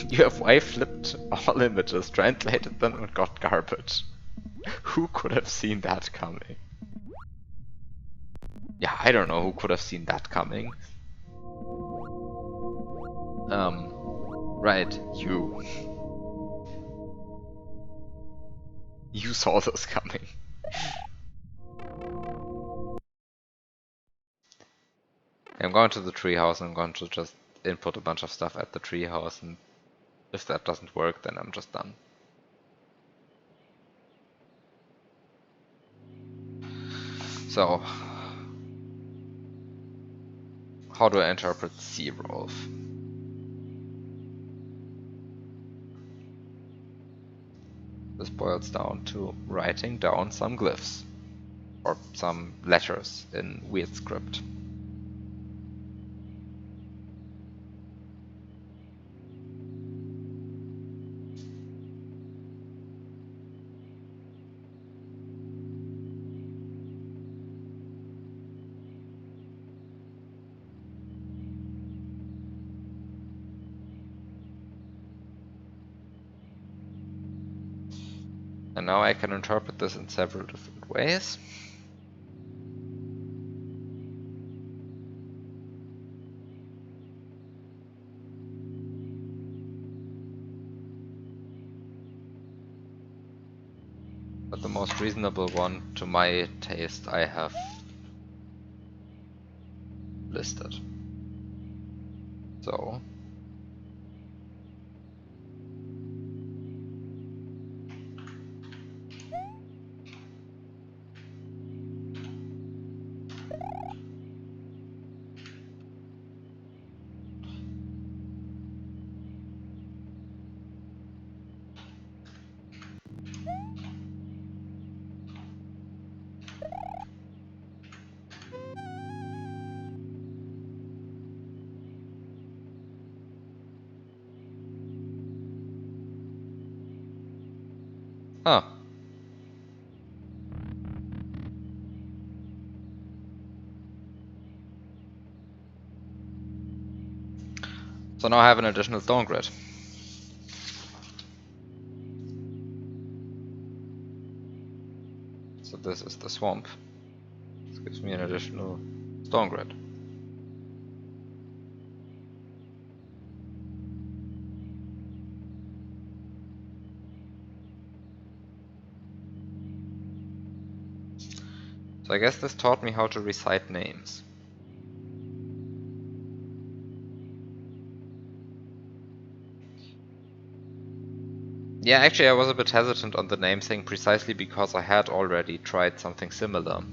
you have Y flipped all images, translated them, and got garbage. Who could have seen that coming? Yeah, I don't know who could have seen that coming. Right, you. You saw this coming. I'm going to the treehouse and I'm going to just input a bunch of stuff at the treehouse, and if that doesn't work, then I'm just done. So, how do I interpret Sea-Rolf? This boils down to writing down some glyphs, or some letters in weird script. And now I can interpret this in several different ways. But the most reasonable one, to my taste, I have listed. So, Oh. So now I have an additional stone grid. So this is the swamp. This gives me an additional stone grid. So I guess this taught me how to recite names. Yeah, actually I was a bit hesitant on the name thing precisely because I had already tried something similar.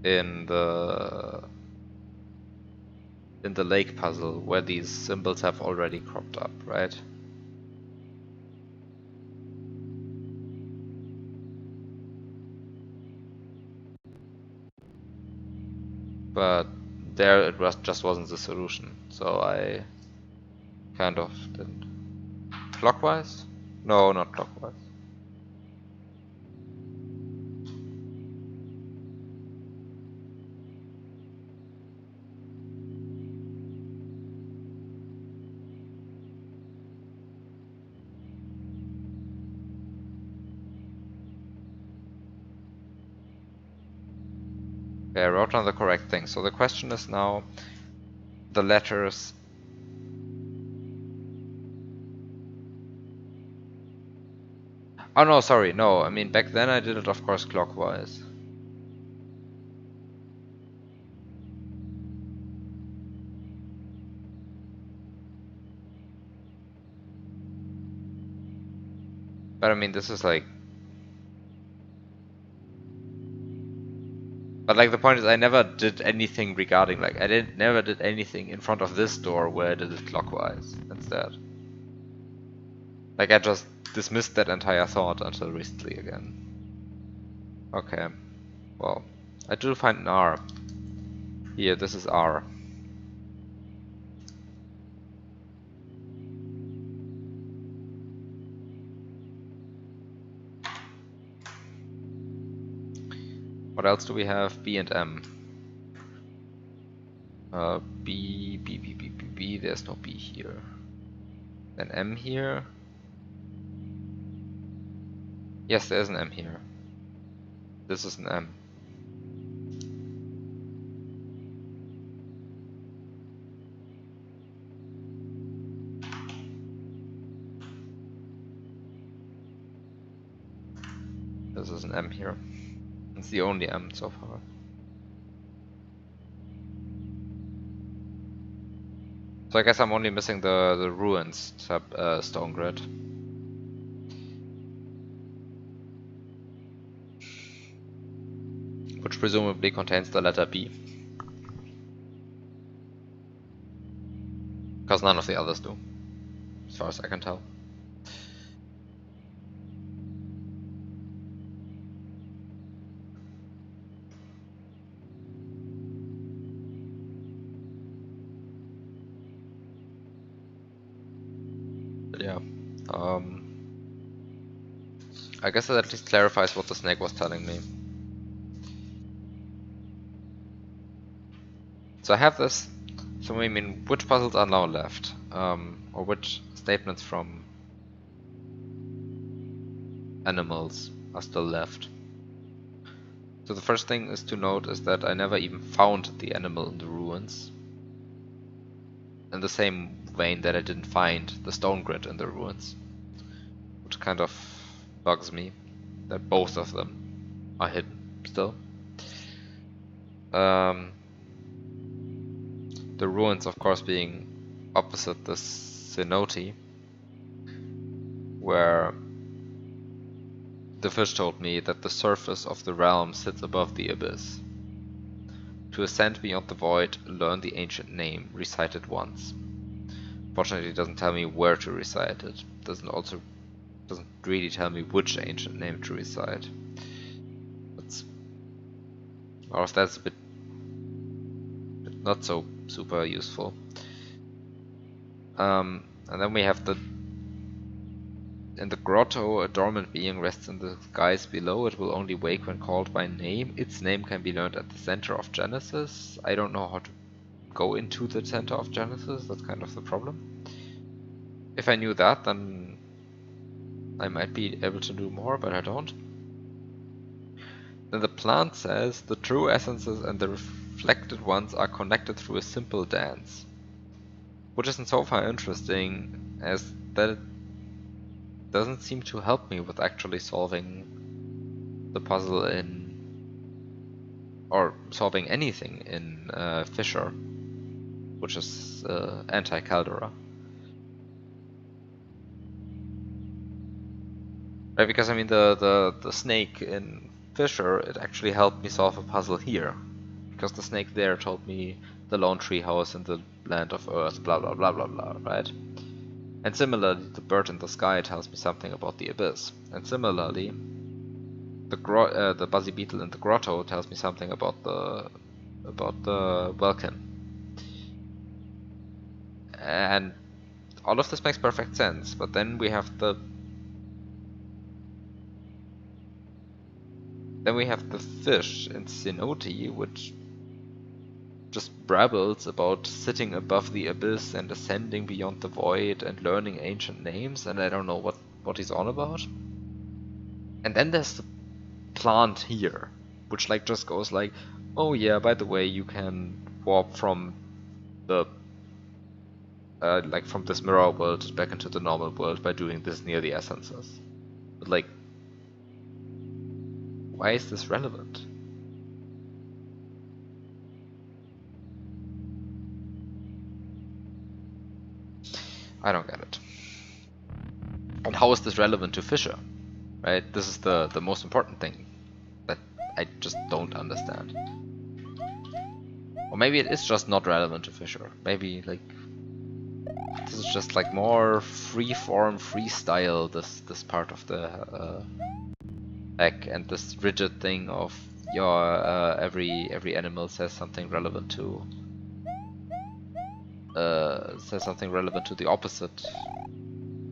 In the lake puzzle where these symbols have already cropped up, right? But there it just wasn't the solution, so I kind of didn't. Clockwise? No, not clockwise. Okay, I wrote down the correct thing. So the question is now the letters. Oh no, sorry, no. I mean, back then I did it, of course, clockwise. But I mean, this is like. But like the point is, I never did anything regarding like never did anything in front of this door where I did it clockwise instead. Like I just dismissed that entire thought until recently again. Okay, well, I do find an R. Here, this is R. What else do we have? B and M. B, B, B, B, B, B. There's no B here. Then M here. Yes, there's an M here. This is an M. This is an M here. It's the only M so far. So I guess I'm only missing the ruins stone grid. Which presumably contains the letter B. Because none of the others do, as far as I can tell. But yeah, I guess that at least clarifies what the snake was telling me. So I have this. So I mean, which puzzles are now left, or which statements from animals are still left? So the first thing is to note is that I never even found the animal in the ruins. In the same vein that I didn't find the stone grid in the ruins. Which kind of bugs me, that both of them are hidden still. The ruins, of course, being opposite the cenote, where the fish told me that the surface of the realm sits above the abyss. To ascend beyond the void, learn the ancient name, recite it once. Fortunately, it doesn't tell me where to recite it. Doesn't really tell me which ancient name to recite. Or if that's a bit not so super useful. And then we have in the grotto, a dormant being rests in the skies below. It will only wake when called by name. Its name can be learned at the center of Genesis. I don't know how to go into the center of Genesis. That's kind of the problem. If I knew that, then I might be able to do more, but I don't. Then the plant says the true essences and the reflected ones are connected through a simple dance. Which isn't so far interesting as that it doesn't seem to help me with actually solving the puzzle or solving anything in Fisher, which is anti-Caldera. Right, because I mean the snake in Fisher, it actually helped me solve a puzzle here. Because the snake there told me the lone tree house in the land of Earth, blah blah blah blah blah, right? And similarly, the bird in the sky tells me something about the abyss. And similarly, the buzzy beetle in the grotto tells me something about the Welkin. And all of this makes perfect sense, but then we have the fish in Cenote, which just brabbles about sitting above the abyss and ascending beyond the void and learning ancient names, and I don't know what he's on about. And then there's the plant here, which like just goes like, oh yeah, by the way, you can warp from the from this mirror world back into the normal world by doing this near the essences. But like, why is this relevant? I don't get it. And how is this relevant to Fisher? Right? This is the most important thing that I just don't understand. Or maybe it is just not relevant to Fisher. Maybe like this is just like more free-form, freestyle, this part of the deck, and this rigid thing of your every animal says something relevant to the opposite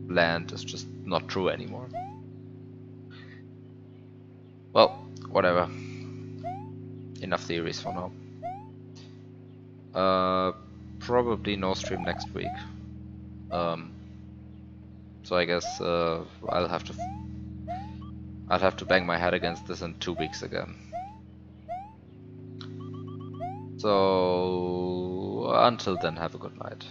land is just not true anymore. Well, whatever. Enough theories for now. Probably no stream next week. So I guess I'll have to bang my head against this in 2 weeks again. So until then, have a good night.